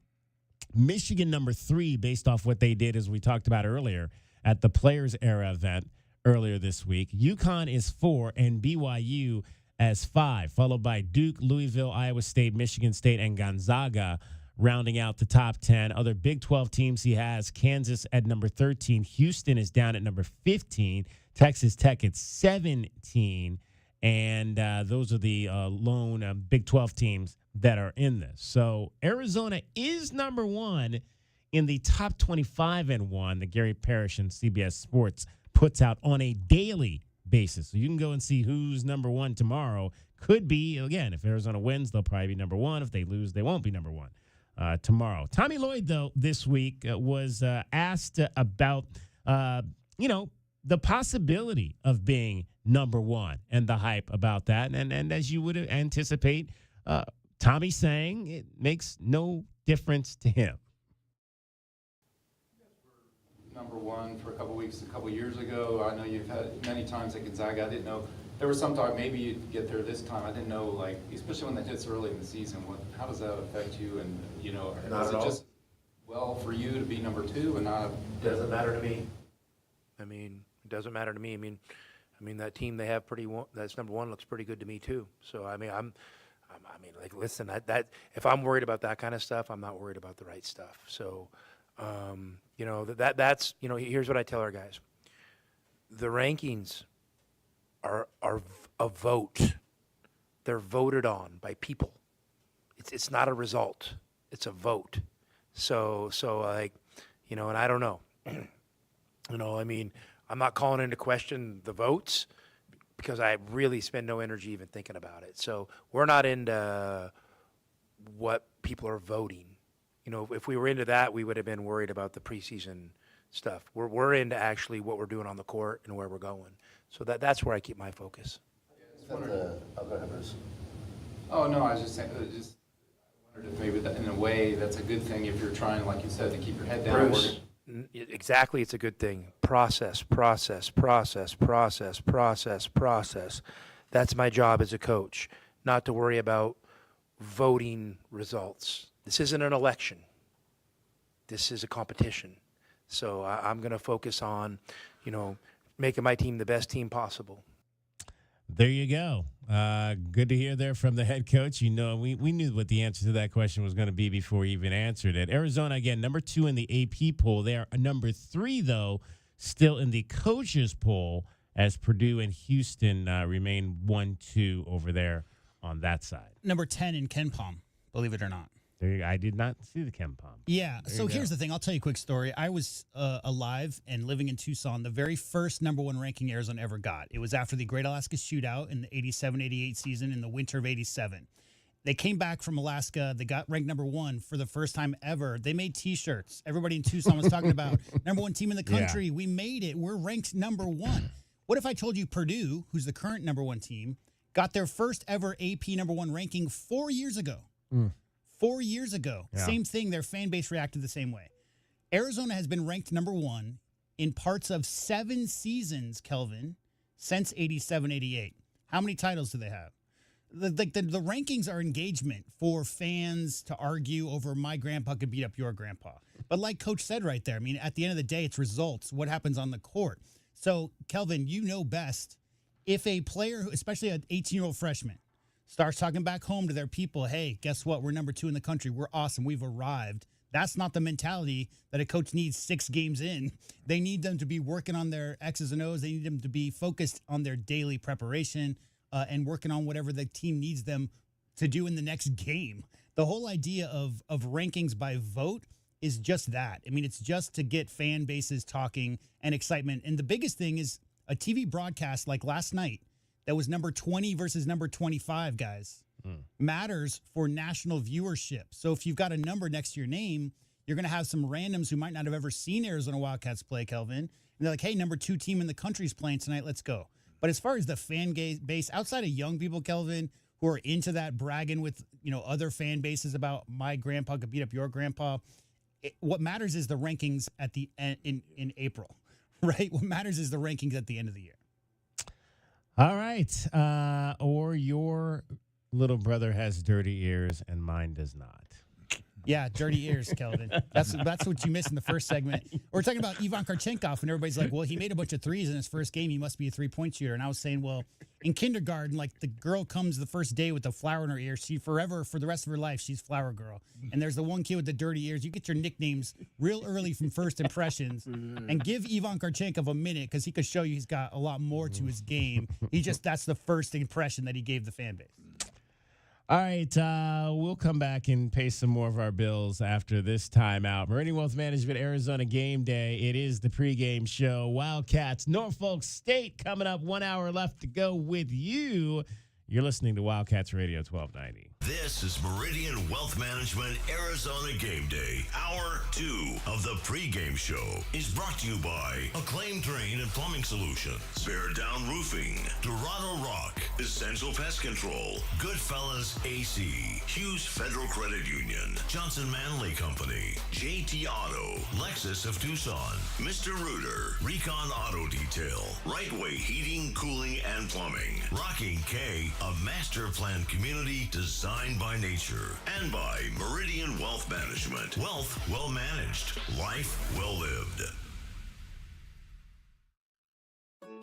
Michigan number 3, based off what they did, as we talked about earlier, at the Players Era event earlier this week. UConn is 4 and BYU as 5, followed by Duke, Louisville, Iowa State, Michigan State, and Gonzaga rounding out the top 10. Other Big 12 teams he has, Kansas at number 13. Houston is down at number 15. Texas Tech at 17. And those are the lone Big 12 teams that are in this. So Arizona is number 1 in the top 25 and 1 that Gary Parrish and CBS Sports puts out on a daily basis. So you can go and see who's number 1 tomorrow. Could be, again, if Arizona wins, they'll probably be number 1. If they lose, they won't be number 1 tomorrow. Tommy Lloyd, though, this week was asked about, the possibility of being number 1 and the hype about that. And as you would anticipate, Tommy saying it makes no difference to him. Number 1 for a couple years ago. I know you've had many times at Gonzaga. I didn't know. There was some talk maybe you'd get there this time. I didn't know, especially when that hits early in the season, how does that affect you? And, Not is at it all. just well for you to be number 2 and not? Doesn't matter to me. It doesn't matter to me. That team they have that's number 1 looks pretty good to me too. So listen, that if I'm worried about that kind of stuff, I'm not worried about the right stuff. So, that's here's what I tell our guys. The rankings are a vote. They're voted on by people. It's not a result. It's a vote. So and I don't know. I'm not calling into question the votes because I really spend no energy even thinking about it. So we're not into what people are voting. If we were into that, we would have been worried about the preseason stuff. We're into actually what we're doing on the court and where we're going. So that's where I keep my focus. Go ahead, Bruce. Oh no, I was just saying. I wondered if maybe that, in a way that's a good thing if you're trying, like you said, to keep your head down. Bruce, exactly, it's a good thing. Process. That's my job as a coach, not to worry about voting results. This isn't an election. This is a competition. So I'm going to focus on, making my team the best team possible. There you go. Good to hear there from the head coach. We knew what the answer to that question was going to be before he even answered it. Arizona, again, number 2 in the AP poll. They are number 3, though, still in the coaches poll, as Purdue and Houston remain 1-2 over there on that side. Number 10 in Ken Palm, believe it or not. I did not see the Ken Palm. Yeah. So here's the thing. I'll tell you a quick story. I was alive and living in Tucson the very first number 1 ranking Arizona ever got. It was after the Great Alaska Shootout in the 87-88 season in the winter of 87. They came back from Alaska. They got ranked number 1 for the first time ever. They made T-shirts. Everybody in Tucson was talking about number 1 team in the country. Yeah. We made it. We're ranked number 1. What if I told you Purdue, who's the current number 1 team, got their first ever AP number 1 ranking 4 years ago? 4 years ago. Yeah. Same thing. Their fan base reacted the same way. Arizona has been ranked number 1 in parts of 7 seasons, Kelvin, since 87-88. How many titles do they have? The rankings are engagement for fans to argue over my grandpa could beat up your grandpa. But like Coach said right there, at the end of the day, it's results, what happens on the court. So, Kelvin, you know best. If a player, especially an 18-year-old freshman, starts talking back home to their people, hey, guess what? We're number 2 in the country. We're awesome. We've arrived. That's not the mentality that a coach needs 6 games in. They need them to be working on their X's and O's. They need them to be focused on their daily preparation and working on whatever the team needs them to do in the next game. The whole idea of rankings by vote is just that. I mean, it's just to get fan bases talking and excitement. And the biggest thing is a TV broadcast like last night that was number 20 versus number 25, guys, matters for national viewership. So if you've got a number next to your name, you're going to have some randoms who might not have ever seen Arizona Wildcats play, Kelvin. And they're like, hey, number 2 team in the country is playing tonight. Let's go. But as far as the fan base, outside of young people, Kelvin, who are into that, bragging with, other fan bases about my grandpa could beat up your grandpa, what matters is the rankings at the end in April, right? What matters is the rankings at the end of the year. All right. Or your little brother has dirty ears and mine does not. Yeah, dirty ears, Kelvin. That's what you missed in the first segment. We're talking about Ivan Karchenkov, and everybody's like, well, he made a bunch of threes in his first game. He must be a three-point shooter. And I was saying, well, in kindergarten, like the girl comes the first day with a flower in her ear. She forever, for the rest of her life, she's Flower Girl. And there's the one kid with the dirty ears. You get your nicknames real early from first impressions. And give Ivan Karchenkov a minute because he could show you he's got a lot more to his game. That's the first impression that he gave the fan base. All right, we'll come back and pay some more of our bills after this timeout. Meridian Wealth Management, Arizona Game Day. It is the pregame show. Wildcats, Norfolk State coming up. 1 hour left to go with you. You're listening to Wildcats Radio 1290. This is Meridian Wealth Management Arizona Game Day. Hour 2 of the pregame show is brought to you by Acclaim Drain and Plumbing Solutions, Bear Down Roofing, Dorado Rock, Essential Pest Control, Goodfellas AC, Hughes Federal Credit Union, Johnson Manley Company, JT Auto, Lexus of Tucson, Mr. Rooter, Recon Auto Detail, Right Way Heating, Cooling, and Plumbing, Rocking K, a master plan community designed by nature, and by Meridian Wealth Management. Wealth well managed, life well lived.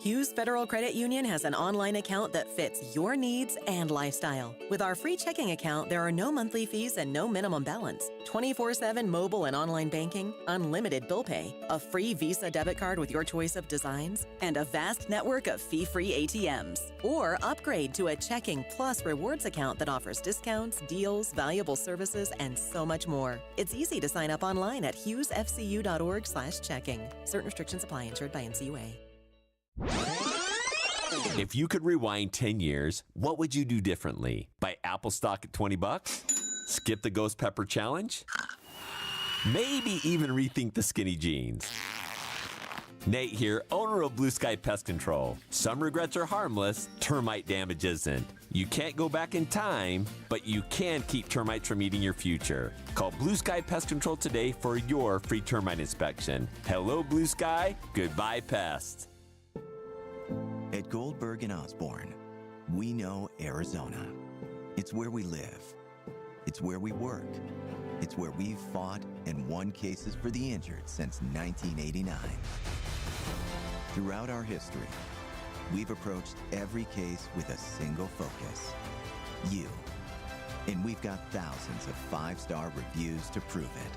Hughes Federal Credit Union has an online account that fits your needs and lifestyle. With our free checking account, there are no monthly fees and no minimum balance. 24/7 mobile and online banking, unlimited bill pay, a free Visa debit card with your choice of designs, and a vast network of fee-free ATMs. Or upgrade to a checking plus rewards account that offers discounts, deals, valuable services, and so much more. It's easy to sign up online at hughesfcu.org/checking. Certain restrictions apply. Insured by NCUA. If you could rewind 10 years, what would you do differently? Buy Apple stock at $20? Skip the Ghost Pepper Challenge? Maybe even rethink the skinny jeans. Nate here, owner of Blue Sky Pest Control. Some regrets are harmless, termite damage isn't. You can't go back in time, but you can keep termites from eating your future. Call Blue Sky Pest Control today for your free termite inspection. Hello, Blue Sky. Goodbye, pests. At Goldberg and Osborne, we know Arizona. It's where we live. It's where we work. It's where we've fought and won cases for the injured since 1989. Throughout our history, we've approached every case with a single focus: you. And we've got thousands of 5-star reviews to prove it.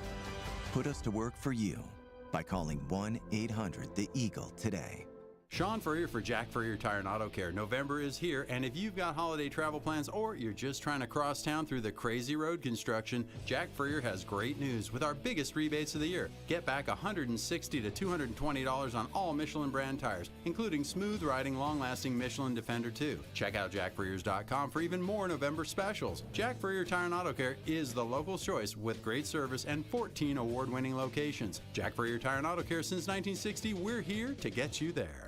Put us to work for you by calling 1-800-THE-EAGLE today. Sean Furrier for Jack Furrier Tire and Auto Care. November is here, and if you've got holiday travel plans or you're just trying to cross town through the crazy road construction, Jack Furrier has great news with our biggest rebates of the year. Get back $160 to $220 on all Michelin brand tires, including smooth riding, long-lasting Michelin Defender 2. Check out jackfurriers.com for even more November specials. Jack Furrier Tire and Auto Care is the local choice with great service and 14 award-winning locations. Jack Furrier Tire and Auto Care since 1960. We're here to get you there.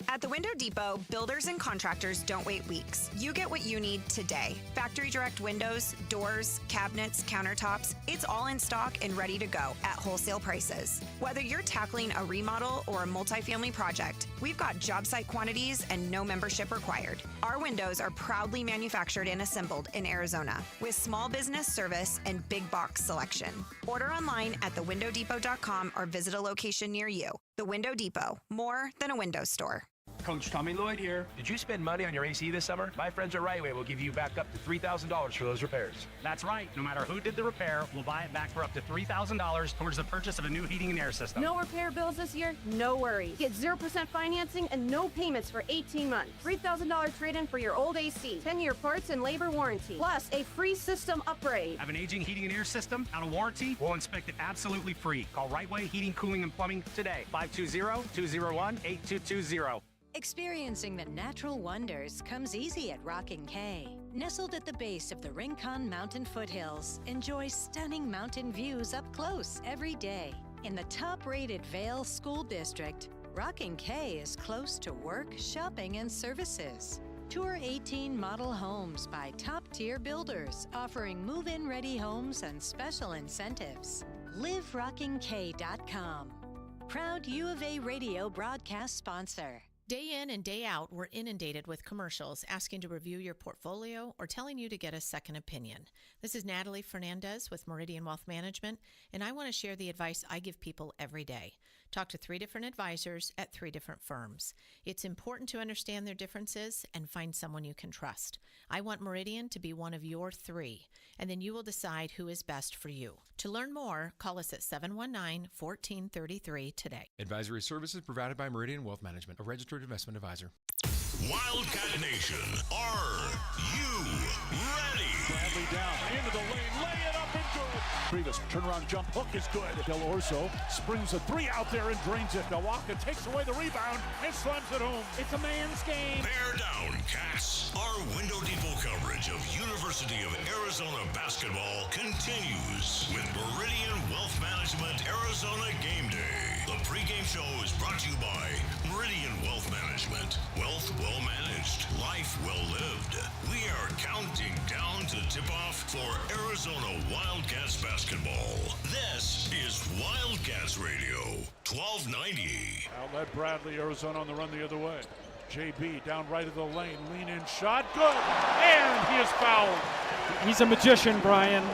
At the Window Depot, builders and contractors don't wait weeks. You get what you need today. Factory direct windows, doors, cabinets, countertops, it's all in stock and ready to go at wholesale prices. Whether you're tackling a remodel or a multifamily project, we've got job site quantities and no membership required. Our windows are proudly manufactured and assembled in Arizona with small business service and big box selection. Order online at thewindowdepot.com or visit a location near you. The Window Depot, more than a window store. Coach Tommy Lloyd here. Did you spend money on your AC this summer? My friends at Rightway will give you back up to $3,000 for those repairs. That's right. No matter who did the repair, we'll buy it back for up to $3,000 towards the purchase of a new heating and air system. No repair bills this year? No worries. Get 0% financing and no payments for 18 months. $3,000 trade-in for your old AC. 10-year parts and labor warranty. Plus a free system upgrade. Have an aging heating and air system out of warranty? We'll inspect it absolutely free. Call Rightway Heating, Cooling, and Plumbing today. 520-201-8220. Experiencing the natural wonders comes easy at Rocking K. Nestled at the base of the Rincon Mountain foothills, enjoy stunning mountain views up close every day. In the top-rated Vail School District, Rocking K is close to work, shopping, and services. Tour 18 model homes by top-tier builders, offering move-in ready homes and special incentives. LiveRockingK.com. Proud U of A radio broadcast sponsor. Day in and day out, we're inundated with commercials asking to review your portfolio or telling you to get a second opinion. This is Natalie Fernandez with Meridian Wealth Management, and I want to share the advice I give people every day. Talk to 3 different advisors at 3 different firms. It's important to understand their differences and find someone you can trust. I want Meridian to be one of your 3, and then you will decide who is best for you. To learn more, call us at 719-1433 today. Advisory services provided by Meridian Wealth Management, a registered investment advisor. Wildcat Nation, are you ready? Bradley down into the lane, lay it up and good. Previous turnaround jump hook is good. Del Orso springs a 3 out there and drains it. Milwaukee takes away the rebound and slams it home. It's a man's game. Bear down, Cats. Our Window Depot coverage of University of Arizona basketball continues with Meridian Wealth Management Arizona Game Day. The pregame show is brought to you by Meridian Wealth Management. Wealth well managed, life well lived. We are counting down to tip-off for Arizona Wildcats basketball. This is Wildcats Radio, 1290. Outlet Bradley, Arizona on the run the other way. JB down right of the lane, lean in shot, good, and he is fouled. He's a magician, Brian.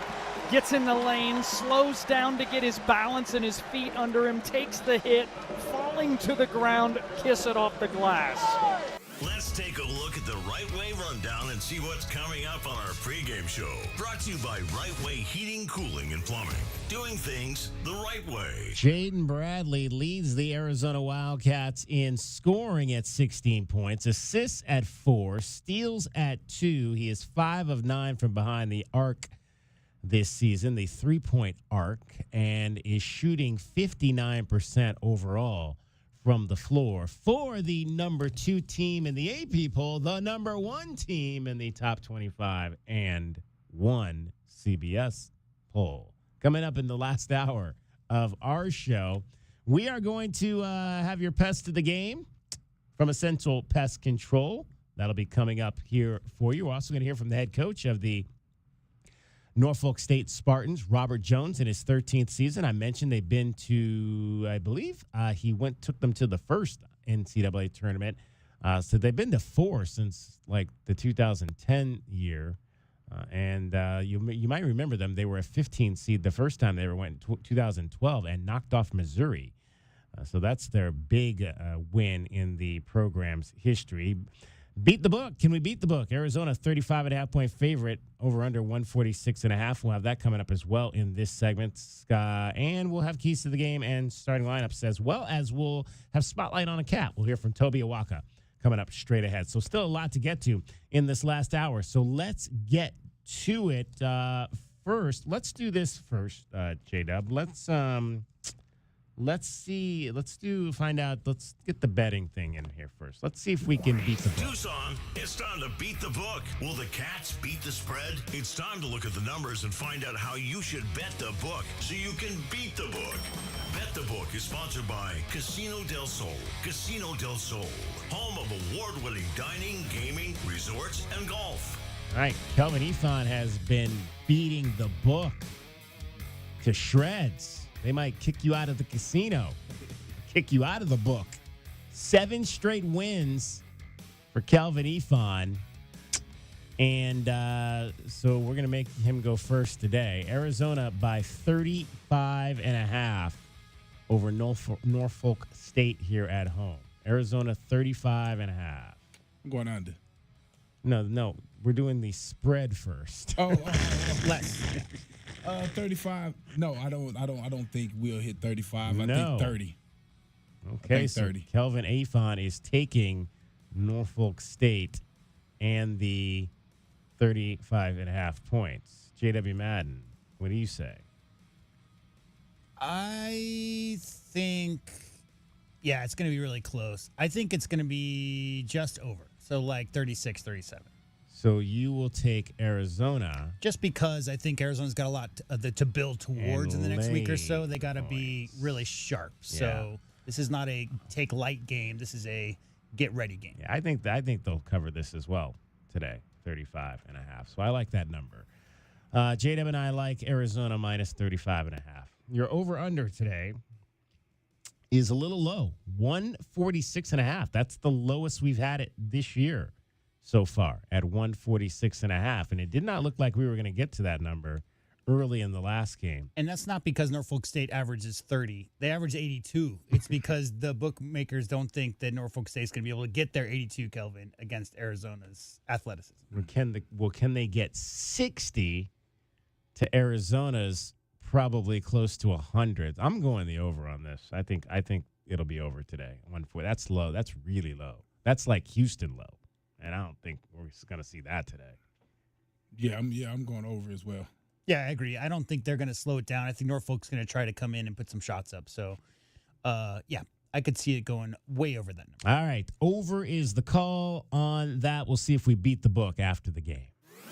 Gets in the lane, slows down to get his balance and his feet under him, takes the hit, falling to the ground, kiss it off the glass. Let's take a look at the Right Way rundown and see what's coming up on our pregame show. Brought to you by Right Way Heating, Cooling, and Plumbing. Doing things the right way. Jaden Bradley leads the Arizona Wildcats in scoring at 16 points, assists at 4, steals at 2. He is 5 of 9 from behind the arc this season, the 3-point arc, and is shooting 59% overall from the floor for the number 2 team in the AP poll, the number 1 team in the top 25 and 1 CBS poll. Coming up in the last hour of our show, we are going to have your pest of the game from Essential Pest Control. That'll be coming up here for you. We're also going to hear from the head coach of the Norfolk State Spartans, Robert Jones, in his 13th season. I mentioned they've been to, I believe, took them to the first NCAA tournament. So they've been to 4 since like the 2010 year. You might remember them. They were a 15 seed the first time they ever went in 2012 and knocked off Missouri. So that's their big win in the program's history. Beat the book. Can we beat the book? Arizona, 35.5-point favorite, over under 146.5. We'll have that coming up as well in this segment. And we'll have keys to the game and starting lineups, as well as we'll have Spotlight on a Cat. We'll hear from Toby Awaka coming up straight ahead. So still a lot to get to in this last hour. So let's get to it first. Let's do this first, J-Dub. Let's get the betting thing in here first. Let's see if we can beat the book. Tucson, it's time to beat the book. Will the Cats beat the spread? It's time to look at the numbers and find out how you should bet the book so you can beat the book. Bet the Book is sponsored by Casino del Sol. Casino del Sol, home of award-winning dining, gaming, resorts, and golf. All right, Kelvin Efon has been beating the book to shreds. They might kick you out of the casino, kick you out of the book. 7 straight wins for Kelvin Efon. And so we're going to make him go first today. Arizona by 35.5 over Norfolk State here at home. Arizona 35.5. I'm going under. No, we're doing the spread first. Oh, Less. 35. No, I don't think we'll hit 35. I No. think 30. Okay, think so 30. Kelvin Afon is taking Norfolk State and the 35.5 points. JW Madden, what do you say? I think, it's going to be really close. I think it's going to be just over. So like 36, 37. So you will take Arizona. Just because I think Arizona's got a lot to build towards in the next week or so. They got to be really sharp. So this is not a take light game. This is a get ready game. Yeah, I think they'll cover this as well today, 35.5. So I like that number. JW and I like Arizona minus 35.5. Your over-under today is a little low, 146.5. That's the lowest we've had it this year so far at 146.5. And it did not look like we were going to get to that number early in the last game. And that's not because Norfolk State averages 30. They average 82. It's because the bookmakers don't think that Norfolk State's going to be able to get their 82, Kelvin, against Arizona's athleticism. Can they get 60 to Arizona's probably close to 100? I'm going the over on this. I think it'll be over today. 140. That's low. That's really low. That's like Houston low. And I don't think we're going to see that today. Yeah, I'm going over as well. Yeah, I agree. I don't think they're going to slow it down. I think Norfolk's going to try to come in and put some shots up. So, I could see it going way over that number. All right. Over is the call on that. We'll see if we beat the book after the game.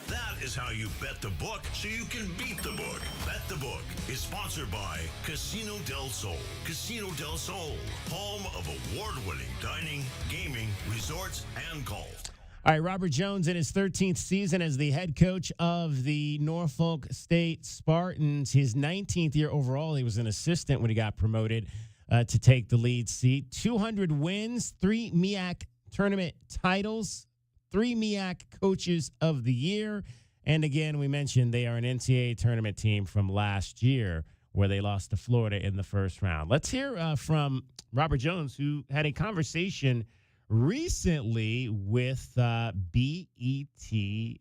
That is how you bet the book so you can beat the book. Bet the Book is sponsored by Casino del Sol. Casino del Sol, home of award-winning dining, gaming, resorts, and golf. All right, Robert Jones in his 13th season as the head coach of the Norfolk State Spartans. His 19th year overall. He was an assistant when he got promoted to take the lead seat. 200 wins, 3 MEAC tournament titles, 3 MEAC Coaches of the Year. And again, we mentioned they are an NCAA tournament team from last year where they lost to Florida in the first round. Let's hear from Robert Jones, who had a conversation recently with BET.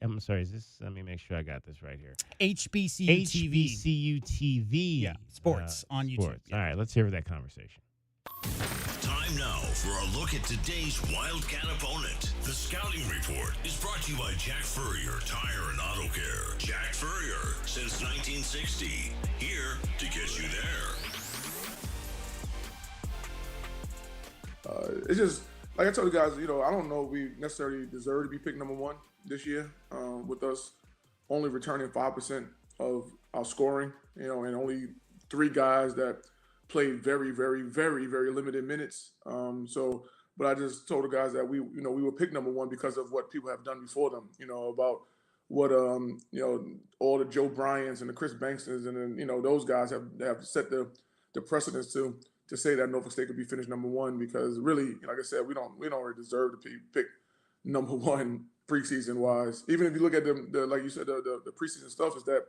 I'm sorry, let me make sure I got this right here. HBCU TV. HBCU TV. Yeah, sports on YouTube. Sports. Yeah. All right, let's hear that conversation. Time now for a look at today's Wildcat opponent. The Scouting Report is brought to you by Jack Furrier Tire and Auto Care. Jack Furrier, since 1960. Here to get you there. It's just, like I told you guys, I don't know if we necessarily deserve to be picked number one this year, with us only returning 5% of our scoring, and only 3 guys that played very, very, very, very limited minutes. But I just told the guys that we were picked number one because of what people have done before them, about what, all the Joe Bryants and the Chris Bankstons and then, those guys have set the precedence to say that Norfolk State could be finished number one, because really, like I said, we don't really deserve to be picked number one preseason wise. Even if you look at the like you said, the preseason stuff is that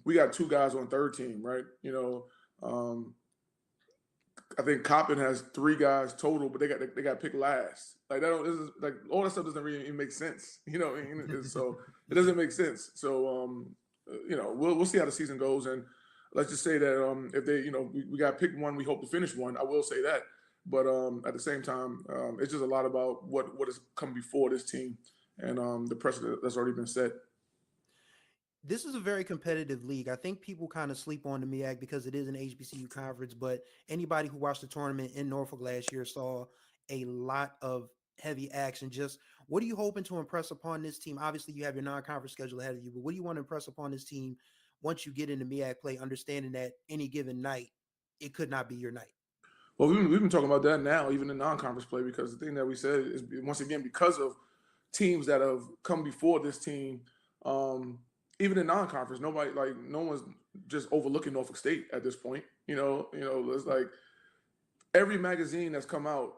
we got 2 guys on third team, right? I think Coppin has 3 guys total, but they got picked last. Like all that stuff doesn't really even make sense, so it doesn't make sense. So we'll see how the season goes, and let's just say that if they we got picked one, we hope to finish one. I will say that, but at the same time, it's just a lot about what has come before this team and the precedent that's already been set. This is a very competitive league. I think people kind of sleep on the MEAC because it is an HBCU conference, but anybody who watched the tournament in Norfolk last year saw a lot of heavy action. Just what are you hoping to impress upon this team? Obviously, you have your non-conference schedule ahead of you, but what do you want to impress upon this team once you get into MEAC play, understanding that any given night, it could not be your night? Well, we've been talking about that now, even in non-conference play, because the thing that we said is, once again, because of teams that have come before this team, even in non-conference, no one's just overlooking Norfolk State at this point. It's like every magazine that's come out,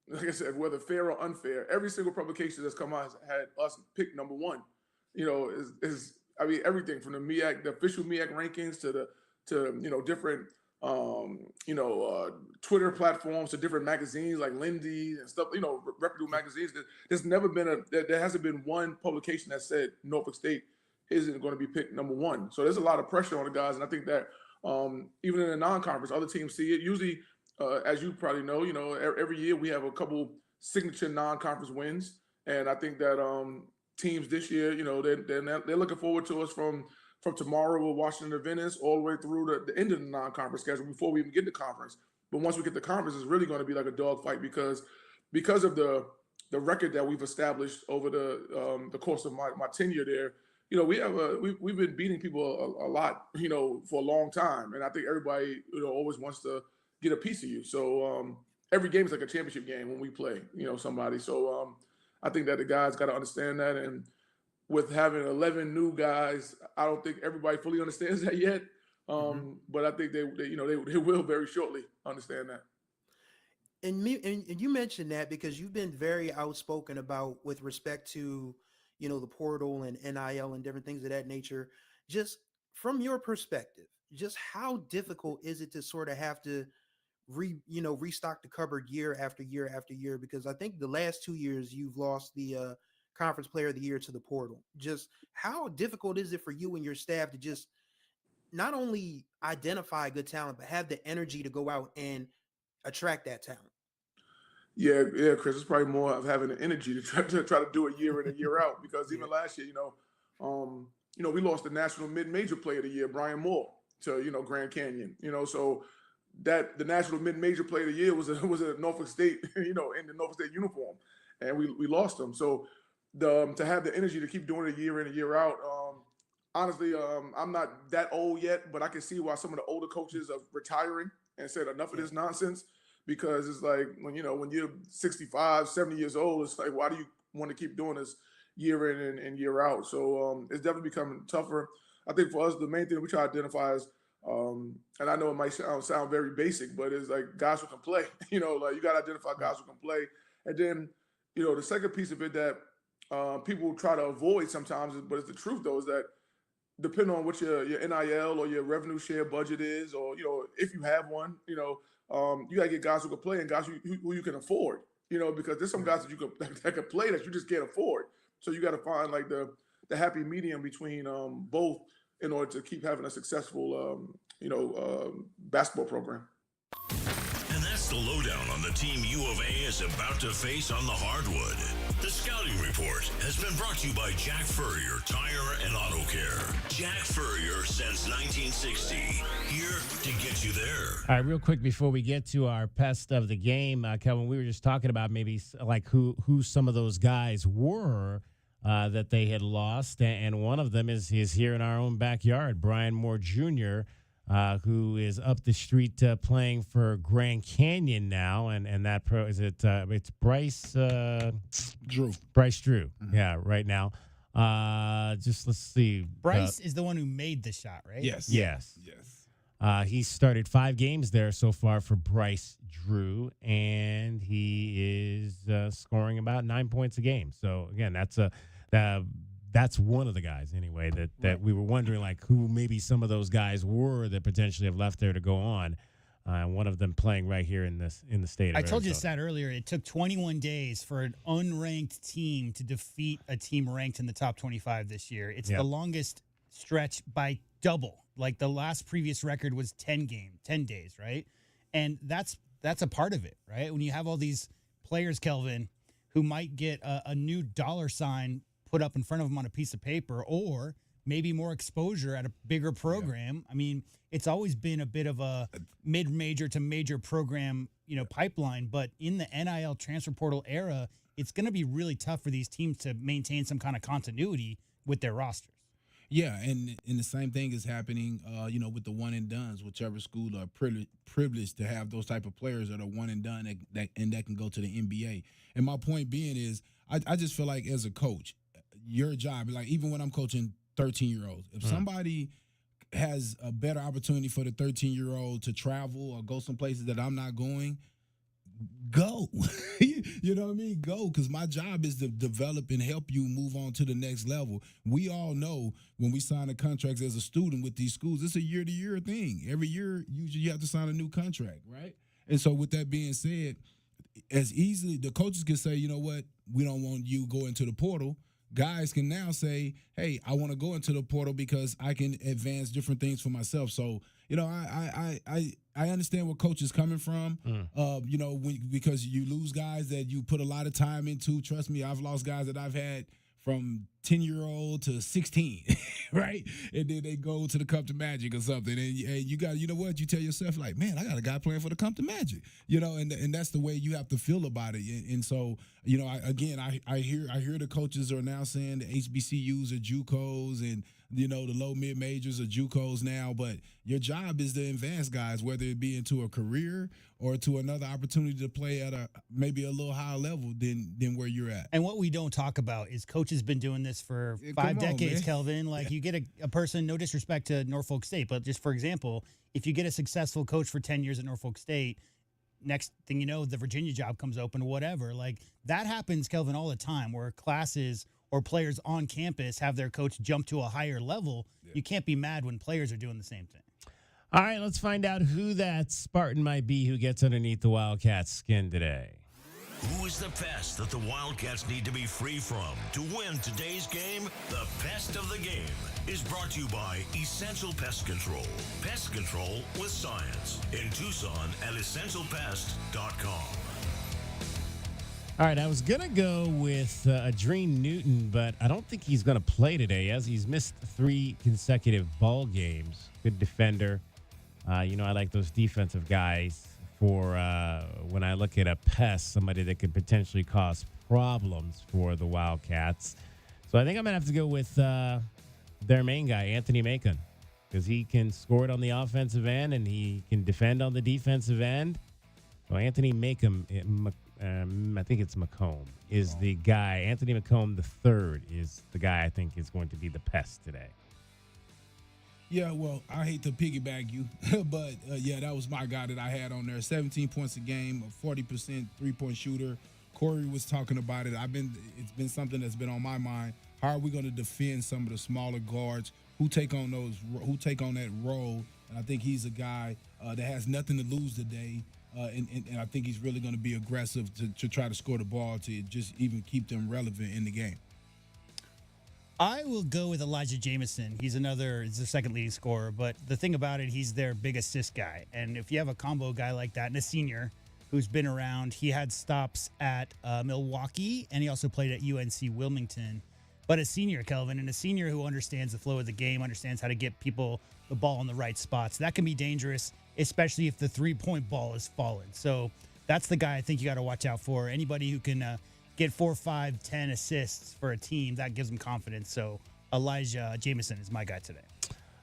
like I said, whether fair or unfair, every single publication that's come out has had us picked number one. Everything from the MEAC, the official MEAC rankings to different Twitter platforms to different magazines like Lindy and stuff, reputable magazines. There's never been there hasn't been one publication that said Norfolk State isn't going to be picked number one. So there's a lot of pressure on the guys, and I think that even in the non-conference, other teams see it. Usually, as you probably know, every year we have a couple signature non-conference wins, and I think that teams this year, they're looking forward to us from tomorrow with Washington and Venice all the way through the end of the non-conference schedule before we even get to conference. But once we get to conference, it's really going to be like a dogfight because of the record that we've established over the course of my tenure there. We've been beating people a lot, for a long time, and I think everybody, always wants to get a piece of you. So every game is like a championship game when we play, somebody. So I think that the guys got to understand that, and with having 11 new guys, I don't think everybody fully understands that yet. But I think they will very shortly understand that. And you mentioned that because you've been very outspoken about with respect to, the portal and NIL and different things of that nature. Just from your perspective, just how difficult is it to sort of have to restock the cupboard year after year after year? Because I think the last 2 years you've lost the Conference Player of the Year to the portal. Just how difficult is it for you and your staff to just not only identify good talent, but have the energy to go out and attract that talent? Yeah, Chris. It's probably more of having the energy to try to do it year in and year out. Because even last year, we lost the National Mid-Major Player of the Year, Brian Moore, to Grand Canyon. So that the National Mid-Major Player of the Year was a Norfolk State, in the Norfolk State uniform, and we lost him. So to have the energy to keep doing it year in and year out. Honestly, I'm not that old yet, but I can see why some of the older coaches are retiring and said enough of this nonsense. Because it's like when you're 65, 70 years old, it's like, why do you want to keep doing this year in and year out? So it's definitely becoming tougher. I think for us, the main thing we try to identify is, and I know it might sound very basic, but it's like guys who can play. You got to identify guys who can play. And then, the second piece of it that people try to avoid sometimes, but it's the truth though, is that depending on what your NIL or your revenue share budget is, or if you have one, you got to get guys who can play and guys who you can afford. Because there's some guys that can play that you just can't afford. So you got to find like the happy medium between both in order to keep having a successful basketball program. And that's the lowdown on the team U of A is about to face on the hardwood. The Scouting Report has been brought to you by Jack Furrier Tire and Auto Care. Jack Furrier since 1960. Here to get you there. All right, real quick before we get to our pest of the game, Kelvin, we were just talking about maybe like who some of those guys were that they had lost, and one of them is here in our own backyard, Brian Moore Jr., who is up the street playing for Grand Canyon now, and that pro is it? It's Bryce Drew. Bryce Drew, yeah, right now. Just let's see. Bryce is the one who made the shot, right? Yes. He started 5 games there so far for Bryce Drew, and he is scoring about 9 points a game. So again, that's one of the guys anyway that we were wondering like who maybe some of those guys were that potentially have left there to go on. One of them playing right here in the state of I told Arizona. you this earlier. It took 21 days for an unranked team to defeat a team ranked in the top 25 this year. It's the longest stretch by double. Like the last previous record was 10 days, right? And that's a part of it, right? When you have all these players, Kelvin, who might get a new dollar sign put up in front of them on a piece of paper, or maybe more exposure at a bigger program. Yeah. I mean, it's always been a bit of a mid-major to major program, pipeline. But in the NIL transfer portal era, it's going to be really tough for these teams to maintain some kind of continuity with their rosters. Yeah, and the same thing is happening, with the one and dones. Whichever school are privileged to have those type of players that are one and done that can go to the NBA. And my point being is, I just feel like as a coach, your job, like even when I'm coaching 13-year-olds, if somebody has a better opportunity for the 13-year-old to travel or go some places that I'm not going, go. You know what I mean? Go, because my job is to develop and help you move on to the next level. We all know when we sign a contract as a student with these schools, it's a year-to-year thing. Every year, usually you have to sign a new contract, right? And so with that being said, as easily, the coaches can say, you know what, we don't want you going to the portal. Guys can now say, hey, I want to go into the portal because I can advance different things for myself. So, you know, I understand where coach is coming from, you know, because you lose guys that you put a lot of time into. Trust me, I've lost guys that I've had from 10-year-old to 16, right? And then they go to the Compton Magic or something. And you got, you know what? You tell yourself, like, man, I got a guy playing for the Compton Magic, you know, and that's the way you have to feel about it. And so, you know, I hear the coaches are now saying the HBCUs are JUCOs and, you know, the low mid majors are JUCOs now, but your job is to advance guys, whether it be into a career or to another opportunity to play at maybe a little higher level than where you're at. And what we don't talk about is coach has been doing this for 5 decades, Kelvin. Like you get a person, no disrespect to Norfolk State, but just for example, if you get a successful coach for 10 years at Norfolk State, next thing you know, the Virginia job comes open or whatever. Like that happens, Kelvin, all the time where classes or players on campus have their coach jump to a higher level. Yeah. You can't be mad when players are doing the same thing. All right, let's find out who that Spartan might be who gets underneath the Wildcats' skin today. Who is the pest that the Wildcats need to be free from to win today's game? The Pest of the Game is brought to you by Essential Pest Control. Pest control with science. In Tucson at essentialpest.com. All right, I was going to go with Adrien Newton, but I don't think he's going to play today as he's missed 3 consecutive ball games. Good defender. You know, I like those defensive guys for when I look at a pest, somebody that could potentially cause problems for the Wildcats. So I think I'm going to have to go with their main guy, Anthony Macon, because he can score it on the offensive end and he can defend on the defensive end. So Anthony Macon, I think it's McComb, is the guy. Anthony McComb III is the guy I think is going to be the pest today. Yeah, well, I hate to piggyback you, but yeah, that was my guy that I had on there. 17 points a game, a 40% three-point shooter. Corey was talking about it. It's been something that's been on my mind. How are we going to defend some of the smaller guards who take on that role? And I think he's a guy that has nothing to lose today. And I think he's really going to be aggressive to try to score the ball to just even keep them relevant in the game. I will go with Elijah Jameson. He's their second leading scorer, but the thing about it, he's their big assist guy. And if you have a combo guy like that and a senior who's been around, he had stops at Milwaukee, and he also played at UNC Wilmington. But a senior, Kelvin, and a senior who understands the flow of the game, understands how to get people the ball in the right spots. That can be dangerous, especially if the three-point ball is fallen. So that's the guy I think you got to watch out for. Anybody who can get 4, 5, 10 assists for a team, that gives them confidence. So Elijah Jameson is my guy today.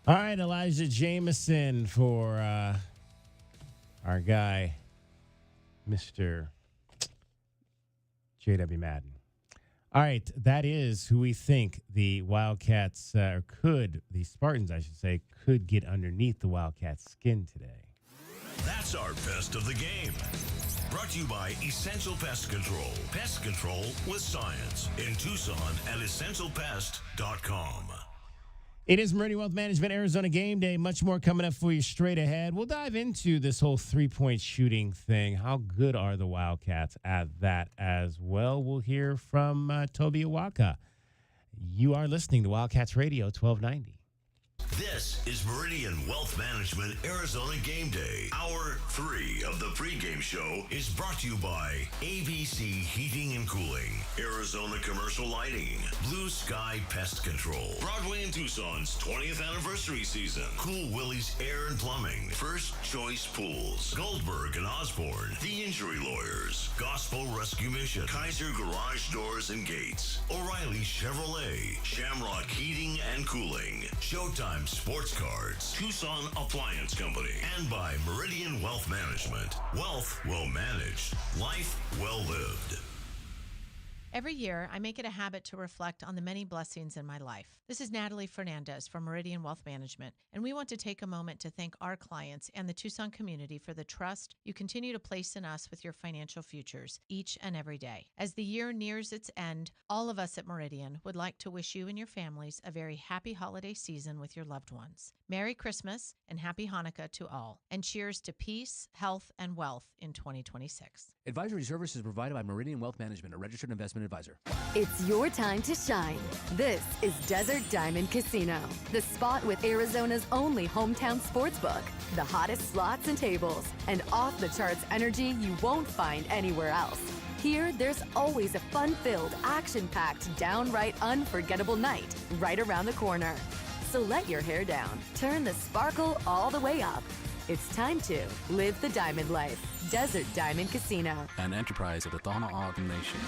All right, Elijah Jameson for our guy, Mr. J.W. Madden. All right, that is who we think the Wildcats, the Spartans, I should say, could get underneath the Wildcats' skin today. That's our Pest of the Game. Brought to you by Essential Pest Control. Pest control with science. In Tucson at essentialpest.com. It is Meridian Wealth Management Arizona Game Day. Much more coming up for you straight ahead. We'll dive into this whole three-point shooting thing. How good are the Wildcats at that as well? We'll hear from Toby Awaka. You are listening to Wildcats Radio 1290. This is Meridian Wealth Management Arizona Game Day. Hour 3 of the pregame show is brought to you by ABC Heating and Cooling, Arizona Commercial Lighting, Blue Sky Pest Control, Broadway and Tucson's 20th anniversary season, Cool Willie's Air and Plumbing, First Choice Pools, Goldberg and Osborne, The Injury Lawyers, Gospel Rescue Mission, Kaiser Garage Doors and Gates, O'Reilly Chevrolet, Shamrock Heating and Cooling, Showtime Sports Cards, Tucson Appliance Company, and by Meridian Wealth Management. Wealth well managed, life well lived. Every year, I make it a habit to reflect on the many blessings in my life. This is Natalie Fernandez from Meridian Wealth Management, and we want to take a moment to thank our clients and the Tucson community for the trust you continue to place in us with your financial futures each and every day. As the year nears its end, all of us at Meridian would like to wish you and your families a very happy holiday season with your loved ones. Merry Christmas and Happy Hanukkah to all, and cheers to peace, health, and wealth in 2026. Advisory services provided by Meridian Wealth Management, a registered investment advisor. It's your time to shine. This is Desert Diamond Casino, the spot with Arizona's only hometown sportsbook, the hottest slots and tables, and off-the-charts energy you won't find anywhere else. Here, there's always a fun-filled, action-packed, downright unforgettable night right around the corner. So let your hair down, turn the sparkle all the way up. It's time to live the diamond life. Desert Diamond Casino. An enterprise of the Tohono O'odham Nation.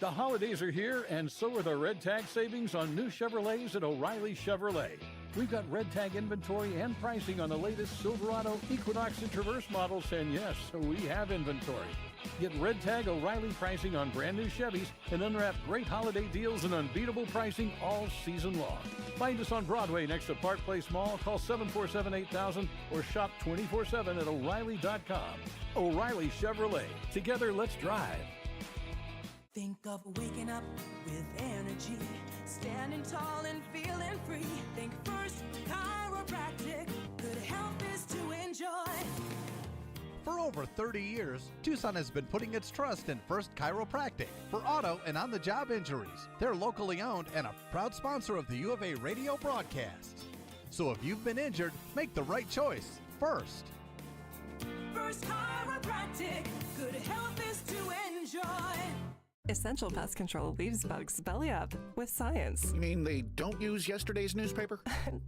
The holidays are here, and so are the Red Tag savings on new Chevrolets at O'Reilly Chevrolet. We've got Red Tag inventory and pricing on the latest Silverado, Equinox, and Traverse models, and yes, we have inventory. Get Red Tag O'Reilly pricing on brand new Chevys and unwrap great holiday deals and unbeatable pricing all season long. Find us on Broadway next to Park Place Mall. Call 747-8000 or shop 24/7 at O'Reilly.com. O'Reilly Chevrolet. Together, let's drive. Think of waking up with energy, standing tall and feeling free. Think First Chiropractic, good health is to enjoy. For over 30 years, Tucson has been putting its trust in First Chiropractic for auto and on-the-job injuries. They're locally owned and a proud sponsor of the U of A radio broadcasts. So if you've been injured, make the right choice. First. First Chiropractic, good health is to enjoy. Essential Pest Control leaves bugs belly up with science. You mean they don't use yesterday's newspaper?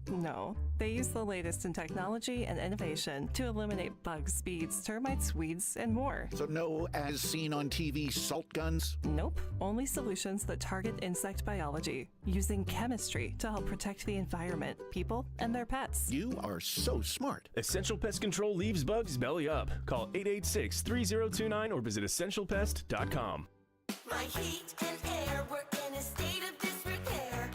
No, they use the latest in technology and innovation to eliminate bugs, bees, termites, weeds, and more. So no as seen on TV salt guns? Nope, only solutions that target insect biology, using chemistry to help protect the environment, people, and their pets. You are so smart. Essential Pest Control leaves bugs belly up. Call 886-3029 or visit essentialpest.com. My heat and air were in a state of disrepair.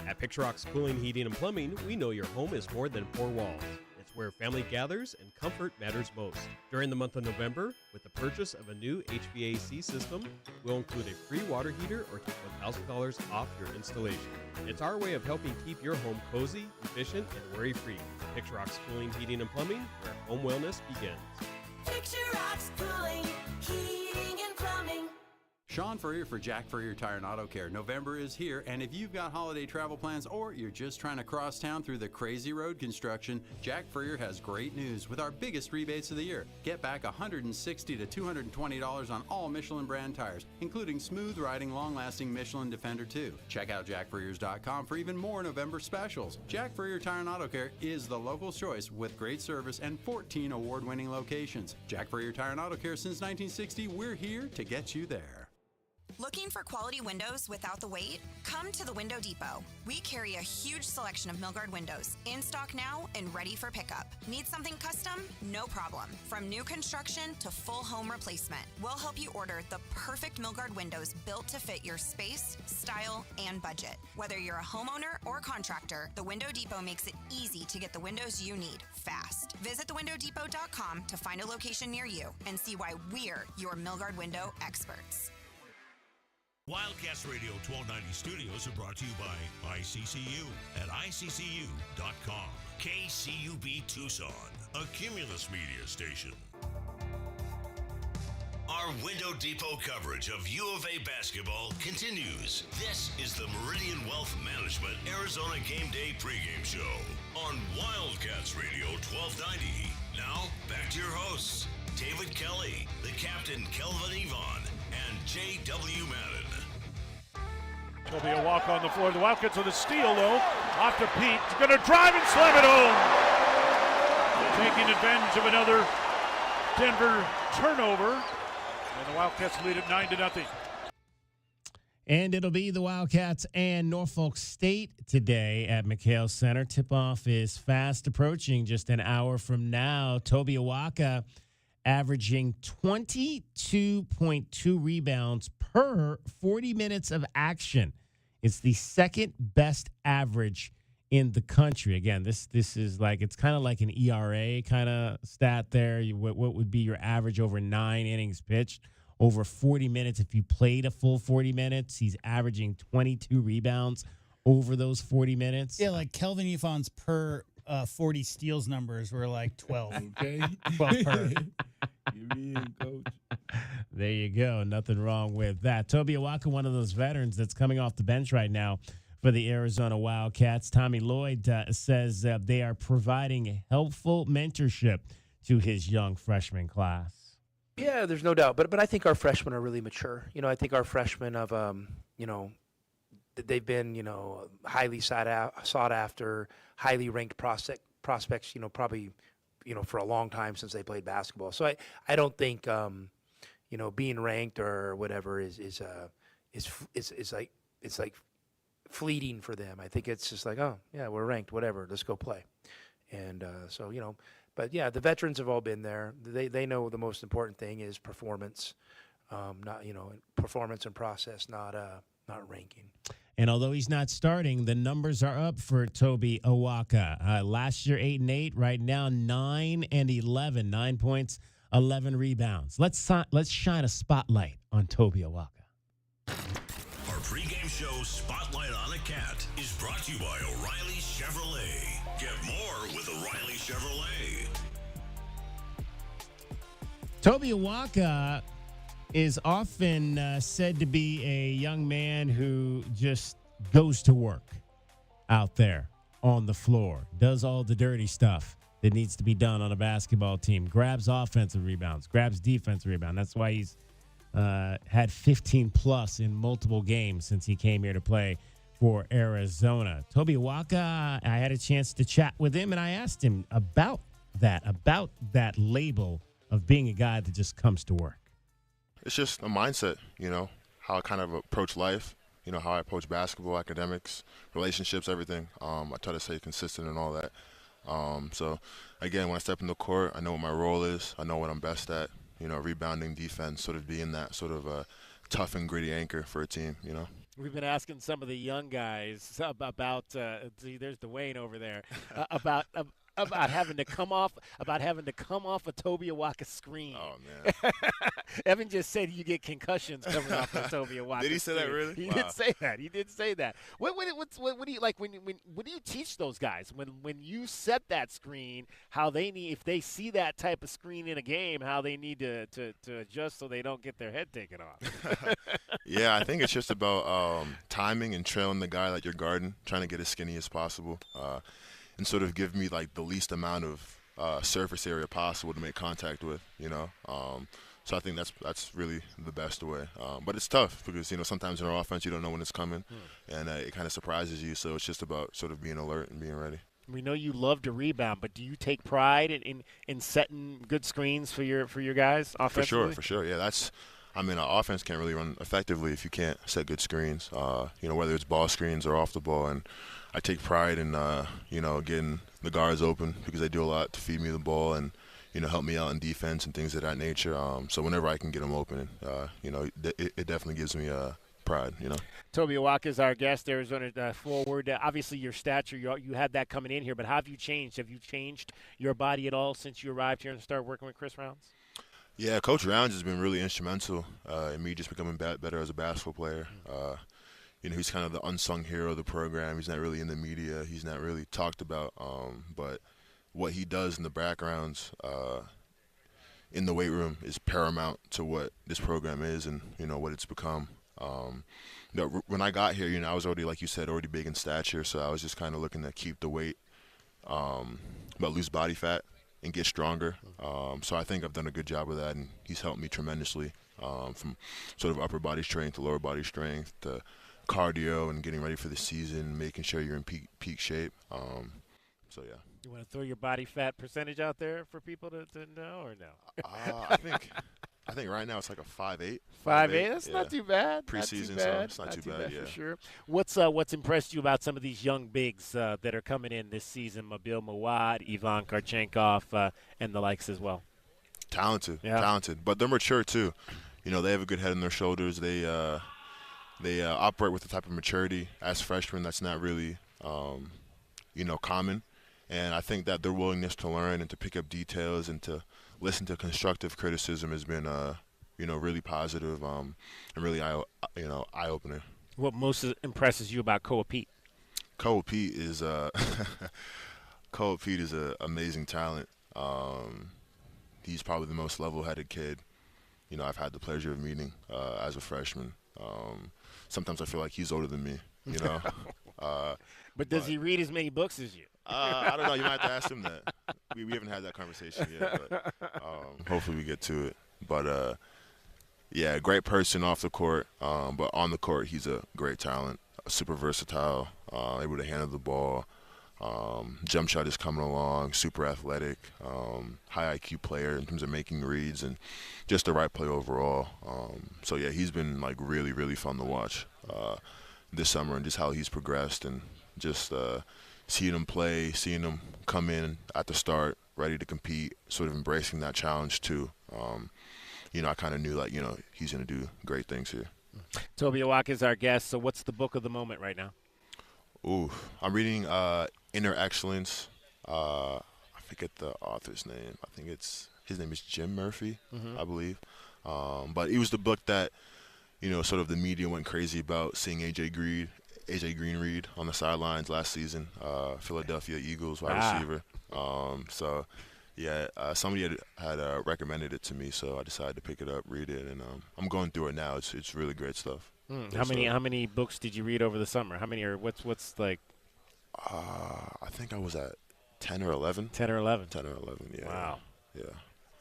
At Picturox Cooling, Heating, and Plumbing, we know your home is more than four walls. It's where family gathers and comfort matters most. During the month of November, with the purchase of a new HVAC system, we'll include a free water heater or take $1,000 off your installation. It's our way of helping keep your home cozy, efficient, and worry-free. Picturox Cooling, Heating, and Plumbing, where home wellness begins. Picturox Cooling, Heating, and Plumbing. Sean Furrier for Jack Furrier Tire and Auto Care. November is here, and if you've got holiday travel plans or you're just trying to cross town through the crazy road construction, Jack Furrier has great news with our biggest rebates of the year. Get back $160 to $220 on all Michelin brand tires, including smooth riding, long-lasting Michelin Defender 2. Check out jackfurriers.com for even more November specials. Jack Furrier Tire and Auto Care is the local choice with great service and 14 award-winning locations. Jack Furrier Tire and Auto Care since 1960. We're here to get you there. Looking for quality windows without the wait? Come to the Window Depot. We carry a huge selection of Milgard windows, in stock now and ready for pickup. Need something custom? No problem. From new construction to full home replacement, we'll help you order the perfect Milgard windows built to fit your space, style, and budget. Whether you're a homeowner or contractor, the Window Depot makes it easy to get the windows you need fast. Visit thewindowdepot.com to find a location near you and see why we're your Milgard window experts. Wildcats Radio 1290 Studios are brought to you by ICCU at ICCU.com. KCUB Tucson, a Cumulus media station. Our Window Depot coverage of U of A basketball continues. This is the Meridian Wealth Management Arizona Gameday pregame show on Wildcats Radio 1290. Now, back to your hosts, David Kelly, the captain Kelvin Yvonne, and J.W. Madden. There'll be a walk on the floor. The Wildcats with a steal, though. Off to Pete. He's going to drive and slam it home. Taking advantage of another Denver turnover. And the Wildcats lead it 9-0. And it'll be the Wildcats and Norfolk State today at McHale Center. Tip-off is fast approaching, just an hour from now. Toby Awaka averaging 22.2 rebounds per 40 minutes of action. It's the second best average in the country. Again, this is like, it's kind of like an ERA kind of stat there. What would be your average over 9 innings pitched? Over 40 minutes, if you played a full 40 minutes, he's averaging 22 rebounds over those 40 minutes. Yeah, like Kelvin Yvonne's per 40 steals numbers were like 12. Okay. 12 per. Give me in, coach. There you go. Nothing wrong with that. Toby Awaka, one of those veterans that's coming off the bench right now for the Arizona Wildcats. Tommy Lloyd says they are providing helpful mentorship to his young freshman class. Yeah, there's no doubt. But I think our freshmen are really mature. I think our freshmen have, they've been, highly sought after, highly ranked prospects, probably, for a long time since they played basketball. So I don't think, being ranked or whatever is like fleeting for them. I think it's just like, oh yeah, we're ranked, whatever, let's go play. And but yeah, the veterans have all been there. They know the most important thing is performance, not performance and process, not ranking. And although he's not starting, the numbers are up for Toby Awaka. Last year 8-8, right now 9-11, 9 points, 11 rebounds. Let's shine a spotlight on Toby Awaka. Our pregame show Spotlight on a Cat is brought to you by O'Reilly Chevrolet. Get more with O'Reilly Chevrolet. Toby Awaka is often said to be a young man who just goes to work out there on the floor, does all the dirty stuff that needs to be done on a basketball team, grabs offensive rebounds, grabs defensive rebounds. That's why he's had 15-plus in multiple games since he came here to play for Arizona. Toby Awaka, I had a chance to chat with him, and I asked him about that label of being a guy that just comes to work. It's just a mindset, how I kind of approach life, how I approach basketball, academics, relationships, everything. I try to stay consistent and all that. So, again, when I step in the court, I know what my role is. I know what I'm best at, rebounding, defense, sort of being that sort of a tough and gritty anchor for a team, We've been asking some of the young guys about see, there's Dwayne over there, about having to come off a Toby Awaka screen. Oh man! Evan just said you get concussions coming off a Toby Awaka. Did he say screen. that really? He Wow. did say that. He did say that. What do you like when what do you teach those guys when you set that screen? How they need, if they see that type of screen in a game, how they need to adjust so they don't get their head taken off. Yeah, I think it's just about timing and trailing the guy that you're guarding, trying to get as skinny as possible. And sort of give me like the least amount of surface area possible to make contact with, So I think that's really the best way. But it's tough because, sometimes in our offense you don't know when it's coming, and it kind of surprises you. So it's just about sort of being alert and being ready. We know you love to rebound, but do you take pride in setting good screens for your guys offensively? For sure. Yeah, our offense can't really run effectively if you can't set good screens, whether it's ball screens or off the ball. And I take pride in, getting the guards open because they do a lot to feed me the ball and, help me out in defense and things of that nature. So whenever I can get them open, it definitely gives me pride, Toby Awaka is our guest, Arizona forward. Obviously, your stature, you had that coming in here, but how have you changed? Have you changed your body at all since you arrived here and started working with Chris Rounds? Yeah, Coach Rounds has been really instrumental in me just becoming better as a basketball player. He's kind of the unsung hero of the program. He's not really in the media. He's not really talked about. But what he does in the backgrounds in the weight room is paramount to what this program is and, what it's become. When I got here, I was already, like you said, already big in stature, so I was just kind of looking to keep the weight but lose body fat and get stronger. So I think I've done a good job of that, and he's helped me tremendously from sort of upper body strength to lower body strength to cardio and getting ready for the season, making sure you're in peak shape. So, yeah. You want to throw your body fat percentage out there for people to know or no? I think right now it's like a 5'8". 5'8", that's not too bad. Preseason, so it's not too bad, yeah. For sure. What's impressed you about some of these young bigs that are coming in this season? Mabil Mawad, Ivan Karchenkov, and the likes as well. talented, but they're mature too. They have a good head on their shoulders. They operate with the type of maturity as freshmen that's not really, common. And I think that their willingness to learn and to pick up details and to listen to constructive criticism has been, really positive and really eye-opening. What most impresses you about Koa Pete? Koa Pete is Koa Pete is an amazing talent. He's probably the most level-headed kid I've had the pleasure of meeting as a freshman. Sometimes I feel like he's older than me. But does he read as many books as you? I don't know. You might have to ask him that. We haven't had that conversation yet, but hopefully we get to it. But yeah, great person off the court, but on the court he's a great talent, super versatile, able to handle the ball. Jump shot is coming along, super athletic, high IQ player in terms of making reads and just the right play overall. So yeah, he's been like really, really fun to watch this summer, and just how he's progressed, and just seeing him play, seeing him come in at the start, ready to compete, sort of embracing that challenge too. I kind of knew he's going to do great things here. Toby Awaka is our guest. So what's the book of the moment right now? Ooh, I'm reading Inner Excellence. I forget the author's name. I think his name is Jim Murphy, I believe. But it was the book that, sort of the media went crazy about, seeing AJ Green read on the sidelines last season, Philadelphia Eagles wide receiver. So, yeah, somebody had recommended it to me, so I decided to pick it up, read it, and I'm going through it now. It's really great stuff. How many books did you read over the summer? How many, or what's like? I think I was at 10 or 11. 10 or 11. 10 or 11. Yeah. Wow. Yeah.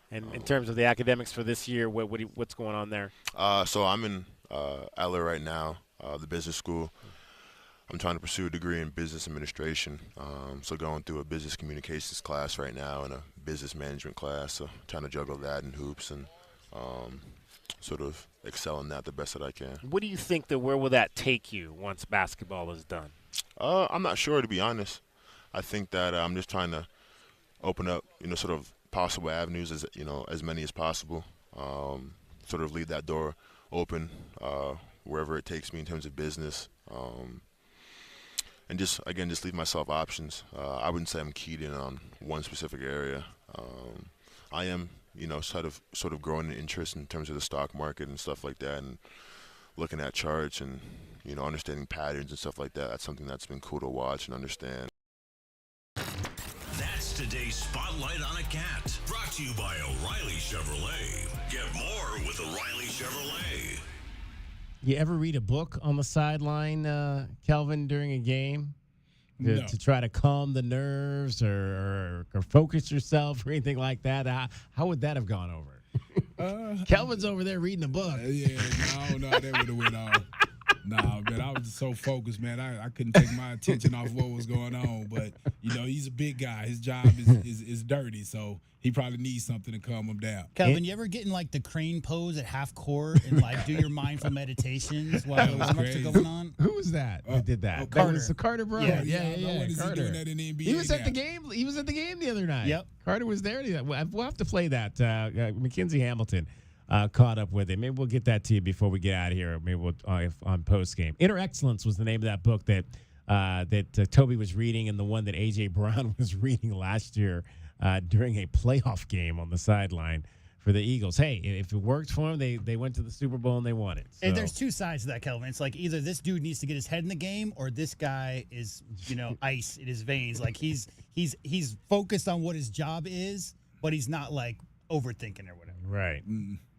And in terms of the academics for this year, what's going on there? So I'm in Eller right now, the business school. I'm trying to pursue a degree in business administration. So going through a business communications class right now and a business management class. So trying to juggle that and hoops and sort of excel in that the best that I can. What do you think where will that take you once basketball is done? I'm not sure, to be honest. I think that I'm just trying to open up, sort of possible avenues as many as possible. Sort of leave that door open wherever it takes me in terms of business. And just leave myself options. I wouldn't say I'm keyed in on one specific area. I am, sort of growing an interest in terms of the stock market and stuff like that, and looking at charts and, understanding patterns and stuff like that. That's something that's been cool to watch and understand. That's today's Spotlight on a Cat, brought to you by O'Reilly Chevrolet. Get more with O'Reilly Chevrolet. You ever read a book on the sideline, Kelvin, during a game? No. To try to calm the nerves or focus yourself or anything like that? How would that have gone over? Kelvin's over there reading a book. No, that would have went on. No, man, I was just so focused, man. I couldn't take my attention off what was going on. But, he's a big guy. His job is dirty, so he probably needs something to calm him down. Kelvin, you ever get in the crane pose at half court and do your mindful meditations while the warm-ups are going on? Who was that did that? Carter. That was the Carter brother. Yeah. What is Carter. he doing that in the NBA? He was at the game. He was at the game the other night. Yep. Carter was there. We'll have to play that. Mackenzie Hamilton caught up with it. Maybe we'll get that to you before we get out of here. Maybe we'll on post game. Inner Excellence was the name of that book that Toby was reading, and the one that AJ Brown was reading last year during a playoff game on the sideline for the Eagles. Hey, if it worked for them, they went to the Super Bowl and they won it. So. And there's two sides to that, Kelvin. It's like either this dude needs to get his head in the game, or this guy is, ice in his veins. Like he's focused on what his job is, but he's not overthinking or whatever. Right.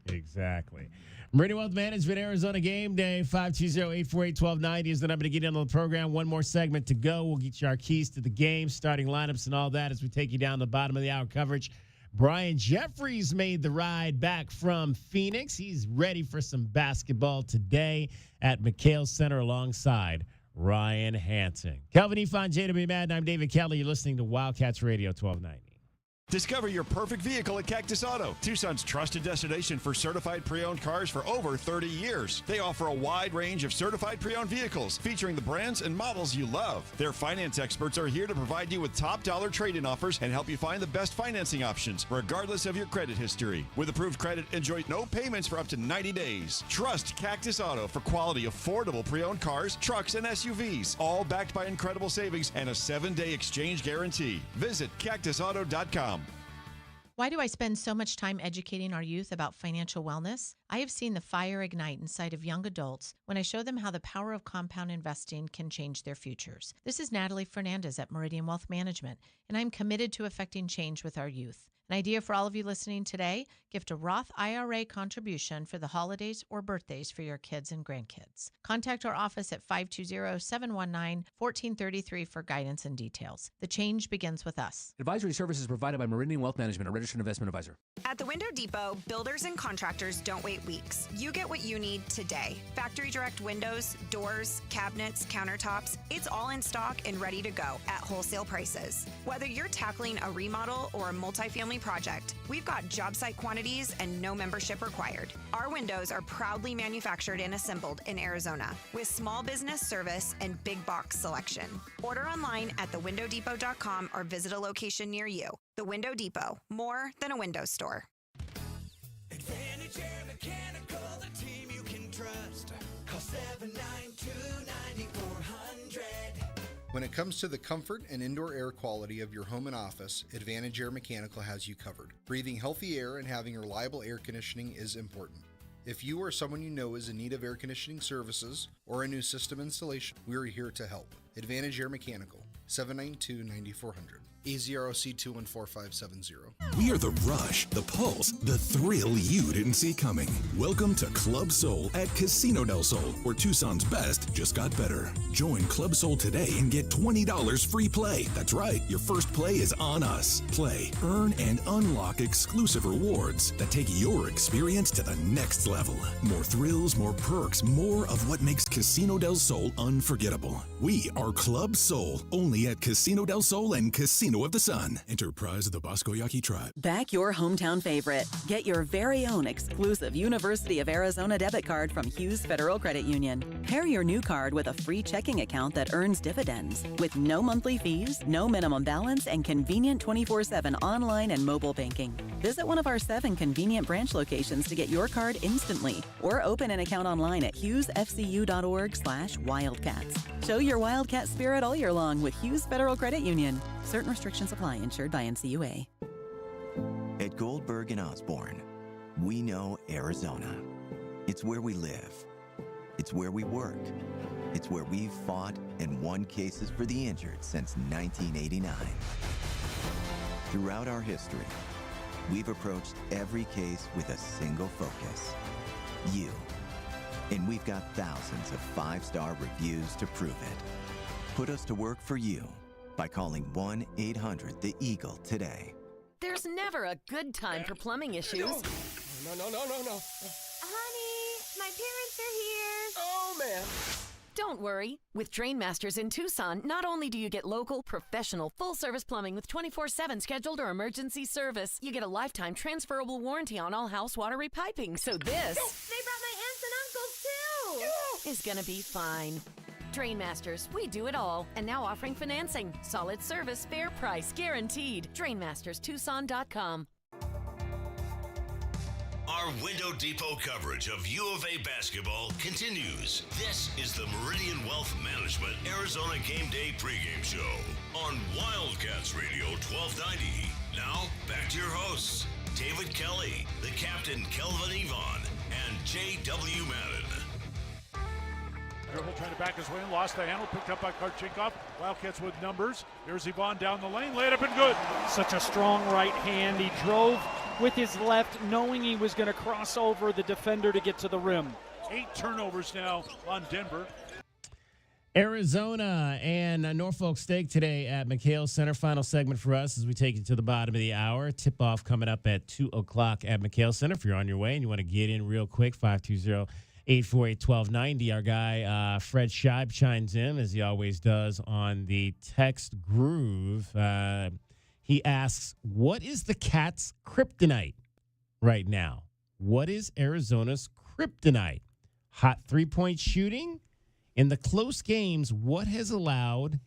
Exactly. Meridian Wealth Management, Arizona Game Day, 520-848-1290 is the number to get in on the program. One more segment to go. We'll get you our keys to the game, starting lineups and all that as we take you down the bottom of the hour coverage. Brian Jeffries made the ride back from Phoenix. He's ready for some basketball today at McHale Center alongside Ryan Hansen. Kelvin Ifan, JW Madden, I'm David Kelly. You're listening to Wildcats Radio 1290. Discover your perfect vehicle at Cactus Auto, Tucson's trusted destination for certified pre-owned cars for over 30 years. They offer a wide range of certified pre-owned vehicles featuring the brands and models you love. Their finance experts are here to provide you with top dollar trade-in offers and help you find the best financing options, regardless of your credit history. With approved credit, enjoy no payments for up to 90 days. Trust Cactus Auto for quality, affordable pre-owned cars, trucks, and SUVs, all backed by incredible savings and a 7-day exchange guarantee. Visit cactusauto.com. Why do I spend so much time educating our youth about financial wellness? I have seen the fire ignite inside of young adults when I show them how the power of compound investing can change their futures. This is Natalie Fernandez at Meridian Wealth Management, and I'm committed to affecting change with our youth. An idea for all of you listening today, gift a Roth IRA contribution for the holidays or birthdays for your kids and grandkids. Contact our office at 520-719-1433 for guidance and details. The change begins with us. Advisory services provided by Meridian Wealth Management, a registered investment advisor. At the Window Depot, builders and contractors don't wait weeks. You get what you need today. Factory direct windows, doors, cabinets, countertops, it's all in stock and ready to go at wholesale prices. Whether you're tackling a remodel or a multifamily project, we've got job site quantities and no membership required. Our windows are proudly manufactured and assembled in Arizona with small business service and big box selection. Order online at thewindowdepot.com or visit a location near you. The Window Depot, more than a window store. Advantage Air Mechanical, the team you can trust. Call 792-9400. When it comes to the comfort and indoor air quality of your home and office, Advantage Air Mechanical has you covered. Breathing healthy air and having reliable air conditioning is important. If you or someone you know is in need of air conditioning services or a new system installation, we're here to help. Advantage Air Mechanical, 792-9400. AZROC 214570. We are the rush, the pulse, the thrill you didn't see coming. Welcome to Club Soul at Casino del Sol, where Tucson's best just got better. Join Club Soul today and get $20 free play. That's right, your first play is on us. Play, earn, and unlock exclusive rewards that take your experience to the next level. More thrills, more perks, more of what makes Casino del Sol unforgettable. We are Club Soul, only at Casino del Sol and Casino of the Sun. Enterprise of the Bosco Yaqui Tribe. Back your hometown favorite. Get your very own exclusive University of Arizona debit card from Hughes Federal Credit Union. Pair your new card with a free checking account that earns dividends. With no monthly fees, no minimum balance, and convenient 24/7 online and mobile banking. Visit one of our 7 convenient branch locations to get your card instantly, or open an account online at hughesfcu.org/wildcats. Show your Wildcat spirit all year long with Hughes Federal Credit Union. Certain restrictions apply. Insured by NCUA. At Goldberg and Osborne, we know Arizona. It's where we live. It's where we work. It's where we've fought and won cases for the injured since 1989. Throughout our history, we've approached every case with a single focus: you. And we've got thousands of 5-star reviews to prove it. Put us to work for you by calling 1-800-THE-EAGLE today. There's never a good time for plumbing issues. No. Honey, my parents are here. Oh, man. Don't worry. With Drain Masters in Tucson, not only do you get local, professional, full-service plumbing with 24/7 scheduled or emergency service, you get a lifetime transferable warranty on all house water repiping. So this... They brought my aunts and uncles, too. is gonna be fine. Drain Masters, we do it all. And now offering financing. Solid service, fair price, guaranteed. DrainMastersTucson.com. Our Window Depot coverage of U of A basketball continues. This is the Meridian Wealth Management Arizona Gameday pregame show on Wildcats Radio 1290. Now, back to your hosts, David Kelly, the captain Kelvin Yvonne, and J.W. Madden. Dribble trying to back his way in, lost the handle, picked up by Karchikov. Wildcats with numbers. Here's Yvonne down the lane, laid up and good. Such a strong right hand. He drove with his left, knowing he was going to cross over the defender to get to the rim. 8 turnovers now on Denver. Arizona and Norfolk State today at McHale Center. Final segment for us as we take you to the bottom of the hour. Tip-off coming up at 2 o'clock at McHale Center. If you're on your way and you want to get in real quick, 520-848-1290. Our guy, Fred Scheib, chimes in, as he always does, on the text groove. He asks, what is the Cats' kryptonite right now? What is Arizona's kryptonite? Hot three-point shooting? In the close games, what has allowed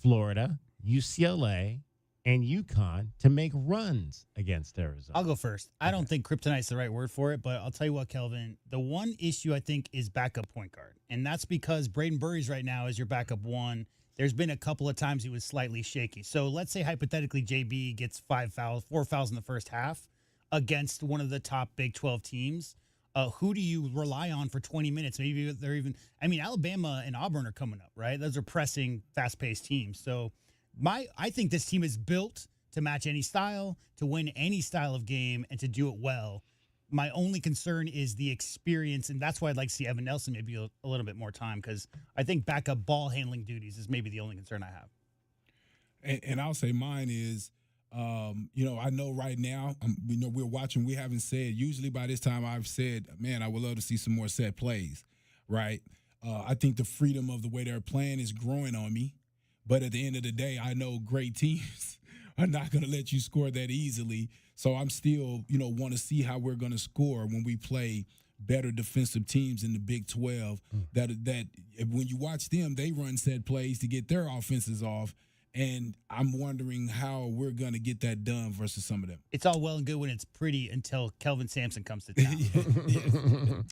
Florida, UCLA, and UConn to make runs against Arizona? I'll go first. I don't think kryptonite's the right word for it, but I'll tell you what, Kelvin. The one issue I think is backup point guard, and that's because Braden Burries right now is your backup one. There's been a couple of times he was slightly shaky. So let's say hypothetically JB gets 4 fouls in the first half against one of the top Big 12 teams. Who do you rely on for 20 minutes? Maybe they're even – I mean, Alabama and Auburn are coming up, right? Those are pressing, fast-paced teams. So I think this team is built to match any style, to win any style of game, and to do it well. My only concern is the experience, and that's why I'd like to see Evan Nelson maybe a little bit more time, because I think backup ball handling duties is maybe the only concern I have. And I'll say mine is – I know right now, we're watching. We haven't said, usually by this time I've said, man, I would love to see some more set plays, right? I think the freedom of the way they're playing is growing on me. But at the end of the day, I know great teams are not going to let you score that easily. So I'm still, want to see how we're going to score when we play better defensive teams in the Big 12. That when you watch them, they run set plays to get their offenses off. And I'm wondering how we're going to get that done versus some of them. It's all well and good when it's pretty until Kelvin Sampson comes to town.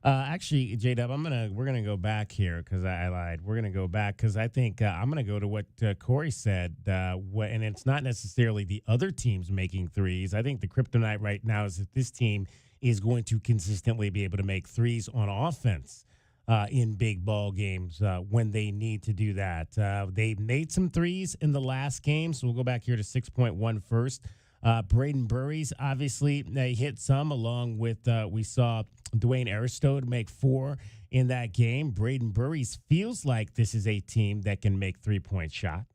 Actually, J-Dub, we're gonna go back here because I lied. We're gonna go back because I think I'm gonna go to what Corey said. And it's not necessarily the other teams making threes. I think the kryptonite right now is that this team is going to consistently be able to make threes on offense. In big ball games when they need to do that. They made some threes in the last game, so we'll go back here to 6.1 first. Braden Burries, obviously, they hit some along with, we saw Dwayne Aristode make 4 in that game. Braden Burries feels like this is a team that can make three-point shots.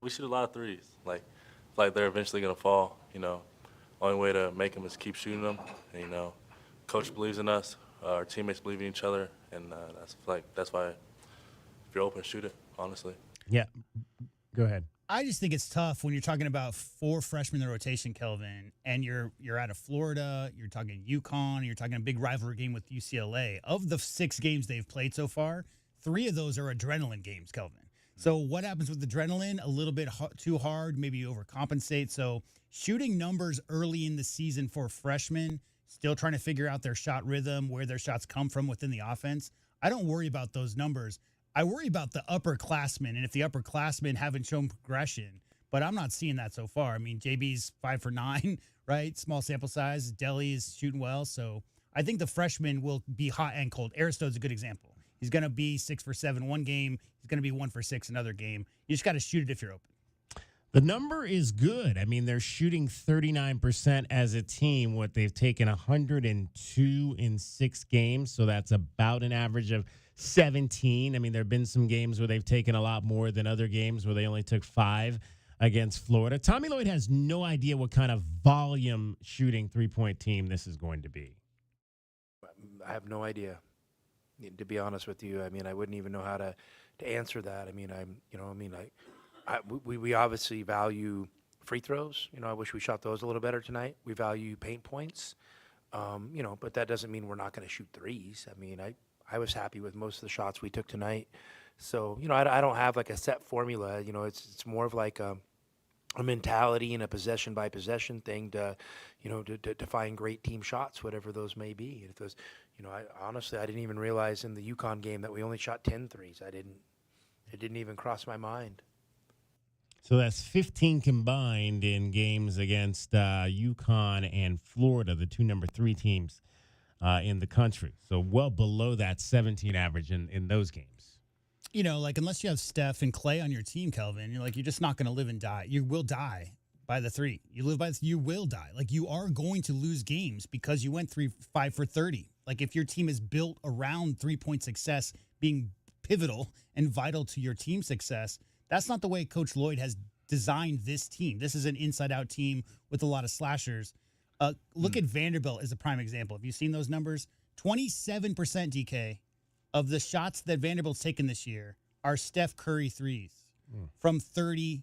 We shoot a lot of threes. Like they're eventually going to fall, Only way to make them is keep shooting them. And, coach believes in us. Our teammates believe in each other, and that's why if you're open, shoot it, honestly. Yeah. Go ahead. I just think it's tough when you're talking about 4 freshmen in the rotation, Kelvin, and you're out of Florida, you're talking UConn, you're talking a big rivalry game with UCLA. Of the 6 games they've played so far, 3 of those are adrenaline games, Kelvin. So what happens with adrenaline? A little bit too hard, maybe you overcompensate. So shooting numbers early in the season for freshmen, still trying to figure out their shot rhythm, where their shots come from within the offense. I don't worry about those numbers. I worry about the upperclassmen, and if the upperclassmen haven't shown progression, but I'm not seeing that so far. I mean, JB's 5 for 9, right? Small sample size. Deli is shooting well, so I think the freshmen will be hot and cold. Aristode's a good example. He's going to be 6 for 7 one game. He's going to be 1 for 6 another game. You just got to shoot it if you're open. The number is good. I mean, they're shooting 39% as a team. What they've taken 102 in 6 games, so that's about an average of 17. I mean, there have been some games where they've taken a lot more than other games where they only took 5 against Florida. Tommy Lloyd has no idea what kind of volume shooting three-point team this is going to be. I have no idea, to be honest with you. I mean, I wouldn't even know how to answer that. I mean, we obviously value free throws. I wish we shot those a little better tonight. We value paint points, but that doesn't mean we're not going to shoot threes. I mean, I was happy with most of the shots we took tonight. So, I don't have like a set formula. It's more of like a mentality and a possession by possession thing to find great team shots, whatever those may be. If those, I didn't even realize in the UConn game that we only shot 10 threes. It didn't even cross my mind. So that's 15 combined in games against UConn and Florida, the 2 number 3 teams in the country. So well below that 17 average in those games. Unless you have Steph and Clay on your team, Kelvin, you're just not going to live and die. You will die by the 3. You will die. You are going to lose games because you went 5 for 30. If your team is built around 3-point success being pivotal and vital to your team success, that's not the way Coach Lloyd has designed this team. This is an inside-out team with a lot of slashers. Look at Vanderbilt as a prime example. Have you seen those numbers? 27%, DK, of the shots that Vanderbilt's taken this year are Steph Curry threes from 30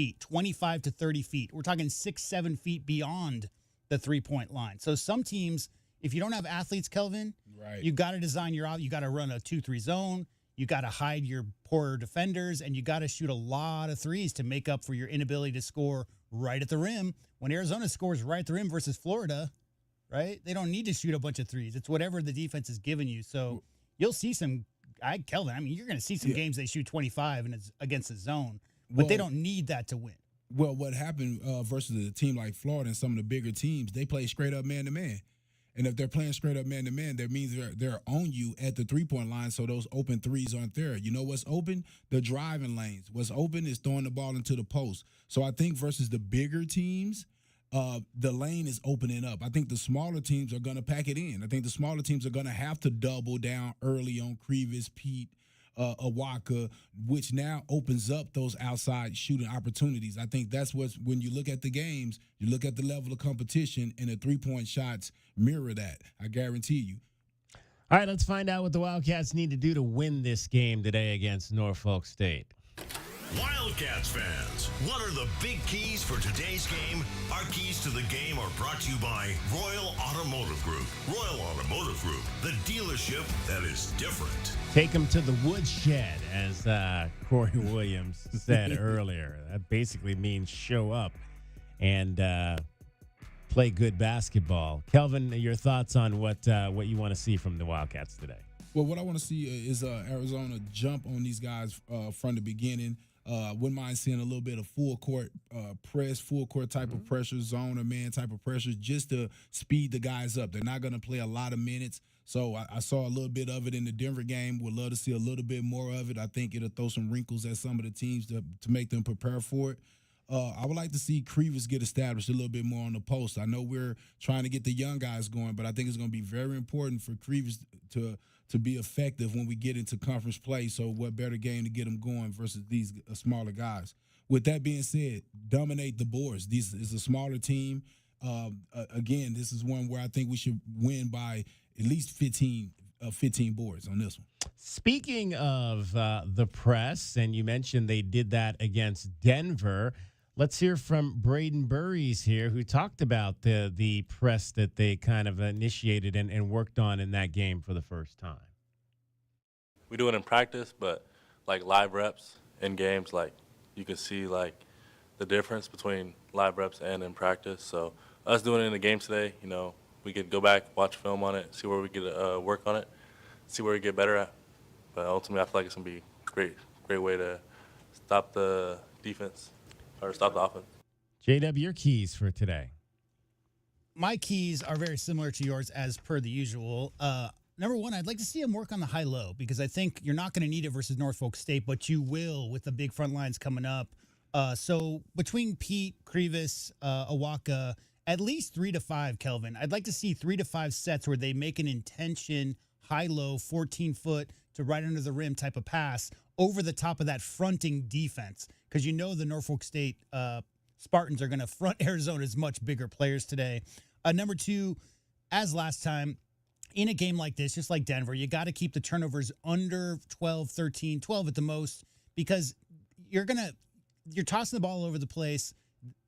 feet, 25 to 30 feet. We're talking 6, 7 feet beyond the three-point line. So some teams, if you don't have athletes, Kelvin, you got to design you got to run a 2-3 zone. You got to hide your poorer defenders, and you got to shoot a lot of threes to make up for your inability to score right at the rim. When Arizona scores right at the rim versus Florida, right, they don't need to shoot a bunch of threes. It's whatever the defense is giving you. So you'll see some Kelvin, I mean, you're going to see some games they shoot 25 and it's against the zone, but they don't need that to win. Well, what happened versus a team like Florida and some of the bigger teams, they play straight up man-to-man. And if they're playing straight up man-to-man, that means they're on you at the three-point line, so those open threes aren't there. You know what's open? The driving lanes. What's open is throwing the ball into the post. So I think versus the bigger teams, the lane is opening up. I think the smaller teams are going to pack it in. I think the smaller teams are going to have to double down early on Crevis, Pete, Awaka, which now opens up those outside shooting opportunities. I think that's what's, when you look at the games, you look at the level of competition, and the three-point shots mirror that. I guarantee you. All right, let's find out what the Wildcats need to do to win this game today against Norfolk State. Wildcats fans, what are the big keys for today's game? Our keys to the game are brought to you by Royal Automotive Group. Royal Automotive Group, the dealership that is different. Take them to the woodshed, as Corey Williams said earlier. That basically means show up and play good basketball. Kelvin, your thoughts on what you want to see from the Wildcats today? Well, what I want to see is Arizona jump on these guys from the beginning. Wouldn't mind seeing a little bit of full court press, full court type of pressure, zone or man type of pressure, just to speed the guys up. They're not going to play a lot of minutes. So I saw a little bit of it in the Denver game. Would love to see a little bit more of it. I think it'll throw some wrinkles at some of the teams to make them prepare for it. I would like to see Crevis get established a little bit more on the post. I know we're trying to get the young guys going, but I think it's going to be very important for Crevis to be effective when we get into conference play. So what better game to get them going versus these smaller guys? With that being said, dominate the boards. This is a smaller team. Again, this is one where I think we should win by at least 15 boards on this one. Speaking of the press, and you mentioned they did that against Denver, let's hear from Braden Burries here, who talked about the press that they kind of initiated and worked on in that game for the first time. We do it in practice, but like live reps in games, like you can see like the difference between live reps and in practice. So us doing it in the game today, you know, we could go back, watch film on it, see where we could work on it, see where we get better at. But ultimately, I feel like it's going to be a great way to stop the defense or stop the offense. JW, your keys for today. My keys are very similar to yours as per the usual. Number one, I'd like to see him work on the high-low because I think you're not going to need it versus Norfolk State, but you will with the big front lines coming up. So between Pete, Crevis, Awaka, at least 3 to 5, Kelvin. I'd like to see 3 to 5 sets where they make an intention high-low, 14-foot to right under the rim type of pass over the top of that fronting defense because you know the Norfolk State Spartans are going to front Arizona's much bigger players today. Number two, as last time, in a game like this, just like Denver, you got to keep the turnovers under 12, 13, 12 at the most because you're tossing the ball all over the place.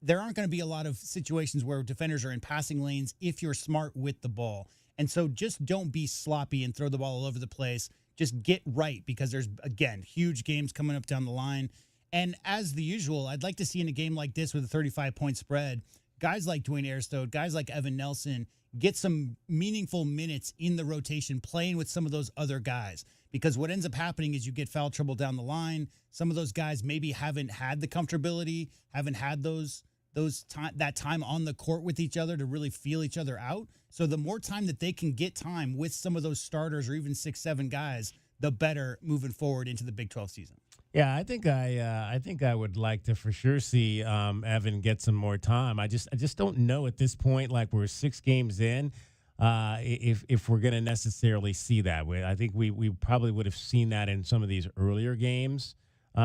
There aren't going to be a lot of situations where defenders are in passing lanes if you're smart with the ball. And so just don't be sloppy and throw the ball all over the place. Just get right because there's, again, huge games coming up down the line. And as the usual, I'd like to see in a game like this with a 35-point spread, guys like Dwayne Airstode, guys like Evan Nelson, get some meaningful minutes in the rotation playing with some of those other guys. Because what ends up happening is you get foul trouble down the line. Some of those guys maybe haven't had the comfortability, haven't had that time on the court with each other to really feel each other out. So the more time that they can get time with some of those starters or even 6-7 guys, the better moving forward into the Big 12 season. Yeah, I think I would like to for sure see Evan get some more time. I just don't know at this point, like we're 6 games in, if we're going to necessarily see that. I think we probably would have seen that in some of these earlier games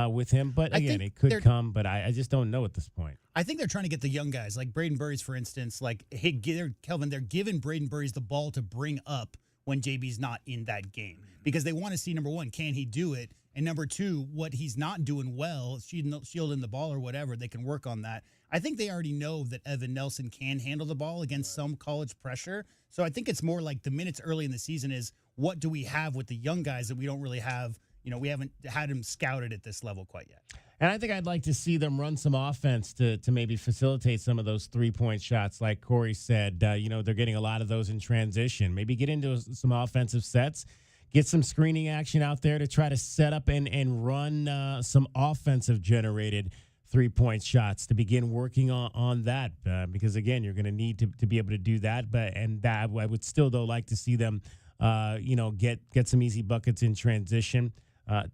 with him. But again, it could come, but I just don't know at this point. I think they're trying to get the young guys, like Braden Burries, for instance. Like, hey, Kelvin, they're giving Braden Burries the ball to bring up when JB's not in that game because they want to see, number one, can he do it? And number two, what he's not doing well, shielding the ball or whatever, they can work on that. I think they already know that Evan Nelson can handle the ball against some college pressure. So I think it's more like the minutes early in the season is what do we have with the young guys that we don't really have. We haven't had him scouted at this level quite yet. And I think I'd like to see them run some offense to maybe facilitate some of those three-point shots. Like Corey said, they're getting a lot of those in transition. Maybe get into some offensive sets, get some screening action out there to try to set up and run some offensive-generated three-point shots to begin working on that. Because, again, you're going to need to be able to do that. I would still, though, like to see them, get some easy buckets in transition.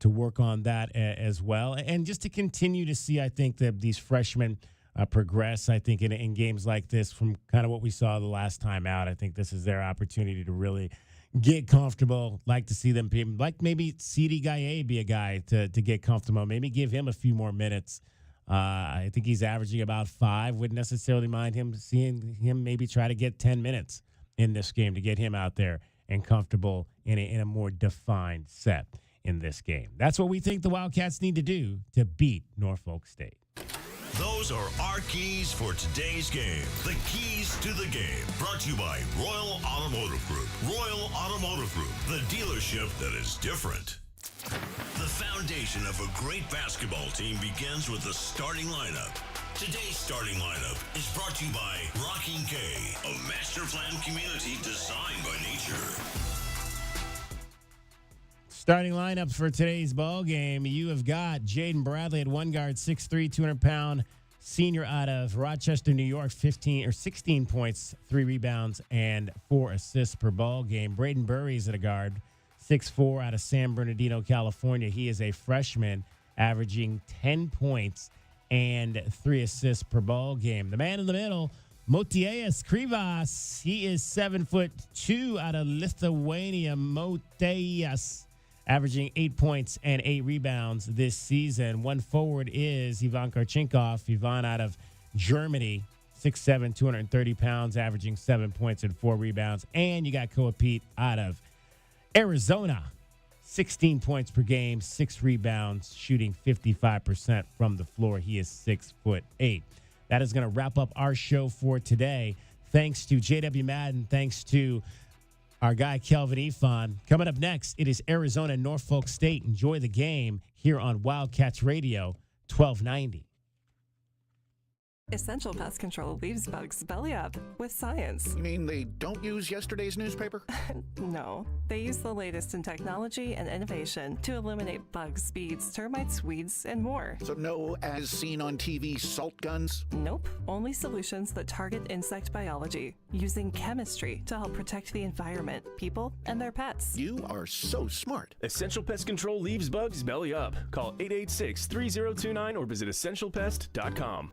To work on that as well. And just to continue to see, I think, that these freshmen progress, I think, in games like this from kind of what we saw the last time out. I think this is their opportunity to really get comfortable. Like to see them, like maybe C.D. Gaye be a guy to get comfortable. Maybe give him a few more minutes. I think he's averaging about 5. Wouldn't necessarily mind seeing him maybe try to get 10 minutes in this game to get him out there and comfortable in a more defined set in this game. That's what we think the Wildcats need to do to beat Norfolk State. Those are our keys for today's game. The keys to the game. Brought to you by Royal Automotive Group. Royal Automotive Group, the dealership that is different. The foundation of a great basketball team begins with the starting lineup. Today's starting lineup is brought to you by Rocking K, a master plan community designed by nature. Starting lineup for today's ball game, you have got Jaden Bradley at one guard, 6'3", 200-pound senior out of Rochester, New York, 16 points, 3 rebounds, and 4 assists per ball game. Braden Burries at a guard, 6'4", out of San Bernardino, California. He is a freshman, averaging 10 points and 3 assists per ball game. The man in the middle, Motiejas Krivas. He is 7'2", out of Lithuania. Motiejas, averaging 8 points and 8 rebounds this season. One forward is Ivan Karchinkov. Ivan out of Germany, 6'7", 230 pounds, averaging 7 points and 4 rebounds. And you got Koa Pete out of Arizona, 16 points per game, 6 rebounds, shooting 55% from the floor. He is 6'8". That is going to wrap up our show for today. Thanks to J.W. Madden. Thanks to our guy, Kelvin Ifan. Coming up next, it is Arizona Norfolk State. Enjoy the game here on Wildcats Radio, 1290. Essential Pest Control leaves bugs belly up with science. You mean they don't use yesterday's newspaper? No, they use the latest in technology and innovation to eliminate bugs, bees, termites, weeds, and more. So no as seen on TV salt guns? Nope, only solutions that target insect biology, using chemistry to help protect the environment, people, and their pets. You are so smart. Essential Pest Control leaves bugs belly up. Call 886-3029 or visit essentialpest.com.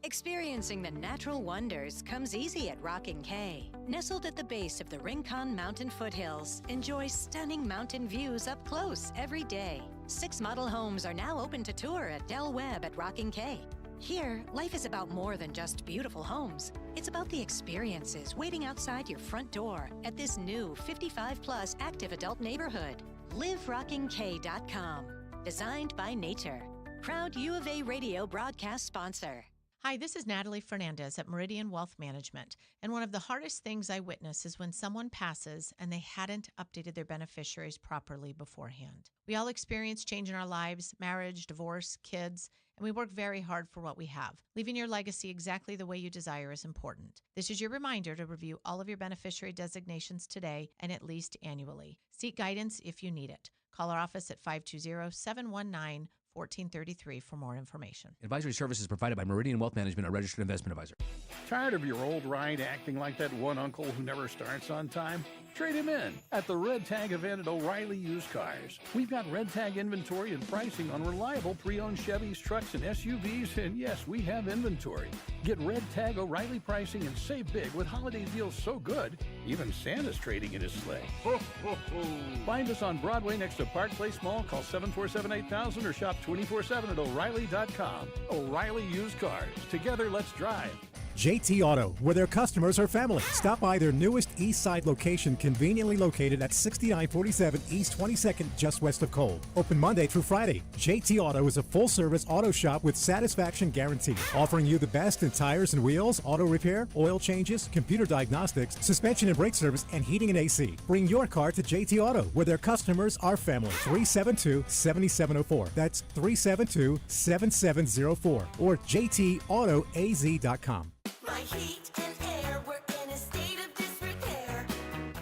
Experiencing the natural wonders comes easy at Rocking K. Nestled at the base of the Rincon Mountain foothills, enjoy stunning mountain views up close every day. 6 model homes are now open to tour at Del Webb at Rocking K. Here, life is about more than just beautiful homes. It's about the experiences waiting outside your front door at this new 55-plus active adult neighborhood. LiveRockingK.com. Designed by nature. Proud U of A radio broadcast sponsor. Hi, this is Natalie Fernandez at Meridian Wealth Management, and one of the hardest things I witness is when someone passes and they hadn't updated their beneficiaries properly beforehand. We all experience change in our lives, marriage, divorce, kids, and we work very hard for what we have. Leaving your legacy exactly the way you desire is important. This is your reminder to review all of your beneficiary designations today and at least annually. Seek guidance if you need it. Call our office at 520-719-1433 for more information. Advisory services provided by Meridian Wealth Management, a registered investment advisor. Tired of your old ride acting like that one uncle who never starts on time? Trade him in at the Red Tag event at O'Reilly Used Cars. We've got Red Tag inventory and pricing on reliable pre-owned Chevys, trucks, and SUVs, and yes, we have inventory. Get Red Tag O'Reilly pricing and save big with holiday deals so good, even Santa's trading in his sleigh. Ho, ho, ho. Find us on Broadway next to Park Place Mall. Call 747-8000 or shop 24/7 at O'Reilly.com. O'Reilly Used Cars. Together, let's drive. JT Auto, where their customers are family. Stop by their newest East Side location, conveniently located at 6947 East 22nd, just west of Cole. Open Monday through Friday. JT Auto is a full-service auto shop with satisfaction guarantee, offering you the best in tires and wheels, auto repair, oil changes, computer diagnostics, suspension and brake service, and heating and AC. Bring your car to JT Auto, where their customers are family. 372-7704. That's 372-7704. Or jtautoaz.com. My heat and air were in a state of disrepair.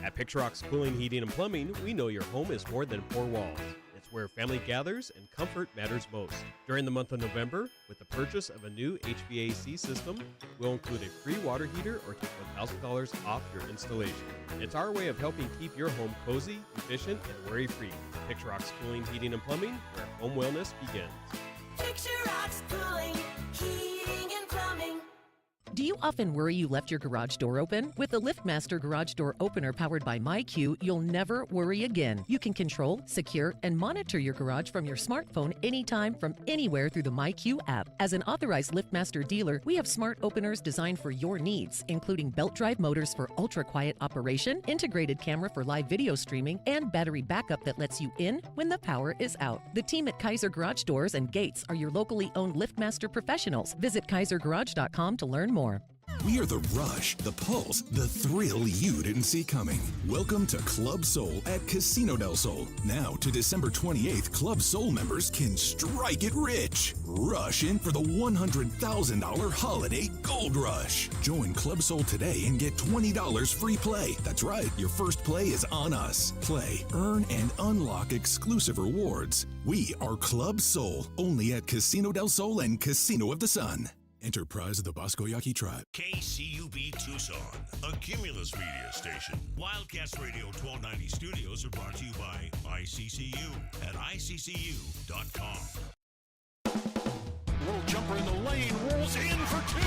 At Picturox Cooling, Heating, and Plumbing, we know your home is more than four walls. It's where family gathers and comfort matters most. During the month of November, with the purchase of a new HVAC system, we'll include a free water heater or take $1,000 off your installation. It's our way of helping keep your home cozy, efficient, and worry-free. Picturox Cooling, Heating, and Plumbing, where home wellness begins. Picturox Cooling, Heating, and Plumbing. Do you often worry you left your garage door open? With the LiftMaster Garage Door Opener powered by MyQ, you'll never worry again. You can control, secure, and monitor your garage from your smartphone anytime from anywhere through the MyQ app. As an authorized LiftMaster dealer, we have smart openers designed for your needs, including belt drive motors for ultra-quiet operation, integrated camera for live video streaming, and battery backup that lets you in when the power is out. The team at Kaiser Garage Doors and Gates are your locally owned LiftMaster professionals. Visit kaisergarage.com to learn more. We are the rush, the pulse, the thrill you didn't see coming. Welcome to Club Soul at Casino del Sol. Now to December 28th, Club Soul members can strike it rich. Rush in for the $100,000 holiday gold rush. Join Club Soul today and get $20 free play. That's right, your first play is on us. Play, earn, and unlock exclusive rewards. We are Club Soul, only at Casino del Sol and Casino of the Sun. Enterprise of the Bosco Yaqui Tribe. KCUB Tucson, a Cumulus media station. Wildcats Radio 1290 studios are brought to you by ICCU at ICCU.com. Little jumper in the lane, rolls in for two.